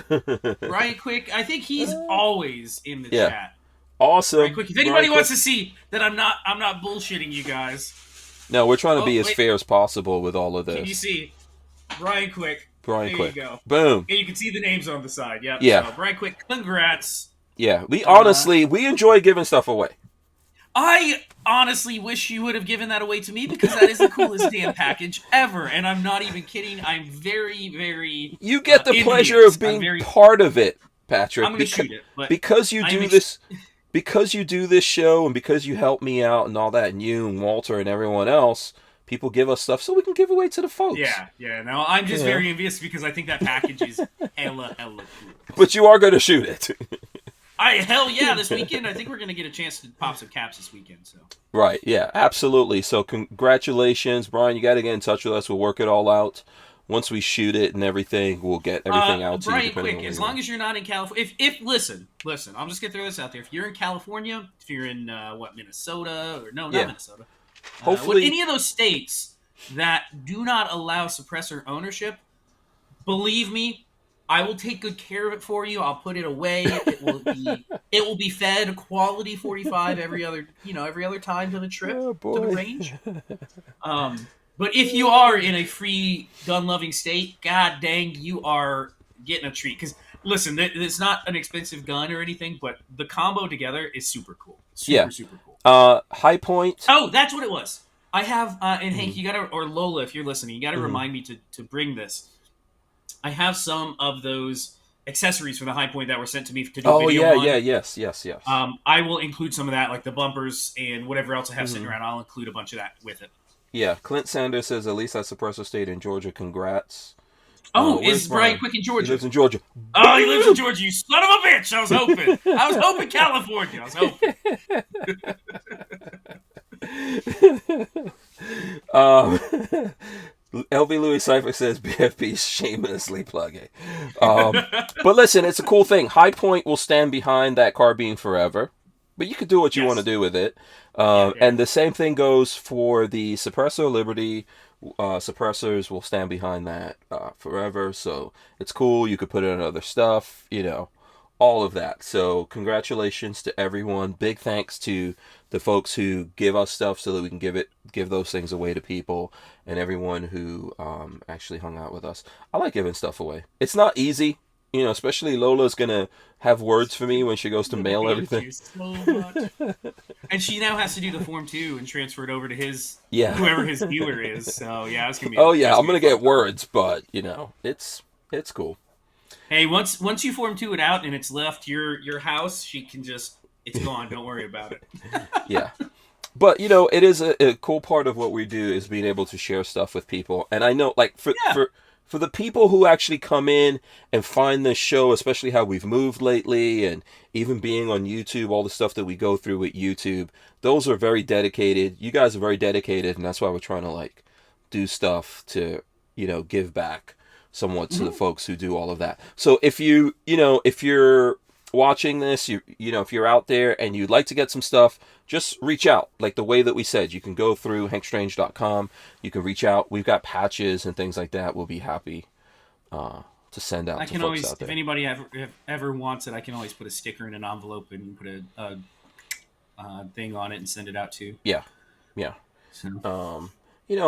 Brian Quick. I think he's always in the chat. Awesome. Brian Quick. If anybody wants to see that I'm not bullshitting you guys. No, we're trying to be as fair as possible with all of this. Can you see? Brian Quick. Brian Quick. There you go. Boom. And you can see the names on the side. Yep. Yeah. So, Brian Quick, congrats. Yeah. We enjoy giving stuff away. I honestly wish you would have given that away to me because that is the coolest damn package ever. And I'm not even kidding. I'm very, very You get the pleasure of being part of it, Patrick. I'm going to shoot it. But because you do this... Because you do this show and because you help me out and all that, and you and Walter and everyone else, people give us stuff so we can give away to the folks. Yeah. No, I'm just very envious because I think that package is hella cool. But you are going to shoot it. Hell yeah, this weekend. I think we're going to get a chance to pop some caps this weekend. So. Right, yeah, absolutely. So congratulations, Brian. You got to get in touch with us. We'll work it all out. Once we shoot it and everything, we'll get everything out to you. Brian, quick, as long as you're not in California. If listen, I'm just gonna throw this out there. If you're in California, if you're in Minnesota or not Minnesota, hopefully any of those states that do not allow suppressor ownership, believe me, I will take good care of it for you. I'll put it away. It will be fed quality 45 every other time to the trip to the range. But if you are in a free gun-loving state, god dang, you are getting a treat. Because, listen, it's not an expensive gun or anything, but the combo together is super cool. Super cool. High Point. Oh, that's what it was. I have, and Hank, you gotta, or Lola, if you're listening, you gotta remind me to bring this. I have some of those accessories for the High Point that were sent to me to do a video on. Yes. I will include some of that, like the bumpers and whatever else I have sitting around. I'll include a bunch of that with it. Yeah, Clint Sanders says, at least that suppressor stayed in Georgia. Congrats. Oh, is Brian Quick in Georgia? He lives in Georgia. Oh, he lives in Georgia, you son of a bitch! I was hoping California. I was hoping. LV Louis Cypher says BFP shamelessly plugging. But listen, it's a cool thing. High Point will stand behind that carbine forever. But you can do what you want to do with it. And the same thing goes for the Suppressor Liberty. Suppressors will stand behind that forever. So it's cool. You could put it on other stuff, all of that. So congratulations to everyone. Big thanks to the folks who give us stuff so that we can give those things away to people, and everyone who actually hung out with us. I like giving stuff away. It's not easy. especially Lola's gonna have words for me when she goes to I mail hate everything. you so much. And she now has to do the form too and transfer it over to Yeah. whoever his dealer is. So yeah, Oh yeah, that's I'm gonna gonna be a get fun time. words, but it's cool. Hey, once you form two it out and it's left your house, she can just it's gone. Don't worry about it. Yeah. But it is a cool part of what we do is being able to share stuff with people. And I know, like Yeah. for the people who actually come in and find this show, especially how we've moved lately, and even being on YouTube, all the stuff that we go through with YouTube, those are very dedicated. You guys are very dedicated, and that's why we're trying to like do stuff to give back somewhat to the Mhm. folks who do all of that. So if you're watching this, if you're out there and you'd like to get some stuff, just reach out. Like the way that we said, you can go through hankstrange.com. You can reach out. We've got patches and things like that. We'll be happy to send out I to can folks always, out if there. anybody ever wants it, I can always put a sticker in an envelope and put a thing on it and send it out too. Yeah, yeah. So.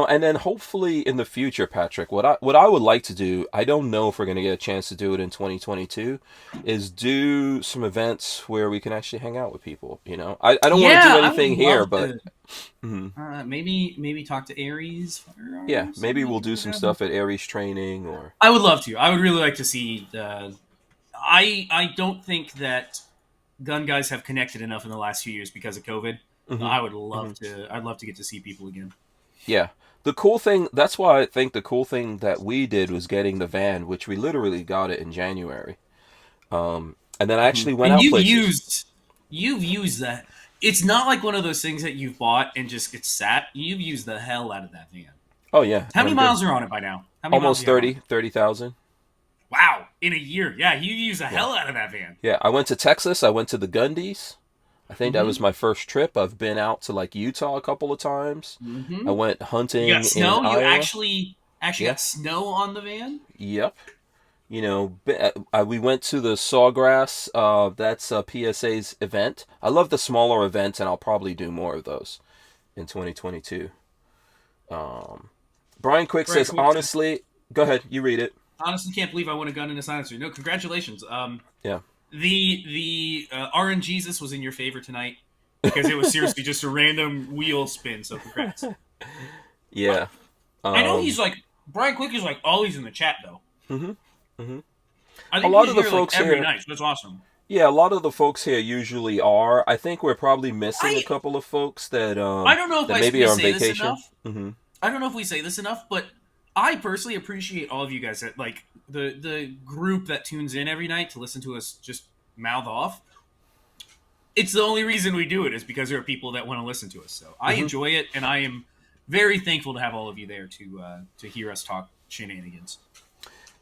And then hopefully in the future, Patrick, what I would like to do, I don't know if we're going to get a chance to do it in 2022, is do some events where we can actually hang out with people. I don't want to do Yeah, I would anything here, love but to. mhm. Maybe talk to Aries Yeah, Firearms. maybe we'll do Maybe some have them. stuff at Aries training or I would love to. I would really like to see. I don't think that gun guys have connected enough in the last few years because of COVID. So hmm I would hmm love to. I'd love to get to see people again. yeah. The cool thing, that's why I think the cool thing that we did was getting the van, which we literally got it in January. And then I actually went And out places. you've used that. It's not like one of those things that you've bought and just gets sat. You've used the hell out of that van. Oh yeah, How many I'm good. miles are on it by now? How many miles do Almost you have on it? 30,000. Wow, in a year. Yeah, you use the Yeah. hell out of that van. Yeah, I went to Texas, I went to the Gundies. I think that Mm-hmm. was my first trip. I've been out to like Utah a couple of times. I Mm-hmm. went You got hunting in snow. You Iowa. actually Yeah. got snow on the van. Yep. We went to the Sawgrass. That's PSA's event. I love the smaller events, and I'll probably do more of those in 2022. Um, Brian Quick Brian says, Quick says, honestly, go ahead, you read it. honestly can't believe I won a gun in a silencer. No, congratulations. Yeah. The RN Jesus was in your favor tonight because it was seriously just a random wheel spin. So congrats. Yeah. I know Um, he's like Brian Quick is like always in the chat though. hmm hmm I A think lot he's of the here like folks every here, night. So that's awesome. yeah, a lot of the folks here usually are. I think we're probably missing a I couple of folks that I don't know if maybe we are on say this vacation. enough. hmm I don't know if we say this enough, but I personally appreciate all of you guys that like the group that tunes in every night to listen to us just mouth off. It's the only reason we do it is because there are people that want to listen to us. So I hmm enjoy it, and I am very thankful to have all of you there to hear us talk shenanigans.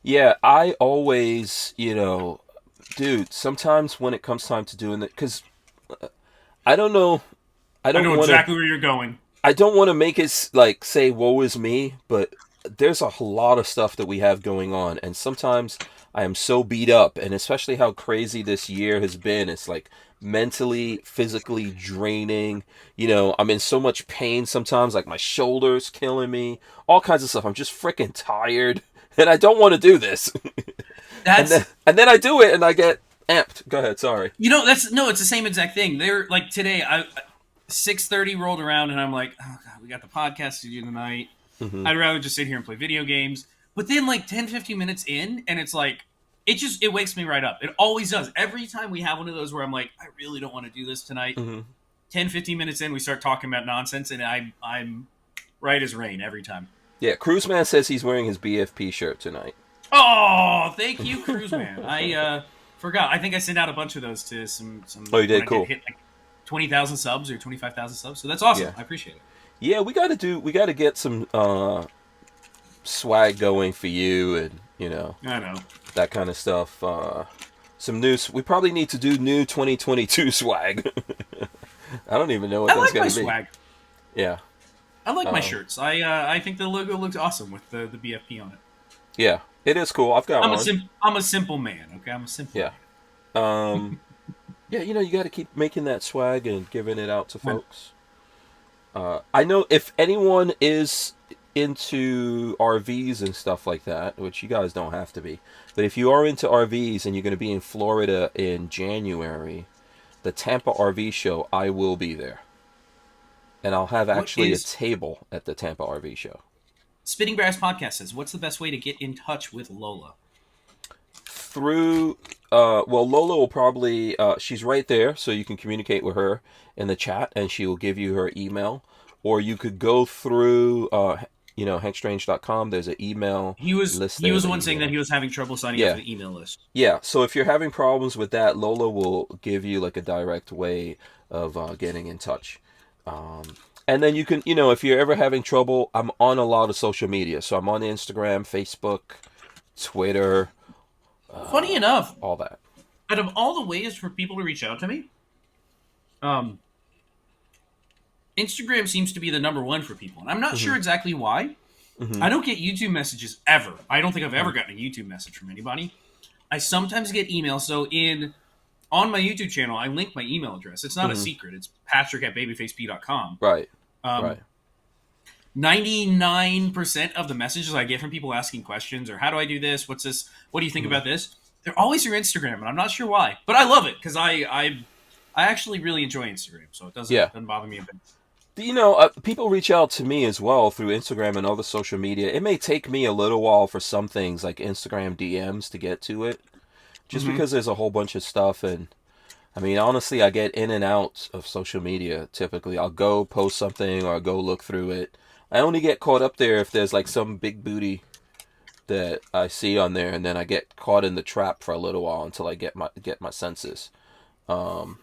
Yeah, I always, dude, sometimes when it comes time to doing it, because I don't know, I I don't know want to, exactly where you're going. I don't want to make it like say woe is me, but there's a lot of stuff that we have going on, and sometimes I am so beat up, and especially how crazy this year has been. It's like mentally, physically draining. I'm in so much pain sometimes, like my shoulders killing me, all kinds of stuff. I'm just freaking tired, and I don't want to do this. and then That's and then I do it, and I get amped. Go ahead, sorry. that's no, it's the same exact thing. They're like today. I 6:30 rolled around, and I'm like, oh god, we got the podcast to do tonight. hmm I'd rather just sit here and play video games. But then like 10, 15 minutes in, and it's like it wakes me right up. It always does. Every time we have one of those where I'm like, I really don't want to do this tonight. hmm 10, 15 minutes in, we start talking about nonsense, and I'm right as rain every time. Yeah, Cruiseman says he's wearing his BFP shirt tonight. Oh, thank you, Cruise Man. I forgot. I think I sent out a bunch of those to some Oh, you did? when I Cool. hit like 20,000 subs or 25,000 subs. So that's awesome. Yeah. I appreciate it. Yeah, we got to get some swag going for you, and I know. that kind of stuff. Some new. We probably need to do new 2022 swag. I don't even know what I that's like my gonna be. swag. Yeah, I like my um, shirts. I think the logo looks awesome with the BFP on it. yeah, it is cool. I've got one. I'm a simple man. Okay, I'm a simple Yeah. Yeah, you got to keep making that swag and giving it out to man. folks. I know if anyone is into RVs and stuff like that, which you guys don't have to be, but if you are into RVs and you're going to be in Florida in January, the Tampa RV show, I will be there. And I'll have What actually a is table at the Tampa RV show. Spitting Brass Podcast says, what's the best way to get in touch with Lola? Through, well, Lola will probably, she's right there, so you can communicate with her in the chat, and she will give you her email. Or you could go through, hankstrange.com. There's an email list there. He was the one saying that he was having trouble signing up for the email list. Yeah, so if you're having problems with that, Lola will give you like a direct way of getting in touch. And then you can, if you're ever having trouble, I'm on a lot of social media. So I'm on Instagram, Facebook, Twitter. Funny enough, all that. Out of all the ways for people to reach out to me, Instagram seems to be the number one for people. And I'm not sure exactly why. I don't get YouTube messages ever. I don't think I've ever gotten a YouTube message from anybody. I sometimes get emails. So on my YouTube channel, I link my email address. It's not a secret. It's patrick@babyfaceP.com. Right. Right. 99% of the messages I get from people asking questions or how do I do this? What's this? What do you think about this? They're always through Instagram, and I'm not sure why. But I love it because I actually really enjoy Instagram, so it doesn't bother me a bit. People reach out to me as well through Instagram and other social media. It may take me a little while for some things like Instagram DMs to get to it, just because there's a whole bunch of stuff. And I mean, honestly, I get in and out of social media typically. I'll go post something or I'll go look through it. I only get caught up there if there's like some big booty that I see on there, and then I get caught in the trap for a little while until I get my senses. But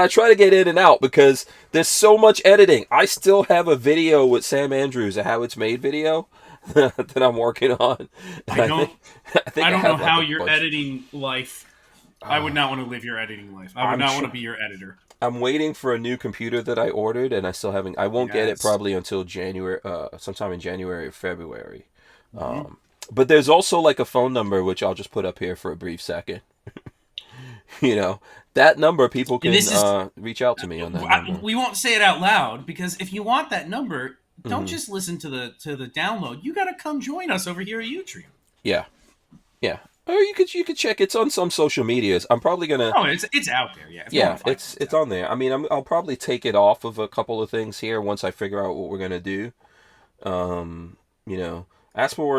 I try to get in and out because there's so much editing. I still have a video with Sam Andrews, a How It's Made video that I'm working on. I don't know how your editing editing life. I would not want to live your editing life. I would not want to be your editor. I'm waiting for a new computer that I ordered, and I won't get it probably until January, sometime in January or February. But there's also like a phone number, which I'll just put up here for a brief second. That number, people can reach out to me on that number. We won't say it out loud because if you want that number, don't just listen to the download. You got to come join us over here at Utream. Yeah. Or you could check. It's on some social medias. I'm probably gonna. Oh, it's out there. Yeah. It's on there. I mean, I'll probably take it off of a couple of things here once I figure out what we're gonna do. Asperwar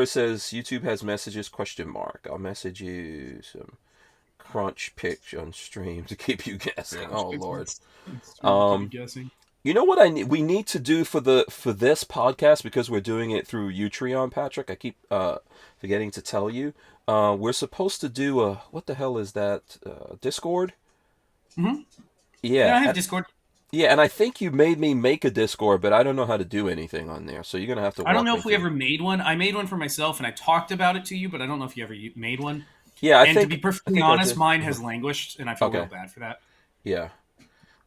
says YouTube has messages ? I'll message you some crunch pitch on stream to keep you guessing. Oh Lord. Guessing. You know what we need to do for this podcast, because we're doing it through Utreon, Patrick. I keep forgetting to tell you. We're supposed to do what the hell is that? Discord? Mm-hmm. Yeah, I have Discord. Yeah, and I think you made me make a Discord, but I don't know how to do anything on there. So you're gonna have to. I don't know if we ever made one. I made one for myself, and I talked about it to you, but I don't know if you ever made one. Yeah, to be perfectly honest, mine has languished, and I feel real bad for that. Yeah,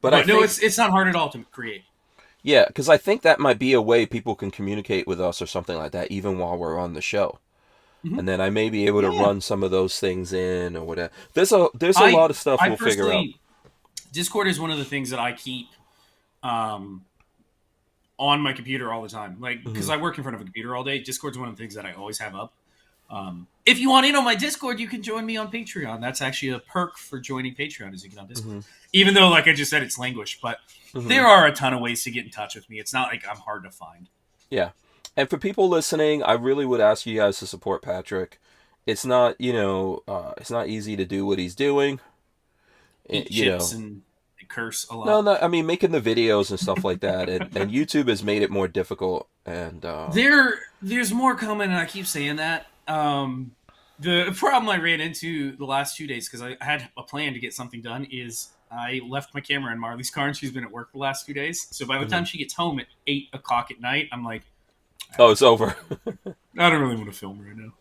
but I think, it's not hard at all to create. Yeah, because I think that might be a way people can communicate with us or something like that, even while we're on the show. And then I may be able to run some of those things in or whatever. There's a lot of stuff we'll figure out. Discord is one of the things that I keep on my computer all the time. Like, because I work in front of a computer all day, Discord's one of the things that I always have up. If you want in on my Discord, you can join me on Patreon. That's actually a perk for joining Patreon, is you get on Discord. Even though, like I just said, it's languished. But there are a ton of ways to get in touch with me. It's not like I'm hard to find. Yeah. And for people listening, I really would ask you guys to support Patrick. It's not, it's not easy to do what he's doing. Eat chips and curse a lot. No, I mean, making the videos and stuff like that. and YouTube has made it more difficult. And there's more coming, and I keep saying that. The problem I ran into the last 2 days, because I had a plan to get something done, is I left my camera in Marley's car, and she's been at work the last 2 days. So by the time she gets home at 8 o'clock at night, I'm like, oh, it's over. I don't really want to film right now.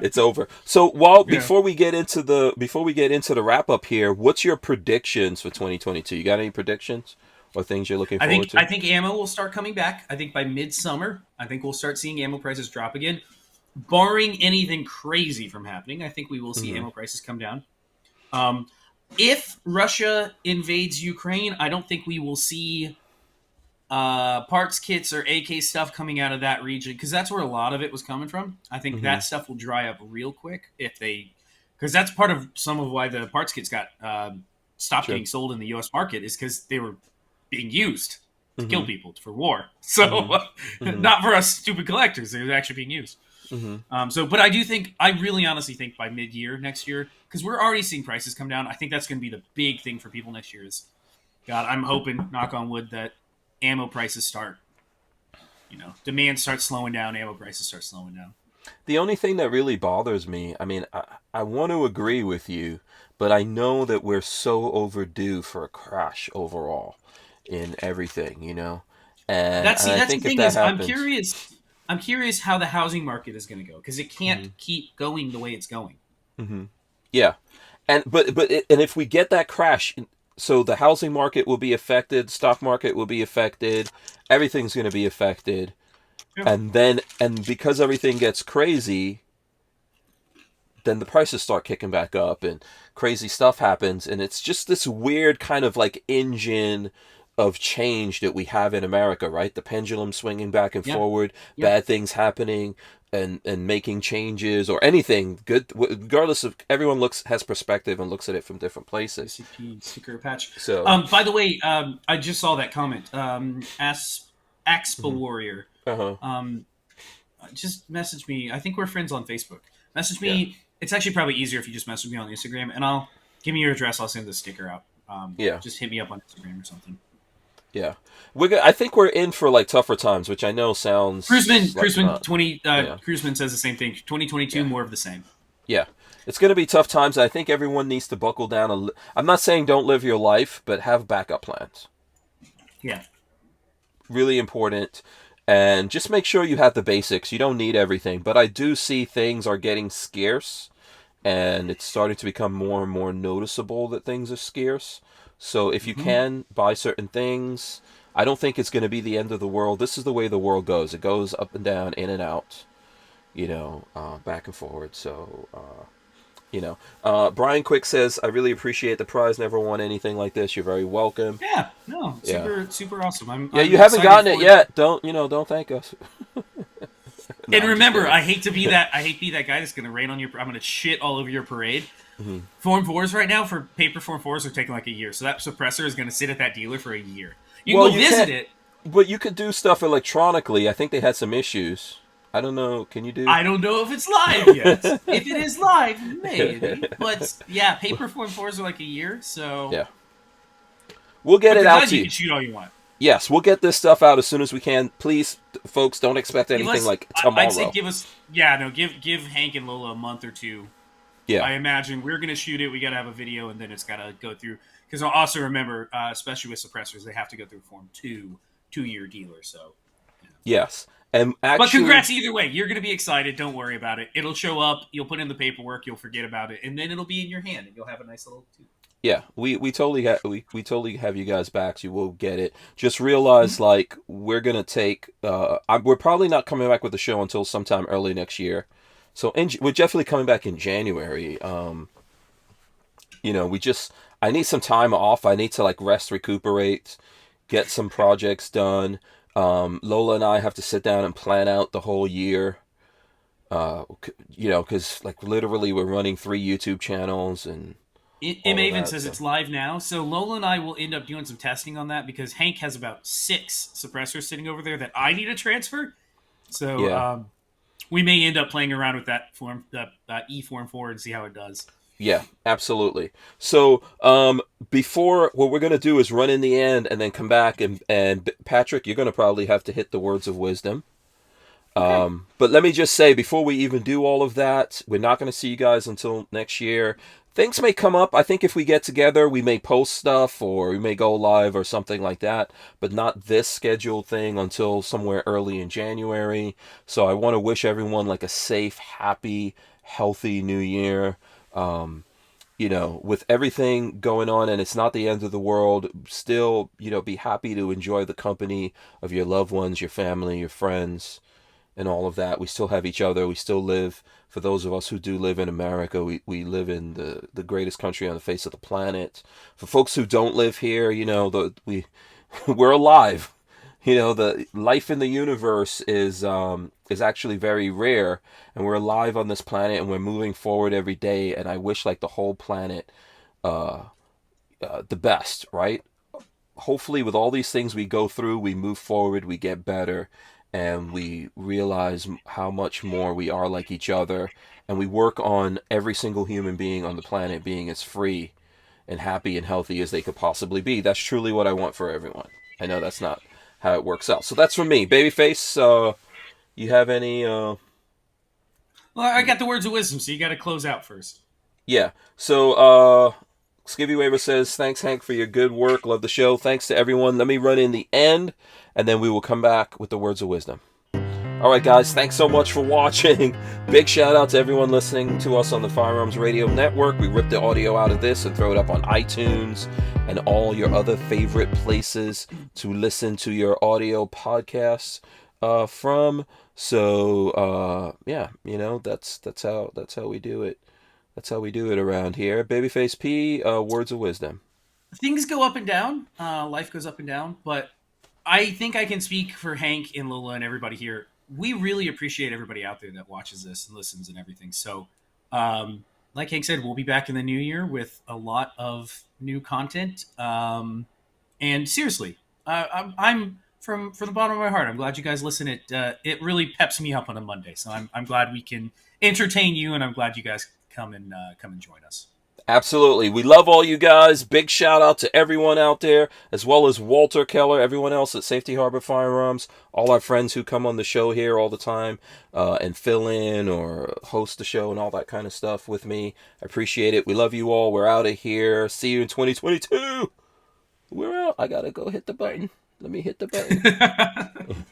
It's over. So before we get into the wrap up here, what's your predictions for 2022? You got any predictions or things you're looking forward to? I think ammo will start coming back. I think by midsummer, I think we'll start seeing ammo prices drop again. Barring anything crazy from happening, I think we will see ammo prices come down. If Russia invades Ukraine, I don't think we will see parts kits or AK stuff coming out of that region, because that's where a lot of it was coming from. I think that stuff will dry up real quick because that's part of some of why the parts kits got stopped getting sold in the U.S. market, is because they were being used to kill people for war. So not for us stupid collectors, they were actually being used. But I really honestly think by mid-year next year, because we're already seeing prices come down, I think that's going to be the big thing for people next year is, God, I'm hoping, knock on wood, that ammo prices start, demand starts slowing down, ammo prices start slowing down. The only thing that really bothers me, I want to agree with you, but I know that we're so overdue for a crash overall in everything, And That's I the think if thing that is, happens, I'm curious how the housing market is going to go, because it can't keep going the way it's going. yeah, and and if we get that crash, so the housing market will be affected, stock market will be affected, everything's going to be affected, and because everything gets crazy, then the prices start kicking back up and crazy stuff happens, and it's just this weird kind of like engine of change that we have in America, right? The pendulum swinging back and forward, bad things happening and making changes or anything good, regardless of, everyone has perspective and looks at it from different places. CP sticker patch. So by the way, I just saw that comment. Axpa Warrior. Just message me. I think we're friends on Facebook. Message me. Yeah. It's actually probably easier if you just message me on Instagram, and I'll give me your address. I'll send the sticker out. Just hit me up on Instagram or something. Yeah, I think we're in for like tougher times, which I know sounds. Cruiseman says the same thing. 2022, more of the same. Yeah, it's going to be tough times. I think everyone needs to buckle down. I'm not saying don't live your life, but have backup plans. Yeah, really important. And just make sure you have the basics. You don't need everything. But I do see things are getting scarce. And it's starting to become more and more noticeable that things are scarce. So if you can, buy certain things. I don't think it's going to be the end of the world. This is the way the world goes. It goes up and down, in and out. Back and forward. So, Brian Quick says, I really appreciate the prize. Never won anything like this. You're very welcome. Yeah, no, super awesome. You haven't gotten it yet. Don't thank us. And remember, I hate to be that guy that's going to rain on your. I'm going to shit all over your parade. Form 4s right now for paper Form 4s are taking like a year, so that suppressor is going to sit at that dealer for a year. You can go visit it, but you could do stuff electronically. I think they had some issues. I don't know. Can you do? I don't know if it's live yet. If it is live, maybe. But yeah, paper Form 4s are like a year, so yeah, we'll get it out to you. You can shoot all you want. Yes, we'll get this stuff out as soon as we can. Please, folks, don't expect anything like tomorrow. I'd say give Hank and Lola a month or two. Yeah, I imagine we're gonna shoot it. We gotta have a video, and then it's gotta go through. Because also remember, especially with suppressors, they have to go through Form 2-year dealer. So yes. And actually, but congrats either way. You're going to be excited. Don't worry about it. It'll show up. You'll put in the paperwork. You'll forget about it, and then it'll be in your hand, and you'll have a nice little. Yeah, we totally have you guys back. So you will get it. Just realize, like, we're gonna take. We're probably not coming back with the show until sometime early next year. So we're definitely coming back in January. I need some time off. I need to like rest, recuperate, get some projects done. Lola and I have to sit down and plan out the whole year. Because like literally we're running 3 YouTube channels and. Maven says it's live now, so Lola and I will end up doing some testing on that because Hank has about 6 suppressors sitting over there that I need to transfer. So we may end up playing around with that form, E Form 4, and see how it does. Yeah, absolutely. So before, what we're going to do is run in the end and then come back, and Patrick, you're going to probably have to hit the words of wisdom. Okay. But let me just say, before we even do all of that, we're not going to see you guys until next year. Things may come up. I think if we get together, we may post stuff or we may go live or something like that, but not this scheduled thing until somewhere early in January. So I want to wish everyone like a safe, happy, healthy new year. With everything going on, and it's not the end of the world, still, be happy to enjoy the company of your loved ones, your family, your friends, and all of that. We still have each other. We still live. For those of us who do live in America, we live in the greatest country on the face of the planet. For folks who don't live here, we're alive. the life in the universe is actually very rare, and we're alive on this planet, and we're moving forward every day. And I wish like the whole planet the best, right? Hopefully, with all these things we go through, we move forward, we get better, and we realize how much more we are like each other, and we work on every single human being on the planet being as free and happy and healthy as they could possibly be. That's truly what I want for everyone. I know that's not how it works out. So that's from me. Babyface, you have any Well, I got the words of wisdom, so you got to close out first. yeah. So Skivvy Waver says, thanks Hank for your good work. Love the show. Thanks to everyone. Let me run in the end, and then we will come back with the words of wisdom. All right, guys, thanks so much for watching. Big shout out to everyone listening to us on the Firearms Radio Network. We rip the audio out of this and throw it up on iTunes and all your other favorite places to listen to your audio podcasts from. So yeah, that's how we do it. That's how we do it around here. Babyface P, words of wisdom. Things go up and down. Life goes up and down, but I think I can speak for Hank and Lola and everybody here. We really appreciate everybody out there that watches this and listens and everything. So, like Hank said, we'll be back in the new year with a lot of new content. And seriously, I'm from the bottom of my heart. I'm glad you guys listen. It really peps me up on a Monday. So I'm glad we can entertain you, and I'm glad you guys come and join us. Absolutely. We love all you guys. Big shout out to everyone out there, as well as Walter Keller, everyone else at Safety Harbor Firearms, all our friends who come on the show here all the time and fill in or host the show and all that kind of stuff with me. I appreciate it. We love you all. We're out of here. See you in 2022. We're out. I got to go hit the button. Let me hit the button.